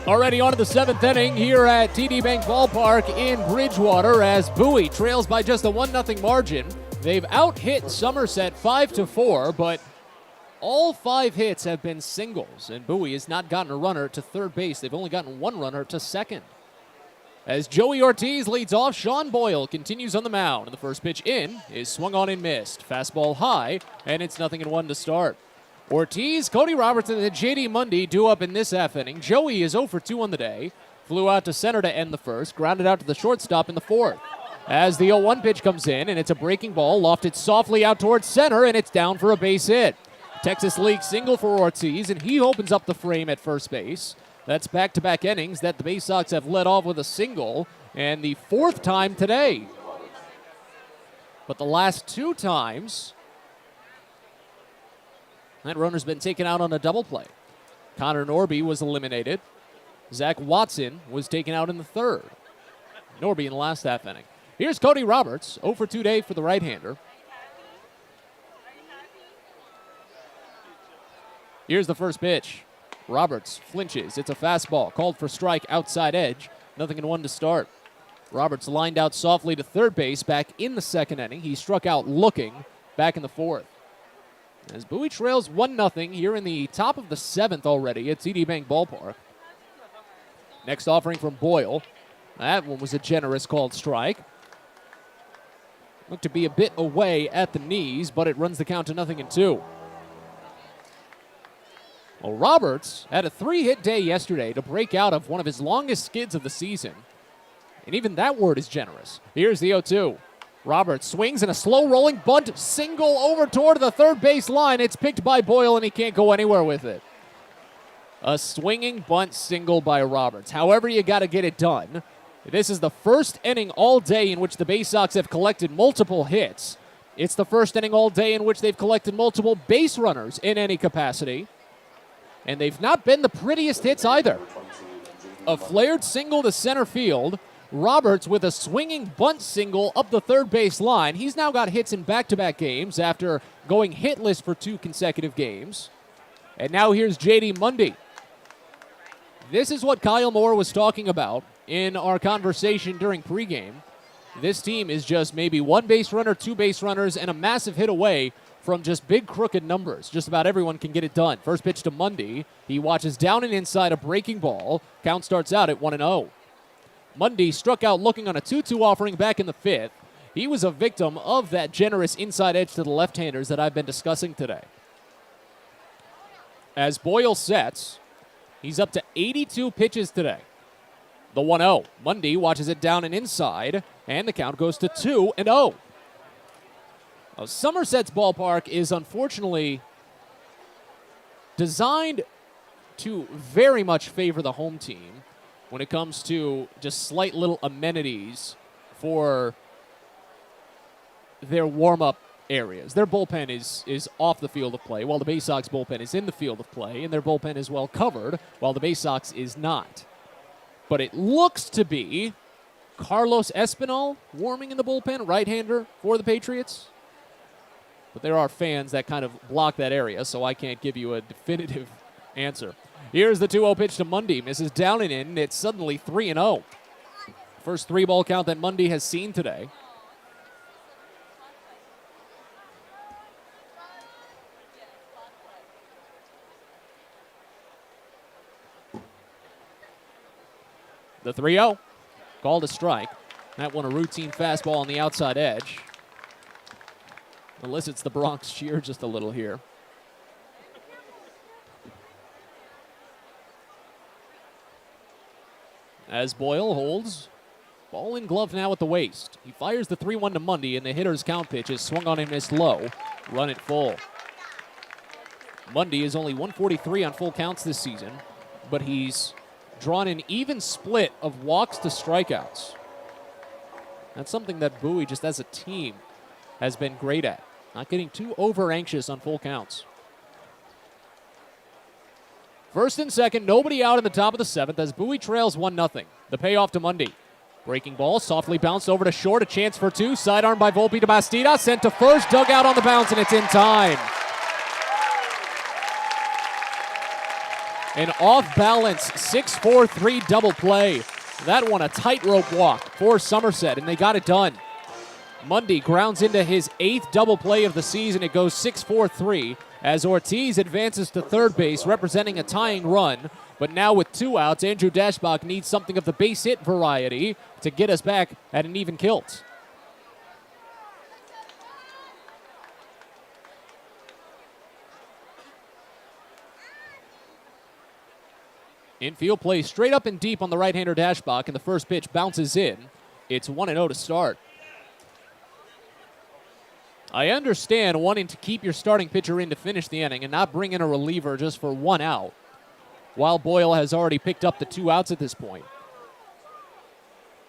Already on to the seventh inning here at TD Bank Ballpark in Bridgewater as Bowie trails by just a 1-0 margin. They've out-hit Somerset 5-4, but all 5 hits have been singles, and Bowie has not gotten a runner to third base. They've only gotten one runner to second. As Joey Ortiz leads off, Sean Boyle continues on the mound, and the first pitch in is swung on and missed. Fastball high, and it's 0-1 to start. Ortiz, Cody Robertson, and J.D. Mundy due up in this half inning. Joey is 0 for 2 on the day. Flew out to center to end the first, grounded out to the shortstop in the fourth. As the 0-1 pitch comes in, and it's a breaking ball, lofted softly out towards center, and it's down for a base hit. Texas League single for Ortiz, and he opens up the frame at first base. That's back-to-back innings that the Baysox have led off with a single, and the 4th time today. But the last 2 times, that runner's been taken out on a double play. Connor Norby was eliminated. Zach Watson was taken out in the 3rd. Norby in the last half inning. Here's Cody Roberts, 0 for 2 day for the right-hander. Here's the first pitch. Roberts flinches. It's a fastball. Called for strike outside edge. 0-1 to start. Roberts lined out softly to third base back in the 2nd inning. He struck out looking back in the 4th. As Bowie trails 1-0 here in the top of the 7th already at TD Bank Ballpark. Next offering from Boyle. That one was a generous called strike. Looked to be a bit away at the knees, but it runs the count to 0-2. Well, Roberts had a 3-hit day yesterday to break out of one of his longest skids of the season. And even that word is generous. Here's the 0-2. Roberts swings in a slow rolling bunt single over toward the third base line. It's picked by Boyle and he can't go anywhere with it. A swinging bunt single by Roberts. However you got to get it done. This is the first inning all day in which the Baysox have collected multiple hits. It's the first inning all day in which they've collected multiple base runners in any capacity. And they've not been the prettiest hits either. A flared single to center field. Roberts with a swinging bunt single up the third base line. He's now got hits in back-to-back games after going hitless for 2 consecutive games. And now here's J.D. Mundy. This is what Kyle Moore was talking about in our conversation during pregame. This team is just maybe 1 base runner, 2 base runners, and a massive hit away from just big crooked numbers. Just about everyone can get it done. First pitch to Mundy. He watches down and inside a breaking ball. Count starts out at 1-0. Mundy struck out looking on a 2-2 offering back in the 5th. He was a victim of that generous inside edge to the left-handers that I've been discussing today. As Boyle sets, he's up to 82 pitches today. The 1-0. Mundy watches it down and inside, and the count goes to 2-0. Now, Somerset's ballpark is unfortunately designed to very much favor the home team when it comes to just slight little amenities for their warm-up areas. Their bullpen is off the field of play, while the Baysox bullpen is in the field of play, and their bullpen is well covered, while the Baysox is not. But it looks to be Carlos Espinal warming in the bullpen, right-hander for the Patriots. But there are fans that kind of block that area, so I can't give you a definitive answer. Here's the 2-0 pitch to Mundy. Misses down and in. It's suddenly 3-0. First 3-ball count that Mundy has seen today. The 3-0, called a strike. That one a routine fastball on the outside edge. Elicits the Bronx cheer just a little here. As Boyle holds, ball in glove now at the waist. He fires the 3-1 to Mundy, and the hitter's count pitch is swung on and missed low. Run it full. Mundy is only 143 on full counts this season, but he's drawn an even split of walks to strikeouts. That's something that Bowie, just as a team, has been great at. Not getting too over-anxious on full counts. First and second, nobody out in the top of the 7th as Bowie trails 1-0. The payoff to Mundy. Breaking ball, softly bounced over to short, a chance for 2. Sidearm by Volpe to Bastida, sent to first, dug out on the bounce, and it's in time. An off-balance 6-4-3 double play. That one a tightrope walk for Somerset, and they got it done. Mundy grounds into his 8th double play of the season. It goes 6-4-3 as Ortiz advances to third base, representing a tying run. But now with 2 outs, Andrew Dashbach needs something of the base hit variety to get us back at an even kilt. Infield play straight up and deep on the right-hander Dashbach, and the first pitch bounces in. It's 1-0 to start. I understand wanting to keep your starting pitcher in to finish the inning and not bring in a reliever just for 1 out, while Boyle has already picked up the 2 outs at this point.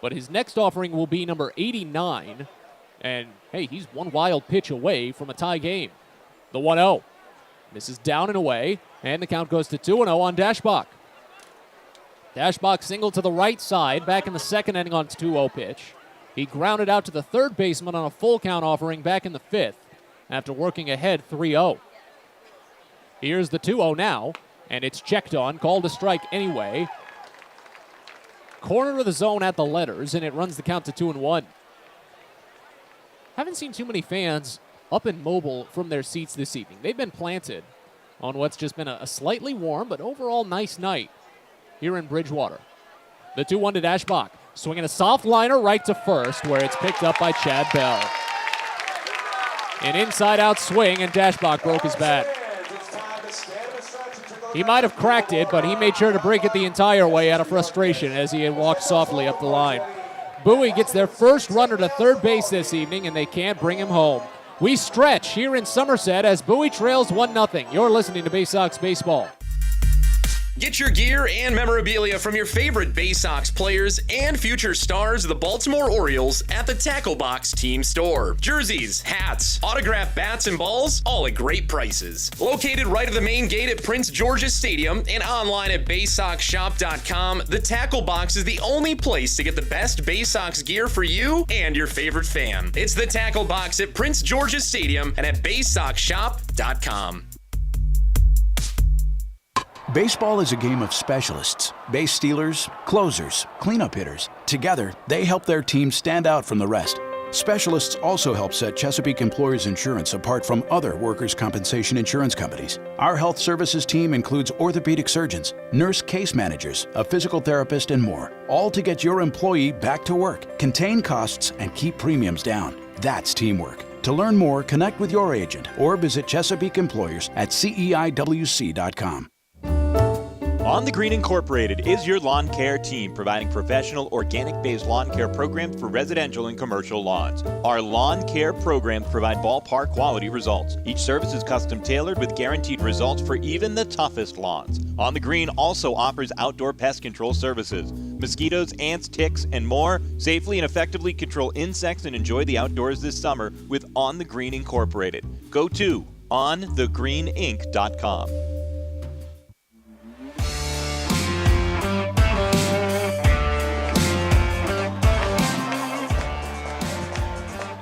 But his next offering will be number 89, and hey, he's 1 wild pitch away from a tie game. The 1-0. This is down and away, and the count goes to 2-0 on Dashbach. Dashbach single to the right side, back in the second inning on 2-0 pitch. He grounded out to the third baseman on a full count offering back in the 5th after working ahead 3-0. Here's the 2-0 now, and it's checked on, called a strike anyway. Corner of the zone at the letters, and it runs the count to 2-1. Haven't seen too many fans up and mobile from their seats this evening. They've been planted on what's just been a slightly warm but overall nice night here in Bridgewater. The 2-1 to Dashbach. Swinging a soft liner right to first, where it's picked up by Chad Bell. An inside-out swing, and Dashbach broke his bat. He might have cracked it, but he made sure to break it the entire way out of frustration as he had walked softly up the line. Bowie gets their first runner to third base this evening, and they can't bring him home. We stretch here in Somerset as Bowie trails 1-0. You're listening to Baysox Baseball. Get your gear and memorabilia from your favorite Baysox players and future stars of the Baltimore Orioles at the Tackle Box Team Store. Jerseys, hats, autographed bats and balls, all at great prices. Located right at the main gate at Prince George's Stadium and online at BaysoxShop.com, the Tackle Box is the only place to get the best Baysox gear for you and your favorite fan. It's the Tackle Box at Prince George's Stadium and at BaysoxShop.com. Baseball is a game of specialists. Base stealers, closers, cleanup hitters. Together, they help their team stand out from the rest. Specialists also help set Chesapeake Employers Insurance apart from other workers' compensation insurance companies. Our health services team includes orthopedic surgeons, nurse case managers, a physical therapist, and more, all to get your employee back to work, contain costs, and keep premiums down. That's teamwork. To learn more, connect with your agent or visit Chesapeake Employers at CEIWC.com. On the Green Incorporated is your lawn care team, providing professional organic-based lawn care programs for residential and commercial lawns. Our lawn care programs provide ballpark quality results. Each service is custom tailored with guaranteed results for even the toughest lawns. On the Green also offers outdoor pest control services. Mosquitoes, ants, ticks, and more. Safely and effectively control insects and enjoy the outdoors this summer with On the Green Incorporated. Go to onthegreeninc.com.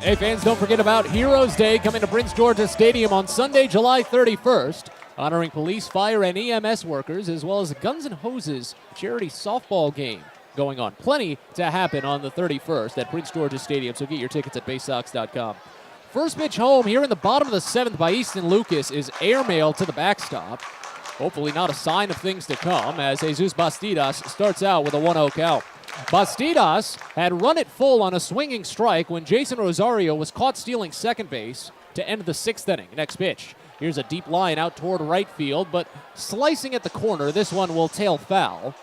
Hey fans, don't forget about Heroes Day coming to Prince George's Stadium on Sunday, July 31st, honoring police, fire, and EMS workers, as well as a Guns N' Hoses charity softball game going on. Plenty to happen on the 31st at Prince George's Stadium, so get your tickets at Baysox.com. First pitch home here in the bottom of the 7th by Easton Lucas is airmailed to the backstop. Hopefully not a sign of things to come, as Jesus Bastidas starts out with a 1-0 count. Bastidas had run it full on a swinging strike when Jason Rosario was caught stealing second base to end the 6th inning. Next pitch. Here's a deep line out toward right field, but slicing at the corner, this one will tail foul.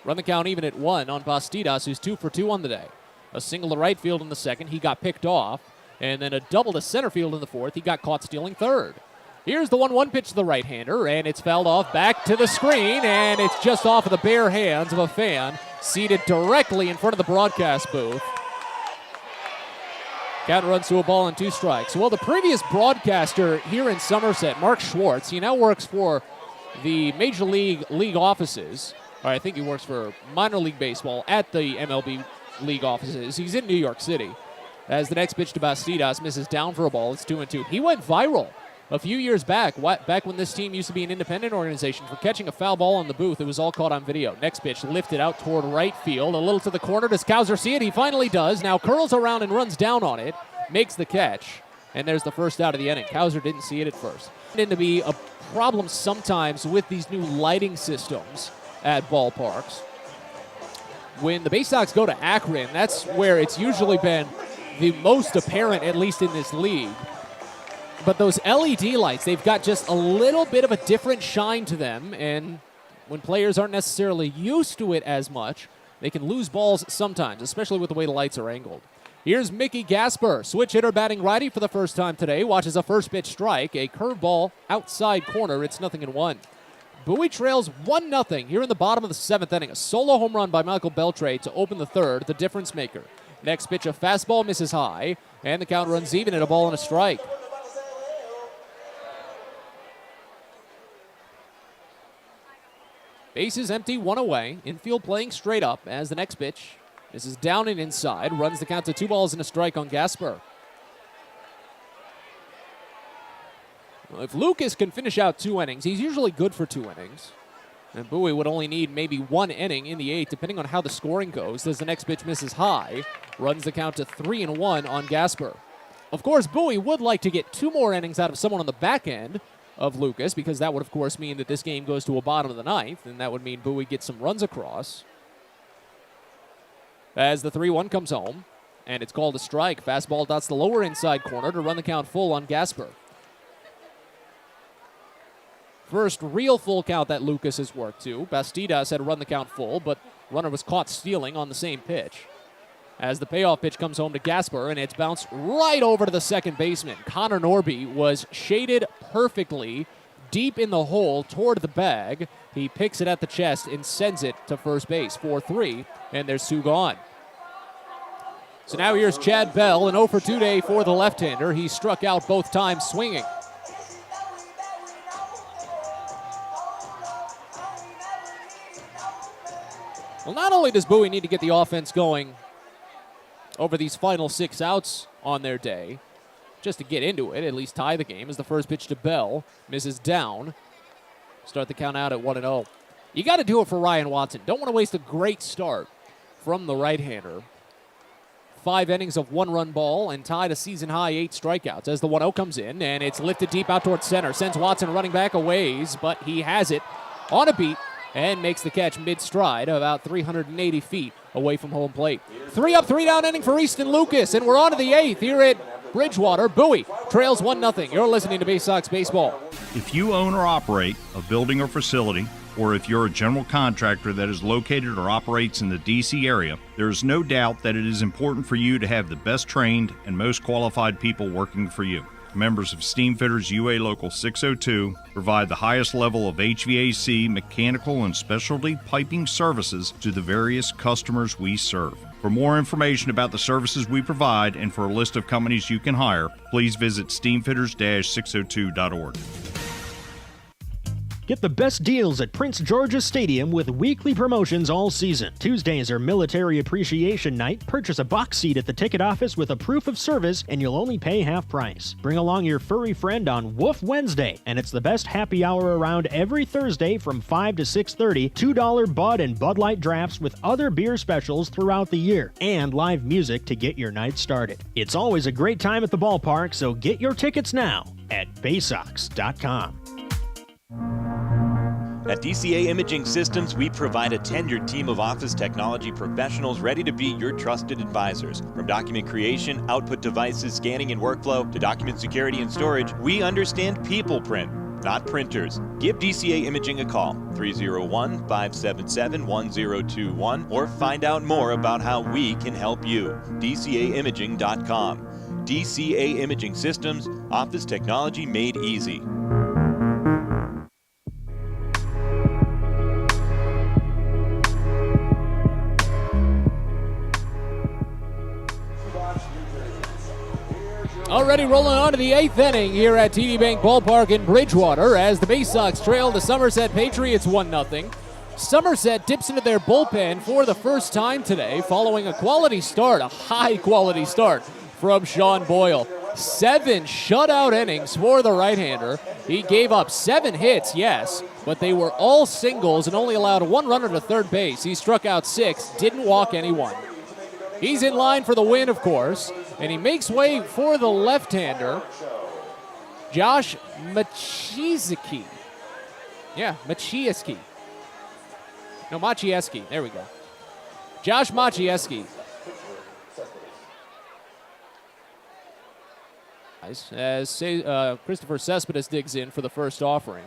Run the count even at 1 on Bastidas, who's 2 for 2 on the day. A single to right field in the 2nd, he got picked off, and then a double to center field in the 4th, he got caught stealing 3rd. Here's the 1-1 pitch to the right-hander, and it's fouled off back to the screen, and it's just off of the bare hands of a fan seated directly in front of the broadcast booth. Count runs to a ball and 2 strikes. Well, the previous broadcaster here in Somerset, Mark Schwartz, he now works for the Major League offices. Or I think he works for minor league baseball at the MLB league offices. He's in New York City. As the next pitch to Bastidas misses down for a ball, it's 2-2. He went viral a few years back when this team used to be an independent organization, for catching a foul ball in the booth. It was all caught on video. Next pitch lifted out toward right field. A little to the corner. Does Cowser see it? He finally does. Now curls around and runs down on it. Makes the catch. And there's the first out of the inning. Cowser didn't see it at first. It to be a problem sometimes with these new lighting systems at ballparks. When the Baysox go to Akron, that's where it's usually been the most apparent, at least in this league. But those LED lights, they've got just a little bit of a different shine to them, and when players aren't necessarily used to it as much, they can lose balls sometimes, especially with the way the lights are angled. Here's Mickey Gasper, switch hitter batting righty for the first time today, watches a first pitch strike, a curveball outside corner, it's 0-1. Bowie trails 1-0 here in the bottom of the 7th inning. A solo home run by Michael Beltre to open the 3rd, the difference maker. Next pitch, a fastball misses high, and the count runs even at a ball and a strike. Bases empty, 1 away. Infield playing straight up as the next pitch. This is down and inside. Runs the count to 2 balls and a strike on Gasper. Well, if Lucas can finish out 2 innings, he's usually good for 2 innings. And Bowie would only need maybe 1 inning in the 8th, depending on how the scoring goes, as the next pitch misses high. Runs the count to 3-1 on Gasper. Of course, Bowie would like to get 2 more innings out of someone on the back end of Lucas, because that would, of course, mean that this game goes to a bottom of the 9th, and that would mean Bowie gets some runs across. As the 3-1 comes home, and it's called a strike. Fastball dots the lower inside corner to run the count full on Gasper. First real full count that Lucas has worked to. Bastidas had run the count full, but runner was caught stealing on the same pitch. As the payoff pitch comes home to Gasper, and it's bounced right over to the second baseman. Connor Norby was shaded perfectly deep in the hole toward the bag. He picks it at the chest and sends it to first base. 4-3, and there's 2 gone. So now here's Chad Bell, an 0 for 2 day for the left-hander. He struck out both times swinging. Well, not only does Bowie need to get the offense going over these final 6 outs on their day, just to get into it, at least tie the game, as the first pitch to Bell misses down. Start the count out at 1-0. You got to do it for Ryan Watson. Don't want to waste a great start from the right-hander. 5 innings of 1-run ball and tied a season-high 8 strikeouts as the 1-0 comes in, and it's lifted deep out towards center. Sends Watson running back a ways, but he has it on a beat and makes the catch mid-stride about 380 feet away from home plate. 3 up, 3 down inning for Easton Lucas, and we're on to the 8th here at Bridgewater. Bowie trails 1-0. You're listening to Baysox Baseball. If you own or operate a building or facility, or if you're a general contractor that is located or operates in the D.C. area, there is no doubt that it is important for you to have the best trained and most qualified people working for you. Members of Steamfitters UA Local 602 provide the highest level of HVAC, mechanical, and specialty piping services to the various customers we serve. For more information about the services we provide and for a list of companies you can hire, please visit steamfitters-602.org. Get the best deals at Prince George's Stadium with weekly promotions all season. Tuesdays are Military Appreciation Night. Purchase a box seat at the ticket office with a proof of service and you'll only pay half price. Bring along your furry friend on Woof Wednesday, and it's the best happy hour around every Thursday from 5 to 6:30. $2 Bud and Bud Light drafts with other beer specials throughout the year, and live music to get your night started. It's always a great time at the ballpark, so get your tickets now at Baysox.com. At DCA Imaging Systems, we provide a tenured team of office technology professionals ready to be your trusted advisors. From document creation, output devices, scanning and workflow, to document security and storage, we understand people print, not printers. Give DCA Imaging a call, 301-577-1021, or find out more about how we can help you. DCAimaging.com. DCA Imaging Systems, office technology made easy. Already rolling on to the 8th inning here at TD Bank Ballpark in Bridgewater as the Baysox trail the Somerset Patriots 1-0. Somerset dips into their bullpen for the first time today following a quality start, a high-quality start from Sean Boyle. 7 shutout innings for the right-hander. He gave up 7 hits, yes, but they were all singles and only allowed 1 runner to third base. He struck out 6, didn't walk anyone. He's in line for the win, of course, and he makes way for the left-hander, Josh Maciejewski. Yeah, Maciejewski. No, Maciejewski. There we go. Josh Maciejewski. As Christopher Cespedes digs in for the first offering.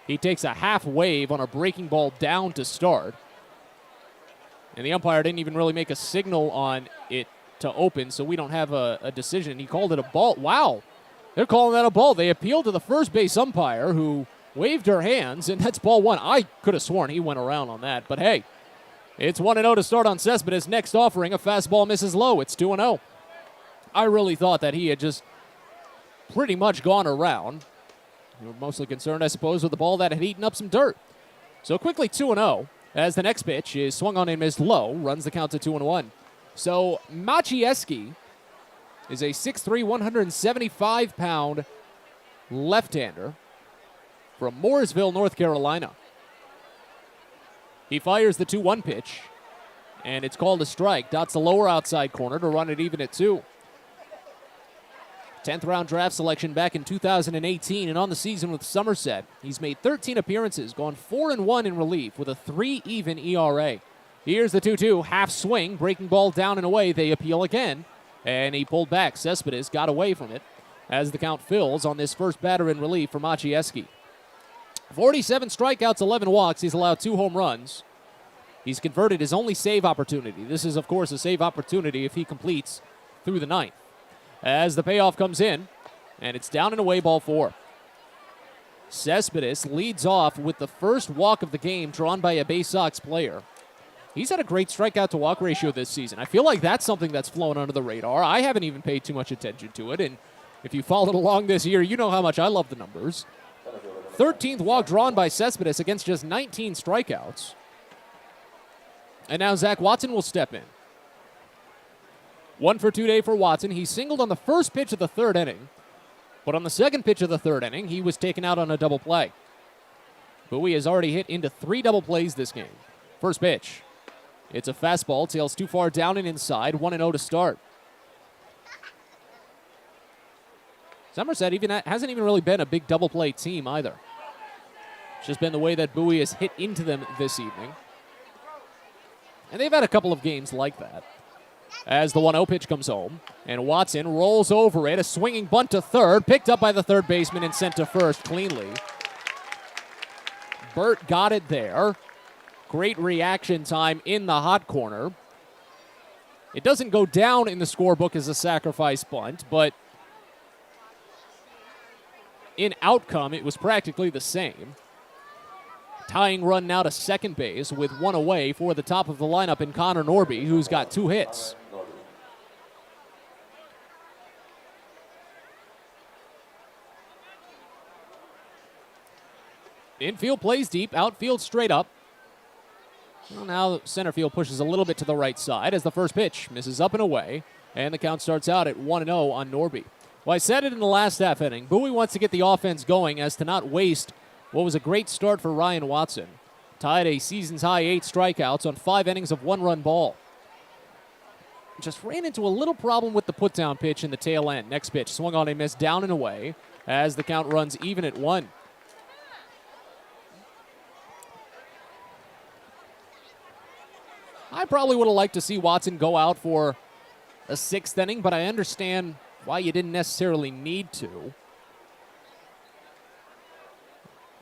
He takes a half wave on a breaking ball down to start. And the umpire didn't even really make a signal on it to open, so we don't have a decision. He called it a ball. Wow, they're calling that a ball. They appealed to the first base umpire, who waved her hands, and that's ball 1. I could have sworn he went around on that, but hey, it's 1-0 to start on Cespedes. Next offering, a fastball misses low. It's 2-0. I really thought that he had just pretty much gone around. We were mostly concerned, I suppose, with the ball that had eaten up some dirt. So quickly 2-0. As the next pitch is swung on and missed low, runs the count to 2-1. So Maciejewski is a 6'3", 175-pound left-hander from Mooresville, North Carolina. He fires the 2-1 pitch, and it's called a strike. Dots the lower outside corner to run it even at 2. 10th round draft selection back in 2018, and on the season with Somerset, he's made 13 appearances, gone 4-1 in relief with a 3-even ERA. Here's the 2-2, half swing, breaking ball down and away. They appeal again, and he pulled back. Cespedes got away from it as the count fills on this first batter in relief for Maciejewski. 47 strikeouts, 11 walks. He's allowed 2 home runs. He's converted his only save opportunity. This is, of course, a save opportunity if he completes through the 9th. As the payoff comes in, and it's down and away, ball 4. Cespedes leads off with the first walk of the game drawn by a Baysox player. He's had a great strikeout-to-walk ratio this season. I feel like that's something that's flown under the radar. I haven't even paid too much attention to it, and if you followed along this year, you know how much I love the numbers. 13th walk drawn by Cespedes against just 19 strikeouts. And now Zach Watson will step in. 1 for 2 day for Watson. He singled on the first pitch of the 3rd inning, but on the 2nd pitch of the 3rd inning, he was taken out on a double play. Bowie has already hit into 3 double plays this game. First pitch. It's a fastball, tails too far down and inside, 1-0 to start. Somerset hasn't even really been a big double play team either. It's just been the way that Bowie has hit into them this evening. And they've had a couple of games like that. As the 1-0 pitch comes home, and Watson rolls over it, a swinging bunt to third, picked up by the third baseman and sent to first cleanly. Burt got it there. Great reaction time in the hot corner. It doesn't go down in the scorebook as a sacrifice bunt, but in outcome, it was practically the same. Tying run now to second base with one away for the top of the lineup in Connor Norby, who's got 2 hits. Infield plays deep, outfield straight up. Well, now center field pushes a little bit to the right side as the first pitch misses up and away, and the count starts out at 1-0 on Norby. Well, I said it in the last half inning. Bowie wants to get the offense going as to not waste what was a great start for Ryan Watson. Tied a season's high 8 strikeouts on 5 innings of 1-run ball. Just ran into a little problem with the put-down pitch in the tail end. Next pitch, swung on a miss, down and away as the count runs even at 1. I probably would have liked to see Watson go out for a 6th inning, but I understand why you didn't necessarily need to.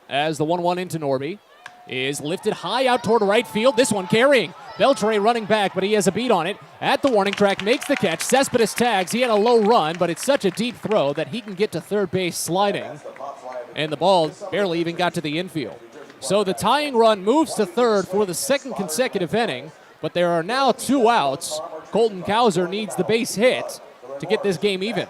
As the 1-1 into Norby is lifted high out toward right field. This one carrying. Beltre running back, but he has a beat on it. At the warning track, makes the catch. Cespedes tags. He had a low run, but it's such a deep throw that he can get to third base sliding. And the ball barely even got to the infield. So the tying run moves to third for the 2nd consecutive inning, but there are now 2 outs. Colton Cowser needs the base hit to get this game even.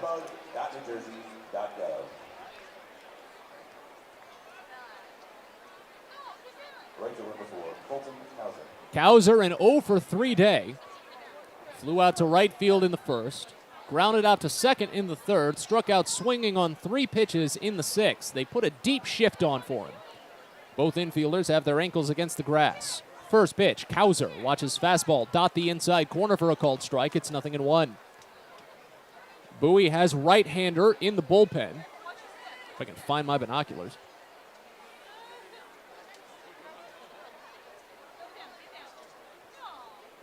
Cowser an 0 for 3 day. Flew out to right field in the first. Grounded out to second in the third. Struck out swinging on 3 pitches in the 6th. They put a deep shift on for him. Both infielders have their ankles against the grass. First pitch, Cowser watches fastball dot the inside corner for a called strike. It's 0-1. Bowie has right-hander in the bullpen. If I can find my binoculars.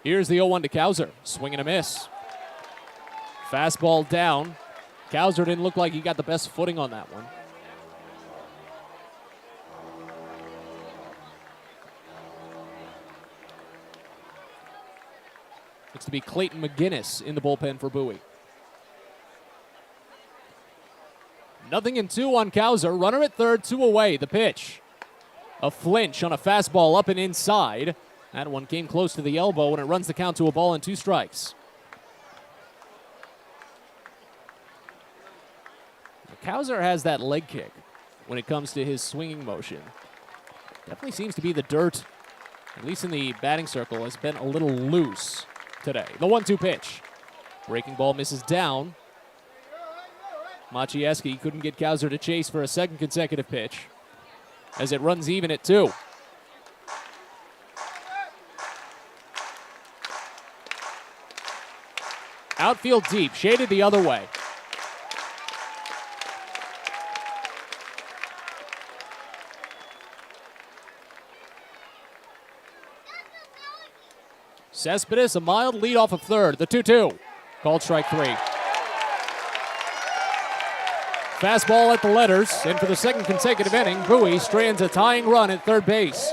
Here's the 0-1 to Cowser. Swing and a miss. Fastball down. Cowser didn't look like he got the best footing on that one. Looks to be Clayton McGinnis in the bullpen for Bowie. 0-2 on Cowser. Runner at third, 2 away. The pitch. A flinch on a fastball up and inside. That one came close to the elbow, and it runs the count to a ball and 2 strikes. Cowser has that leg kick when it comes to his swinging motion. Definitely seems to be the dirt, at least in the batting circle, has been a little loose today. The 1-2 pitch. Breaking ball misses down. Maciejewski couldn't get Cowser to chase for a 2nd consecutive pitch as it runs even at 2. Outfield deep, shaded the other way. Cespedes, a mild lead off of third. The 2-2. Called strike 3. Fastball at the letters, and for the 2nd consecutive inning, Bowie strands a tying run at third base.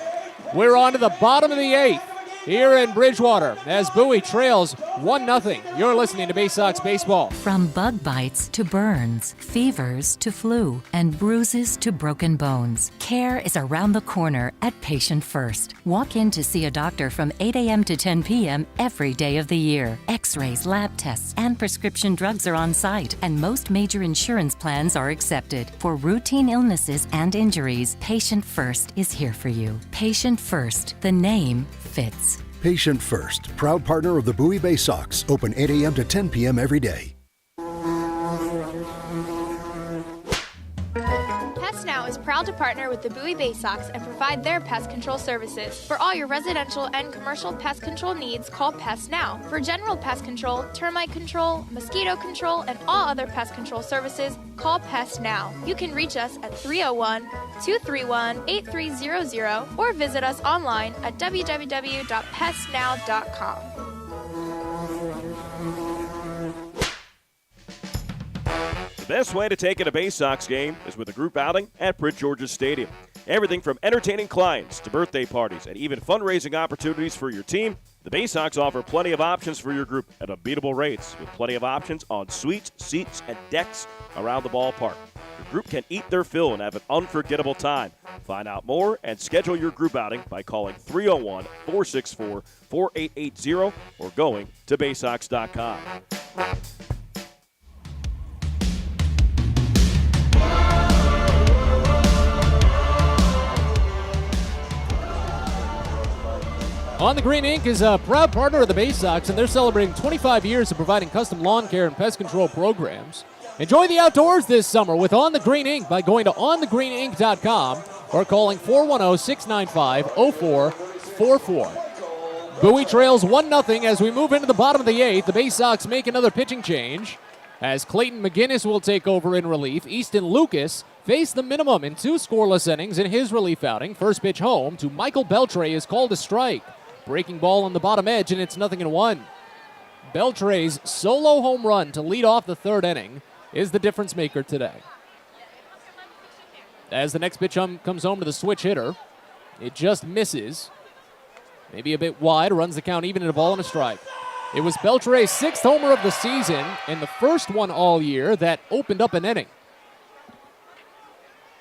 We're on to the bottom of the 8th here in Bridgewater as Bowie trails 1-0. You're listening to Baysox Baseball. From bug bites to burns, fevers to flu, and bruises to broken bones, care is around the corner at Patient First. Walk in to see a doctor from 8 a.m. to 10 p.m. every day of the year. X-rays, lab tests, and prescription drugs are on site, and most major insurance plans are accepted. For routine illnesses and injuries, Patient First is here for you. Patient First, the name fits. Patient First, proud partner of the Bowie Baysox, open 8 a.m. to 10 p.m. every day. PestNow is proud proud to partner with the Bowie Baysox and provide their pest control services. For all your residential and commercial pest control needs, call Pest Now. For general pest control, termite control, mosquito control, and all other pest control services, call Pest Now. You can reach us at 301-231-8300 or visit us online at www.pestnow.com. The best way to take in a Baysox game is with a group outing at Prince George's Stadium. Everything from entertaining clients to birthday parties and even fundraising opportunities for your team, the Baysox offer plenty of options for your group at unbeatable rates with plenty of options on suites, seats, and decks around the ballpark. Your group can eat their fill and have an unforgettable time. Find out more and schedule your group outing by calling 301-464-4880 or going to Baysox.com. On the Green Ink is a proud partner of the Baysox, and they're celebrating 25 years of providing custom lawn care and pest control programs. Enjoy the outdoors this summer with On the Green Ink by going to onthegreenink.com or calling 410-695-0444. Bowie trails 1-0 as we move into the bottom of the 8th. The Baysox make another pitching change as Clayton McGinnis will take over in relief. Easton Lucas faced the minimum in 2 scoreless innings in his relief outing. First pitch home to Michael Beltre is called a strike. Breaking ball on the bottom edge, and it's 0-1. Beltre's solo home run to lead off the 3rd inning is the difference maker today. As the next pitch comes home to the switch hitter, it just misses. Maybe a bit wide, runs the count even at a ball and a strike. It was Beltre's 6th homer of the season and the first one all year that opened up an inning.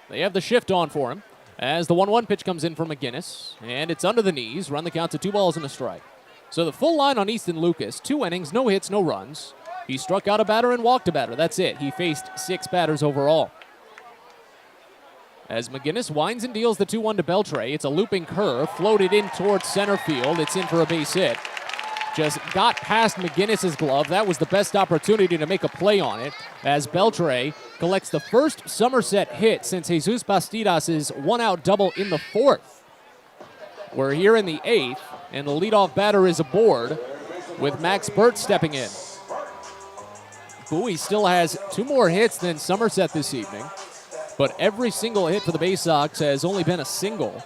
They have the shift on for him as the 1-1 pitch comes in from McGinnis, and it's under the knees. Run the count to 2 balls and a strike. So the full line on Easton Lucas, 2 innings, no hits, no runs. He struck out a batter and walked a batter. That's it. He faced 6 batters overall. As McGinnis winds and deals the 2-1 to Beltre, it's a looping curve, floated in towards center field. It's in for a base hit. Just got past McGinnis's glove. That was the best opportunity to make a play on it, as Beltre collects the first Somerset hit since Jesus Bastidas' 1-out double in the 4th. We're here in the 8th, and the leadoff batter is aboard with Max Burt stepping in. Bowie still has 2 more hits than Somerset this evening, but every single hit for the Baysox has only been a single.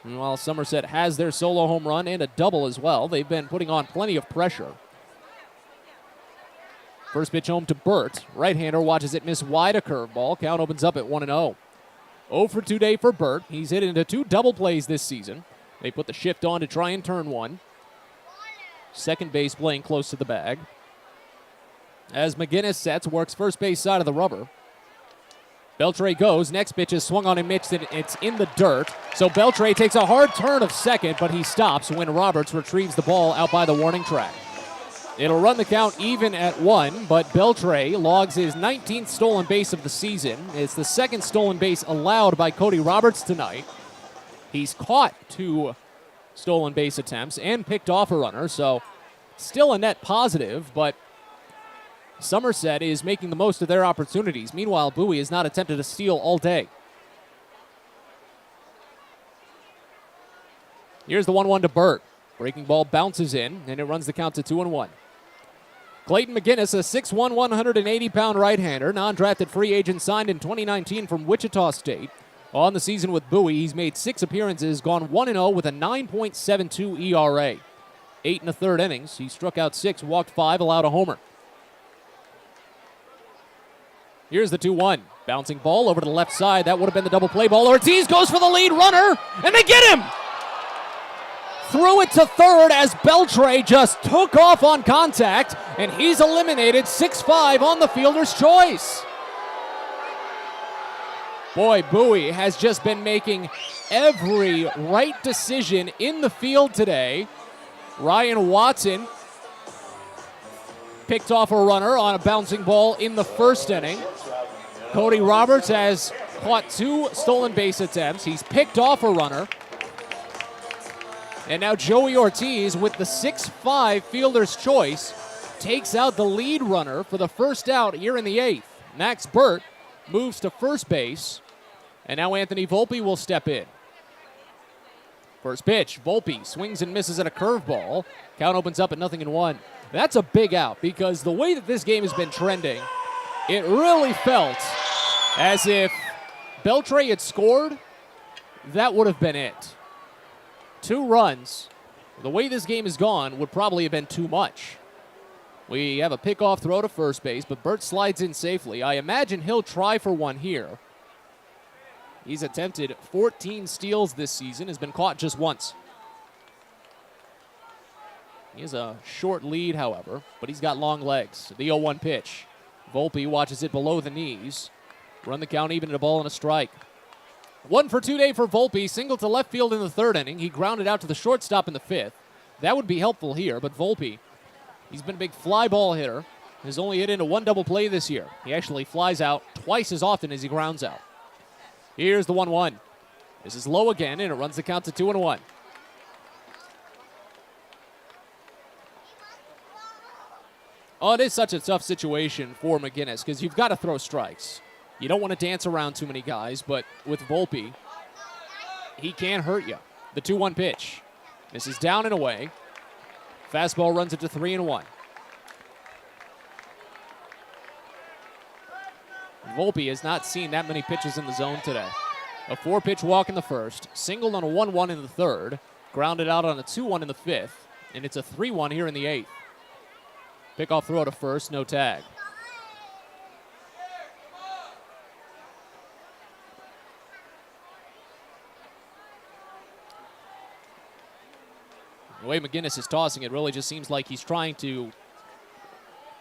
And while Somerset has their solo home run and a double as well, they've been putting on plenty of pressure. First pitch home to Burt. Right-hander watches it miss wide, a curveball. Count opens up at 1-0. 0 for 2 day for Burt. He's hit into 2 double plays this season. They put the shift on to try and turn one. Second base playing close to the bag. As McGinnis sets, works first base side of the rubber. Beltre goes. Next pitch is swung on and missed, and it's in the dirt. So Beltre takes a hard turn of second, but he stops when Roberts retrieves the ball out by the warning track. It'll run the count even at 1, but Beltre logs his 19th stolen base of the season. It's the 2nd stolen base allowed by Cody Roberts tonight. He's caught 2 stolen base attempts and picked off a runner, so still a net positive, but Somerset is making the most of their opportunities. Meanwhile, Bowie has not attempted a steal all day. Here's the 1-1 to Burt. Breaking ball bounces in, and it runs the count to 2-1. Clayton McGinnis, a 6'1", 180-pound right-hander, non-drafted free agent signed in 2019 from Wichita State. On the season with Bowie, he's made 6 appearances, gone 1-0 with a 9.72 ERA. 8 1/3 innings. He struck out 6, walked 5, allowed a homer. Here's the 2-1. Bouncing ball over to the left side. That would have been the double play ball. Ortiz goes for the lead runner, and they get him! Threw it to third as Beltre just took off on contact, and he's eliminated 6-5 on the fielder's choice. Boy, Bowie has just been making every right decision in the field today. Ryan Watson picked off a runner on a bouncing ball in the 1st inning. Cody Roberts has caught 2 stolen base attempts. He's picked off a runner. And now Joey Ortiz, with the 6-5 fielder's choice, takes out the lead runner for the first out here in the 8th. Max Burt moves to first base And now Anthony Volpe will step in. First pitch, Volpe swings and misses at a curveball. Count opens up at 0-1. That's a big out because the way that this game has been trending, it really felt as if Beltre had scored, that would have been it. 2 runs, the way this game has gone, would probably have been too much. We have a pickoff throw to first base, but Burt slides in safely. I imagine he'll try for one here. He's attempted 14 steals this season, has been caught just once. He has a short lead, however, but he's got long legs. The 0-1 pitch. Volpe watches it below the knees. Run the count even at a ball and a strike. 1 for 2 day for Volpe. Single to left field in the 3rd inning. He grounded out to the shortstop in the 5th. That would be helpful here, but Volpe, he's been a big fly ball hitter. Has only hit into 1 double play this year. He actually flies out twice as often as he grounds out. Here's the 1-1. This is low again, and it runs the count to 2-1. Oh, it is such a tough situation for McGinnis because you've got to throw strikes. You don't want to dance around too many guys, but with Volpe, he can hurt you. The 2-1 pitch. This is down and away. Fastball runs it to 3-1. Volpe has not seen that many pitches in the zone today. A 4-pitch walk in the 1st, singled on a 1-1 in the 3rd, grounded out on a 2-1 in the 5th, and it's a 3-1 here in the 8th. Pickoff throw to first, no tag. The way McGinnis is tossing it really just seems like he's trying to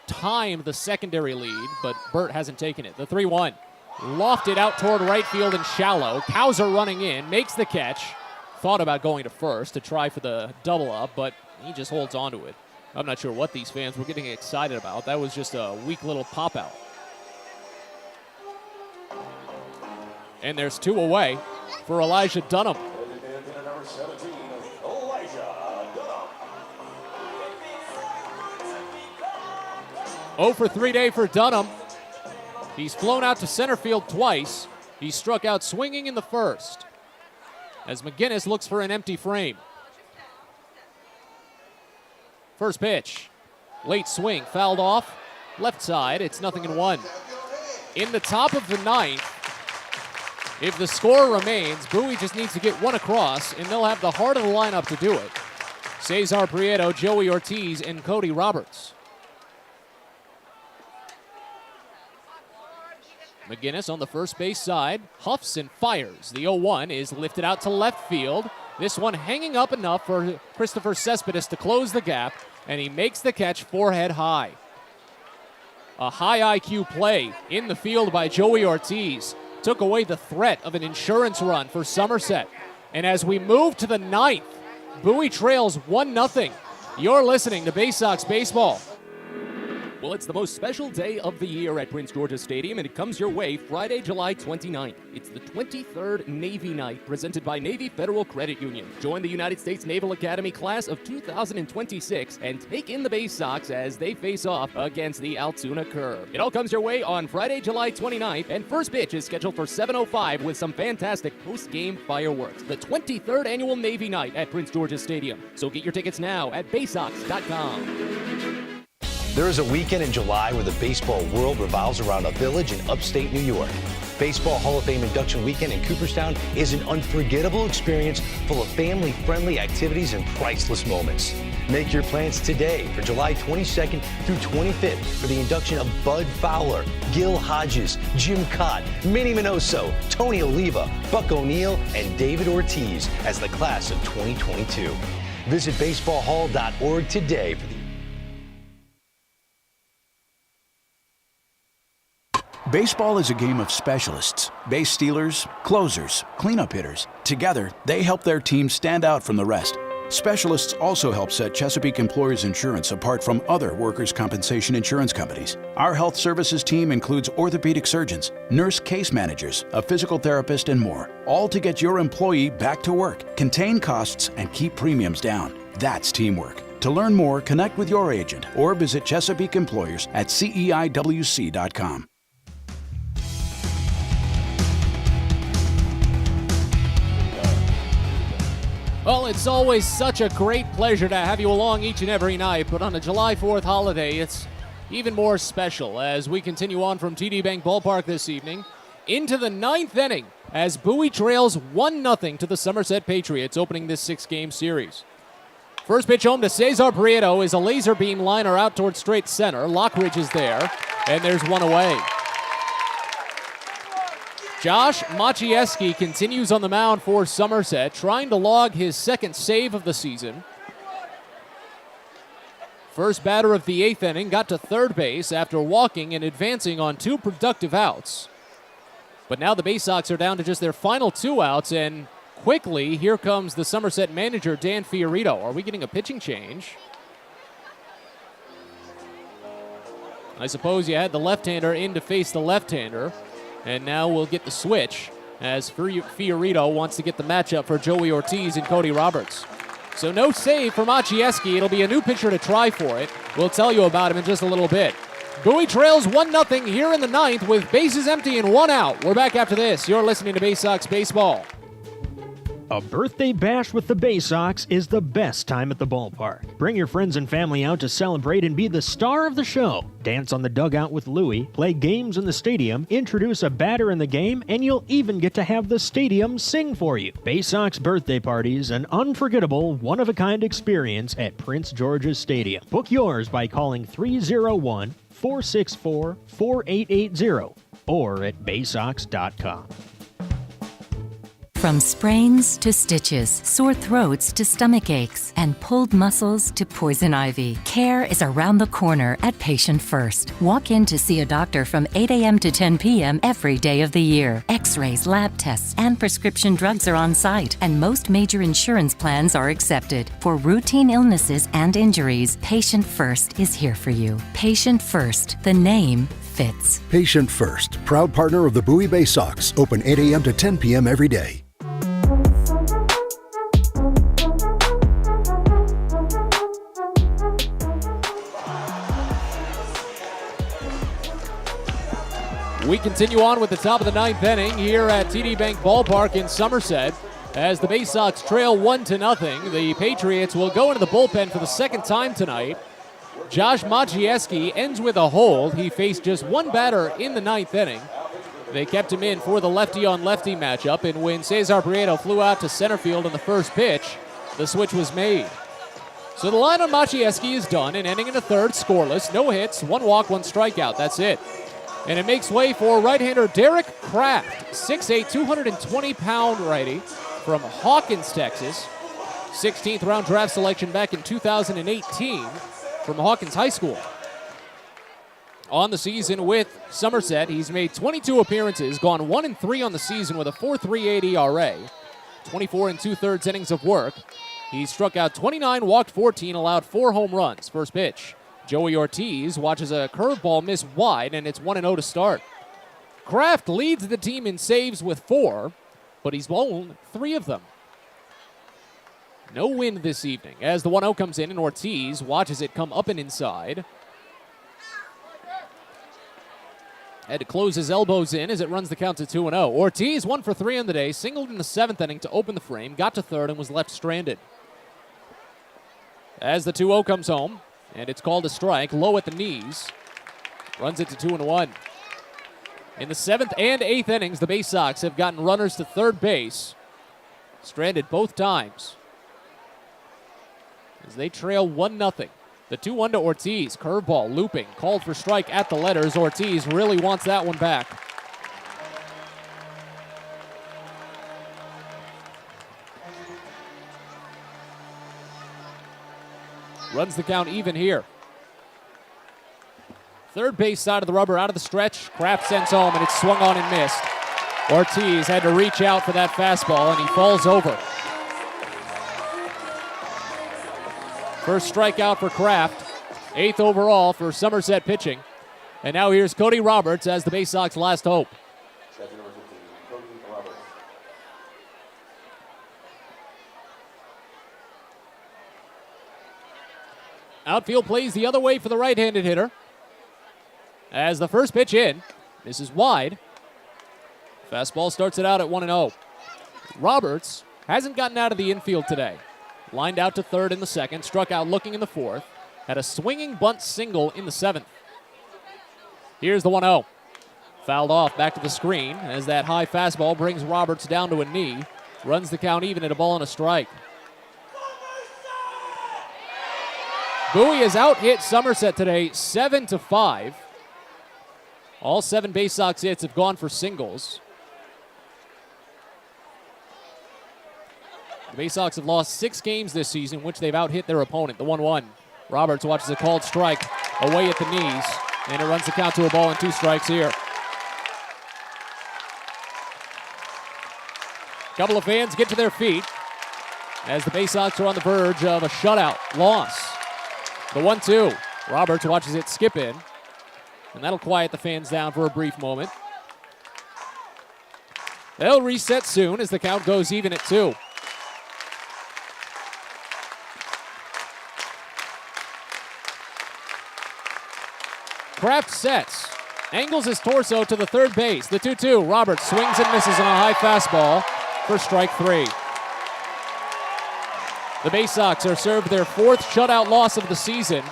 time the secondary lead, but Burt hasn't taken it. The 3-1. Lofted out toward right field and shallow. Cowser running in, makes the catch. Thought about going to first to try for the double up, but he just holds on to it. I'm not sure what these fans were getting excited about. That was just a weak little pop out. And there's 2 away for Elijah Dunham. 0 for 3 day for Dunham. He's flown out to center field twice. He struck out swinging in the 1st. As McGinnis looks for an empty frame. First pitch. Late swing, fouled off. Left side, it's 0-1. In the top of the 9th, if the score remains, Bowie just needs to get one across, and they'll have the heart of the lineup to do it. Cesar Prieto, Joey Ortiz, and Cody Roberts. McGinnis on the first base side, huffs and fires. The 0-1 is lifted out to left field. This one hanging up enough for Christopher Cespedes to close the gap, and he makes the catch forehead high. A high IQ play in the field by Joey Ortiz took away the threat of an insurance run for Somerset. And as we move to the 9th, Bowie trails 1-0. You're listening to Baysox Baseball. Well, it's the most special day of the year at Prince George's Stadium, and it comes your way Friday, July 29th. It's the 23rd Navy Night, presented by Navy Federal Credit Union. Join the United States Naval Academy class of 2026 and take in the Baysox as they face off against the Altoona Curve. It all comes your way on Friday, July 29th, and first pitch is scheduled for 7:05 with some fantastic post-game fireworks. The 23rd Annual Navy Night at Prince George's Stadium. So get your tickets now at Baysox.com. There is a weekend in July where the baseball world revolves around a village in upstate New York. Baseball Hall of Fame induction weekend in Cooperstown is an unforgettable experience full of family-friendly activities and priceless moments. Make your plans today for July 22nd through 25th for the induction of Bud Fowler, Gil Hodges, Jim Cott, Minnie Minoso, Tony Oliva, Buck O'Neill, and David Ortiz as the class of 2022. Visit baseballhall.org today for the Baseball is a game of specialists, base stealers, closers, cleanup hitters. Together, they help their team stand out from the rest. Specialists also help set Chesapeake Employers Insurance apart from other workers' compensation insurance companies. Our health services team includes orthopedic surgeons, nurse case managers, a physical therapist, and more, all to get your employee back to work, contain costs, and keep premiums down. That's teamwork. To learn more, connect with your agent or visit Chesapeake Employers at CEIWC.com. Well, it's always such a great pleasure to have you along each and every night, but on a July 4th holiday, it's even more special as we continue on from TD Bank Ballpark this evening into the 9th inning as Bowie trails 1-0 to the Somerset Patriots, opening this 6-game series. First pitch home to Cesar Prieto is a laser beam liner out towards straight center. Lockridge is there, and there's one away. Josh Maciejewski continues on the mound for Somerset, trying to log his second save of the season. First batter of the 8th inning got to third base after walking and advancing on 2 productive outs. But now the Baysox are down to just their final 2 outs, and quickly, here comes the Somerset manager, Dan Fiorito. Are we getting a pitching change? I suppose you had the left-hander in to face the left-hander. And now we'll get the switch as Fiorito wants to get the matchup for Joey Ortiz and Cody Roberts. So no save for Maciejewski. It'll be a new pitcher to try for it. We'll tell you about him in just a little bit. Bowie trails 1-0 here in the 9th with bases empty and 1 out. We're back after this. You're listening to Baysox Baseball. A birthday bash with the Baysox is the best time at the ballpark. Bring your friends and family out to celebrate and be the star of the show. Dance on the dugout with Louie, play games in the stadium, introduce a batter in the game, and you'll even get to have the stadium sing for you. Baysox birthday parties, an unforgettable, one-of-a-kind experience at Prince George's Stadium. Book yours by calling 301-464-4880 or at baysox.com. From sprains to stitches, sore throats to stomach aches, and pulled muscles to poison ivy, care is around the corner at Patient First. Walk in to see a doctor from 8 a.m. to 10 p.m. every day of the year. X-rays, lab tests, and prescription drugs are on site, and most major insurance plans are accepted. For routine illnesses and injuries, Patient First is here for you. Patient First, the name fits. Patient First, proud partner of the Bowie Baysox, open 8 a.m. to 10 p.m. every day. We continue on with the top of the 9th inning here at TD Bank Ballpark in Somerset. As the Baysox trail 1-0, the Patriots will go into the bullpen for the second time tonight. Josh Maciejewski ends with a hold. He faced just one batter in the 9th inning. They kept him in for the lefty-on-lefty matchup, and when Cesar Prieto flew out to center field on the first pitch, the switch was made. So the line on Maciejewski is done, and ending in the 3rd, scoreless, no hits, 1 walk, 1 strikeout. That's it. And it makes way for right-hander Derek Kraft, 6'8", 220-pound righty from Hawkins, Texas. 16th round draft selection back in 2018 from Hawkins High School. On the season with Somerset, he's made 22 appearances, gone 1-3 on the season with a 4.38 ERA, 24 2/3 innings of work. He struck out 29, walked 14, allowed 4 home runs. First pitch. Joey Ortiz watches a curveball miss wide, and it's 1-0 to start. Kraft leads the team in saves with 4, but he's blown 3 of them. No wind this evening as the 1-0 comes in, and Ortiz watches it come up and inside. Had to close his elbows in as it runs the count to 2-0. Ortiz 1 for 3 on the day, singled in the 7th inning to open the frame, got to 3rd, and was left stranded. As the 2-0 comes home, and it's called a strike, low at the knees. Runs it to 2-1. In the 7th and 8th innings, the Baysox have gotten runners to 3rd base. Stranded both times. As they trail 1-0. The 2-1 to Ortiz. Curveball looping. Called for strike at the letters. Ortiz really wants that one back. Runs the count even here. 3rd base side of the rubber out of the stretch. Kraft sends home, and it's swung on and missed. Ortiz had to reach out for that fastball, and he falls over. First strikeout for Kraft. 8th overall for Somerset pitching. And now here's Cody Roberts as the Baysox last hope. Outfield plays the other way for the right-handed hitter. As the first pitch in, this is wide. Fastball starts it out at 1-0. Roberts hasn't gotten out of the infield today. Lined out to third in the second, struck out looking in the fourth, had a swinging bunt single in the seventh. Here's the 1-0. Fouled off back to the screen as that high fastball brings Roberts down to a knee. Runs the count even at a ball and a strike. Bowie has out-hit Somerset today 7-5. All 7 Baysox hits have gone for singles. The Baysox have lost 6 games this season, which they've out-hit their opponent, the 1-1. Roberts watches a called strike away at the knees, and it runs the count to a ball and 2 strikes here. Couple of fans get to their feet as the Baysox are on the verge of a shutout loss. The 1-2. Roberts watches it skip in, and that'll quiet the fans down for a brief moment. They'll reset soon as the count goes even at 2. Kraft sets, angles his torso to the third base. The 2-2. Roberts swings and misses on a high fastball for strike 3. The Baysox are served their 4th shutout loss of the season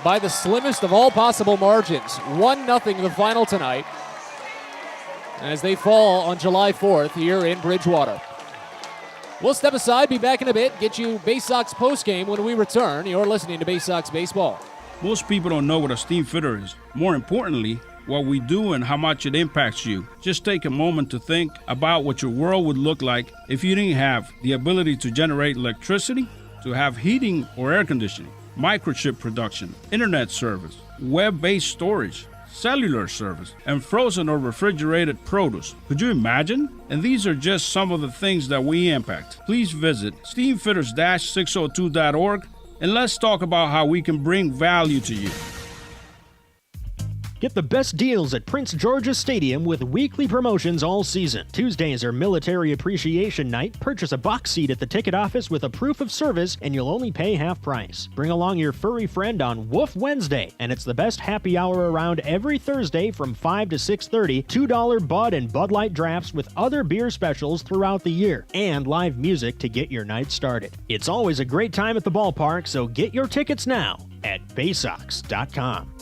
by the slimmest of all possible margins. 1-0 the final tonight as they fall on July 4th here in Bridgewater. We'll step aside, be back in a bit, get you Baysox postgame when we return. You're listening to Baysox Baseball. Most people don't know what a steam fitter is. More importantly, what we do and how much it impacts you. Just take a moment to think about what your world would look like if you didn't have the ability to generate electricity, to have heating or air conditioning, microchip production, internet service, web-based storage, cellular service, and frozen or refrigerated produce. Could you imagine? And these are just some of the things that we impact. Please visit steamfitters-602.org and let's talk about how we can bring value to you. Get the best deals at Prince George's Stadium with weekly promotions all season. Tuesdays are Military Appreciation Night. Purchase a box seat at the ticket office with a proof of service and you'll only pay half price. Bring along your furry friend on Woof Wednesday, and it's the best happy hour around every Thursday from 5 to 6:30. $2 Bud and Bud Light drafts with other beer specials throughout the year, and live music to get your night started. It's always a great time at the ballpark, so get your tickets now at Baysox.com.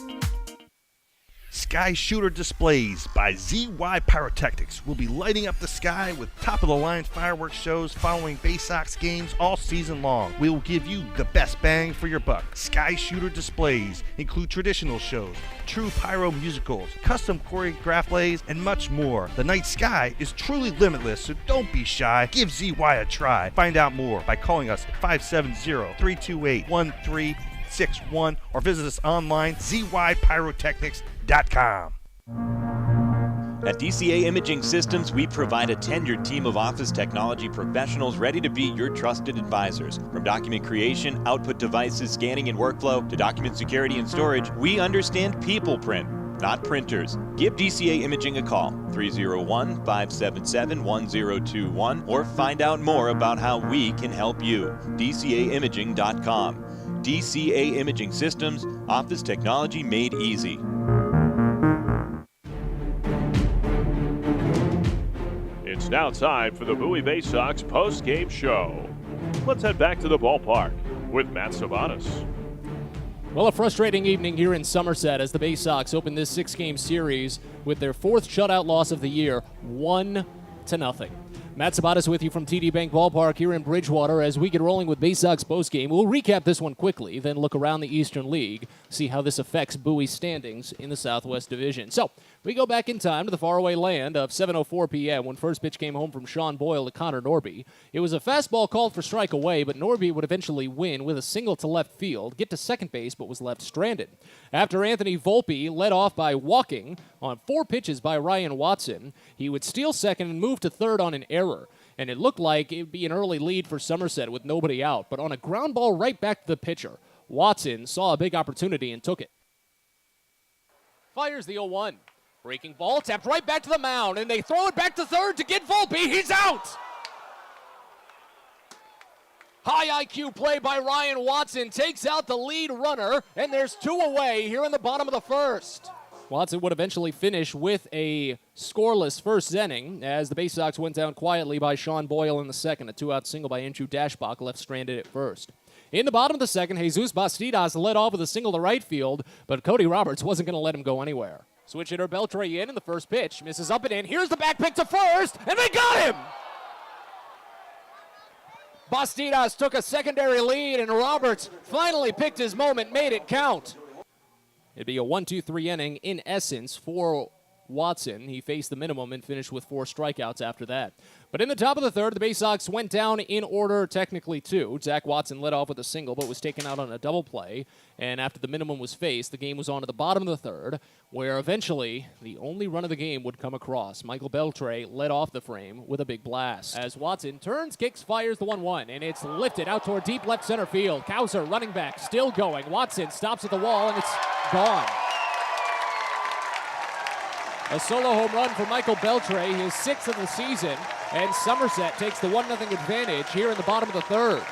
Sky Shooter Displays by ZY Pyrotechnics will be lighting up the sky with top-of-the-line fireworks shows following Baysox games all season long. We will give you the best bang for your buck. Sky Shooter Displays include traditional shows, true pyro musicals, custom choreographed plays, and much more. The night sky is truly limitless, so don't be shy. Give ZY a try. Find out more by calling us at 570-328-1361 or visit us online, zypyrotechnics.com. At DCA Imaging Systems, we provide a tenured team of office technology professionals ready to be your trusted advisors. From document creation, output devices, scanning and workflow, to document security and storage, we understand people print, not printers. Give DCA Imaging a call, 301-577-1021, or find out more about how we can help you. DCAimaging.com. DCA Imaging Systems, office technology made easy. It's now time for the Bowie Baysox post-game show. Let's head back to the ballpark with Matt Sabatis. Well, a frustrating evening here in Somerset as the Baysox open this 6-game series with their 4th shutout loss of the year, 1-0. Matt Sabatis with you from TD Bank Ballpark here in Bridgewater as we get rolling with Baysox postgame. We'll recap this one quickly, then look around the Eastern League, see how this affects Bowie's standings in the Southwest Division. So, we go back in time to the faraway land of 7:04 p.m. when first pitch came home from Sean Boyle to Connor Norby. It was a fastball called for strike away, but Norby would eventually win with a single to left field, get to second base, but was left stranded. After Anthony Volpe led off by walking on 4 pitches by Ryan Watson, he would steal second and move to third on an error. And it looked like it would be an early lead for Somerset with nobody out, but on a ground ball right back to the pitcher, Watson saw a big opportunity and took it. Fires the 0-1. Breaking ball, tapped right back to the mound, and they throw it back to third to get Volpe. He's out! High IQ play by Ryan Watson takes out the lead runner, and there's 2 away here in the bottom of the first. Watson would eventually finish with a scoreless first inning as the Baysox went down quietly by Sean Boyle in the second. A 2-out single by Andrew Dashbach left stranded at first. In the bottom of the second, Jesus Bastidas led off with a single to right field, but Cody Roberts wasn't going to let him go anywhere. Switch hitter Beltre in the first pitch. Misses up and in. Here's the back pick to first, and they got him! Bastidas took a secondary lead, and Roberts finally picked his moment, made it count. It'd be a 1-2-3 inning in essence for Watson. He faced the minimum and finished with 4 strikeouts after that. But in the top of the third, the Baysox went down in order, technically 2. Zach Watson led off with a single, but was taken out on a double play. And after the minimum was faced, the game was on to the bottom of the third, where eventually the only run of the game would come across. Michael Beltre led off the frame with a big blast. As Watson turns, kicks, fires the 1-1, and it's lifted out toward deep left center field. Kauser running back, still going. Watson stops at the wall, and it's gone. A solo home run for Michael Beltre, his 6th of the season, and Somerset takes the 1-0 advantage here in the bottom of the third.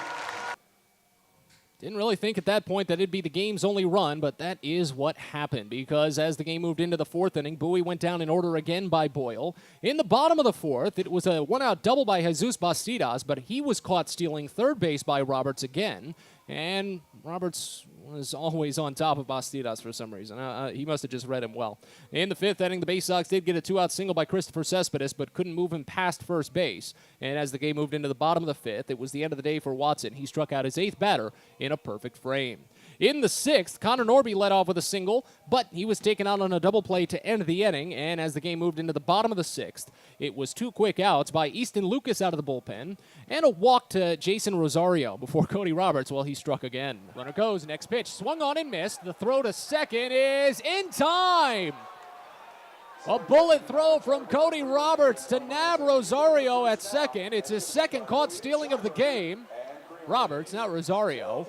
Didn't really think at that point that it'd be the game's only run, but that is what happened, because as the game moved into the 4th inning, Bowie went down in order again by Boyle. In the bottom of the 4th, it was a 1-out double by Jesus Bastidas, but he was caught stealing third base by Roberts again, and Roberts was always on top of Bastidas for some reason. He must have just read him well. In the 5th inning, the Baysox did get a 2-out single by Christopher Cespedes, but couldn't move him past first base. And as the game moved into the bottom of the 5th, it was the end of the day for Watson. He struck out his 8th batter in a perfect frame. In the 6th, Connor Norby led off with a single, but he was taken out on a double play to end the inning, and as the game moved into the bottom of the 6th, it was 2 quick outs by Easton Lucas out of the bullpen, and a walk to Jason Rosario before Cody Roberts, well, he struck again. Runner goes, next pitch, swung on and missed. The throw to second is in time! A bullet throw from Cody Roberts to nab Rosario at second. It's his second caught stealing of the game. Roberts, not Rosario.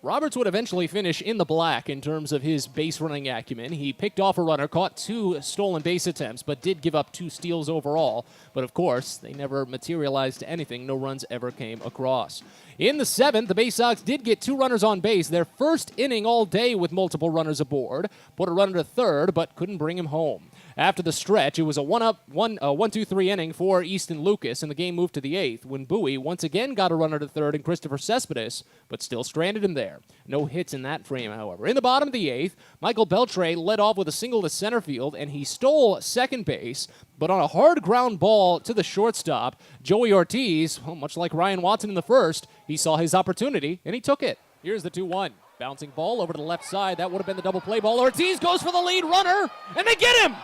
Roberts would eventually finish in the black in terms of his base running acumen. He picked off a runner, caught 2 stolen base attempts, but did give up 2 steals overall. But of course, they never materialized to anything. No runs ever came across. In the 7th, the Baysox did get 2 runners on base, their first inning all day with multiple runners aboard. Put a runner to third, but couldn't bring him home. After the stretch, it was a 1-2-3 inning for Easton Lucas, and the game moved to the 8th when Bowie once again got a runner to third and Christopher Cespedes, but still stranded him there. No hits in that frame, however. In the bottom of the 8th, Michael Beltre led off with a single to center field, and he stole second base, but on a hard ground ball to the shortstop, Joey Ortiz, well, much like Ryan Watson in the first, he saw his opportunity, and he took it. Here's the 2-1. Bouncing ball over to the left side. That would have been the double play ball. Ortiz goes for the lead runner, and they get him!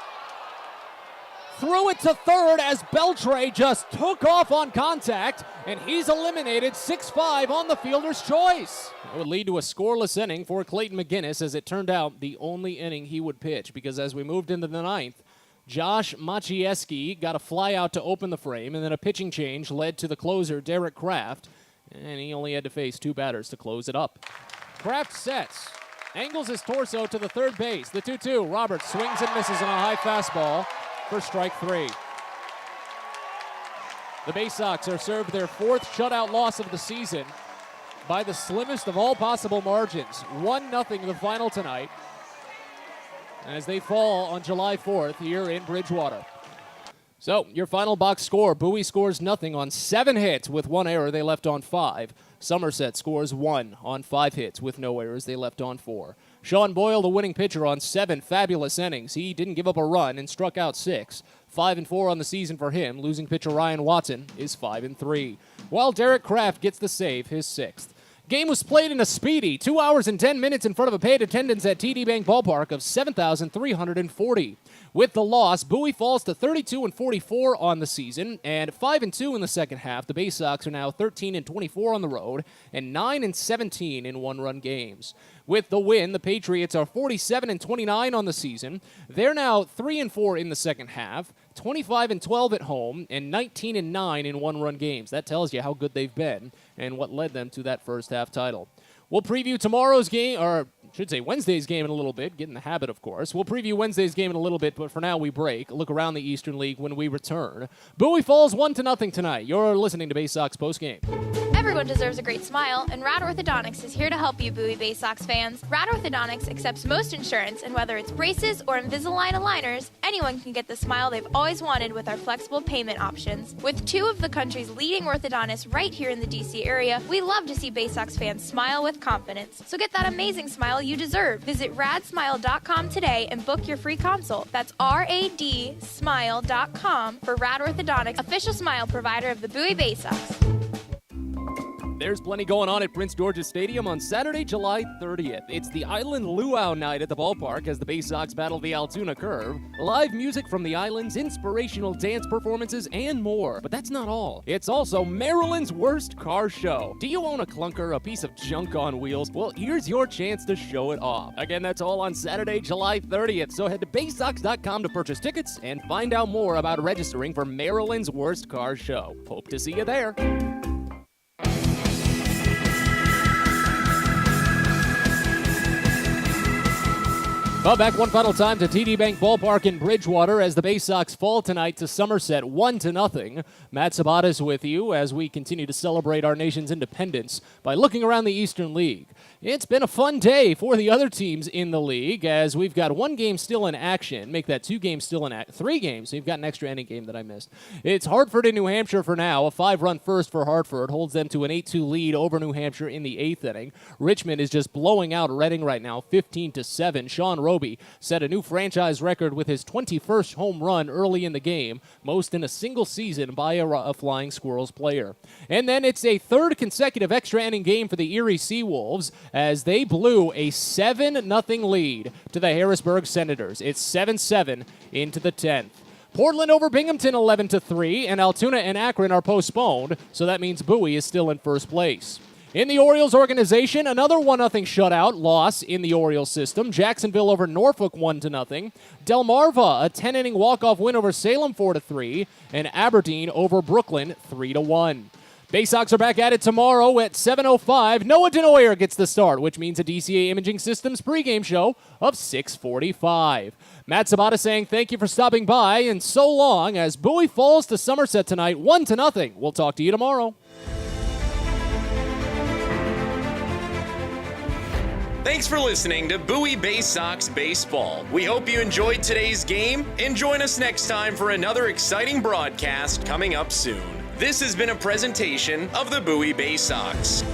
Threw it to third as Beltre just took off on contact, and he's eliminated 6-5 on the fielder's choice. It would lead to a scoreless inning for Clayton McGinnis, as it turned out the only inning he would pitch, because as we moved into the 9th, Josh Maciejewski got a fly out to open the frame, and then a pitching change led to the closer, Derek Kraft, and he only had to face 2 batters to close it up. Kraft sets, angles his torso to the third base. The 2-2, Roberts swings and misses on a high fastball for strike 3. The Baysox are served their 4th shutout loss of the season by the slimmest of all possible margins. 1-0 the final tonight as they fall on July 4th here in Bridgewater. So, your final box score, Bowie scores nothing on 7 hits with 1 error, they left on 5. Somerset scores 1 on 5 hits with no errors, they left on 4. Sean Boyle, the winning pitcher, on 7 fabulous innings. He didn't give up a run and struck out 6. 5-4 on the season for him. Losing pitcher Ryan Watson is 5-3. While Derek Kraft gets the save, his 6th. Game was played in a speedy 2 hours and 10 minutes in front of a paid attendance at TD Bank Ballpark of 7,340. With the loss, Bowie falls to 32-44 on the season and 5-2 in the second half. The Baysox are now 13-24 on the road and 9-17 in one-run games. With the win, the Patriots are 47-29 on the season. They're now 3-4 in the second half, 25-12 at home, and 19-9 in one-run games. That tells you how good they've been and what led them to that first half title. We'll preview tomorrow's game, or I should say Wednesday's game in a little bit. Get in the habit, of course. We'll preview Wednesday's game in a little bit, but for now we break. Look around the Eastern League when we return. Bowie falls 1-0 tonight. You're listening to Baysox Postgame. Everyone deserves a great smile, and Rad Orthodontics is here to help you, Bowie Baysox fans. Rad Orthodontics accepts most insurance, and whether it's braces or Invisalign aligners, anyone can get the smile they've always wanted with our flexible payment options. With 2 of the country's leading orthodontists right here in the DC area, we love to see Baysox fans smile with confidence. So get that amazing smile you deserve. Visit radsmile.com today and book your free consult. That's radsmile.com for Rad Orthodontics, official smile provider of the Bowie Baysox. There's plenty going on at Prince George's Stadium on Saturday, July 30th. It's the Island Luau night at the ballpark as the Baysox battle the Altoona Curve. Live music from the islands, inspirational dance performances, and more. But that's not all. It's also Maryland's worst car show. Do you own a clunker, a piece of junk on wheels? Well, here's your chance to show it off. Again, that's all on Saturday, July 30th. So head to Baysox.com to purchase tickets and find out more about registering for Maryland's worst car show. Hope to see you there. Well, back one final time to TD Bank Ballpark in Bridgewater as the Baysox fall tonight to Somerset 1-0. Matt Sabatis with you as we continue to celebrate our nation's independence by looking around the Eastern League. It's been a fun day for the other teams in the league as we've got 1 game still in action. Make that 2 games still in action. 3 games. So you've got an extra inning game that I missed. It's Hartford and New Hampshire for now. A 5-run first for Hartford holds them to an 8-2 lead over New Hampshire in the 8th inning. Richmond is just blowing out Reading right now, 15-7. Sean Roby set a new franchise record with his 21st home run early in the game, most in a single season by a Flying Squirrels player. And then it's a 3rd consecutive extra inning game for the Erie Seawolves as they blew a 7-0 lead to the Harrisburg Senators. It's 7-7 into the 10th. Portland over Binghamton 11-3, and Altoona and Akron are postponed, so that means Bowie is still in first place. In the Orioles organization, another 1-0 shutout loss in the Orioles system. Jacksonville over Norfolk 1-0. Delmarva, a 10-inning walk-off win over Salem 4-3, and Aberdeen over Brooklyn 3-1. Baysox are back at it tomorrow at 7:05. Noah Denoyer gets the start, which means a DCA Imaging Systems pregame show of 6:45. Matt Sabatis saying thank you for stopping by, and so long as Bowie falls to Somerset tonight 1-0. We'll talk to you tomorrow. Thanks for listening to Bowie Baysox Baseball. We hope you enjoyed today's game, and join us next time for another exciting broadcast coming up soon. This has been a presentation of the Bowie Baysox.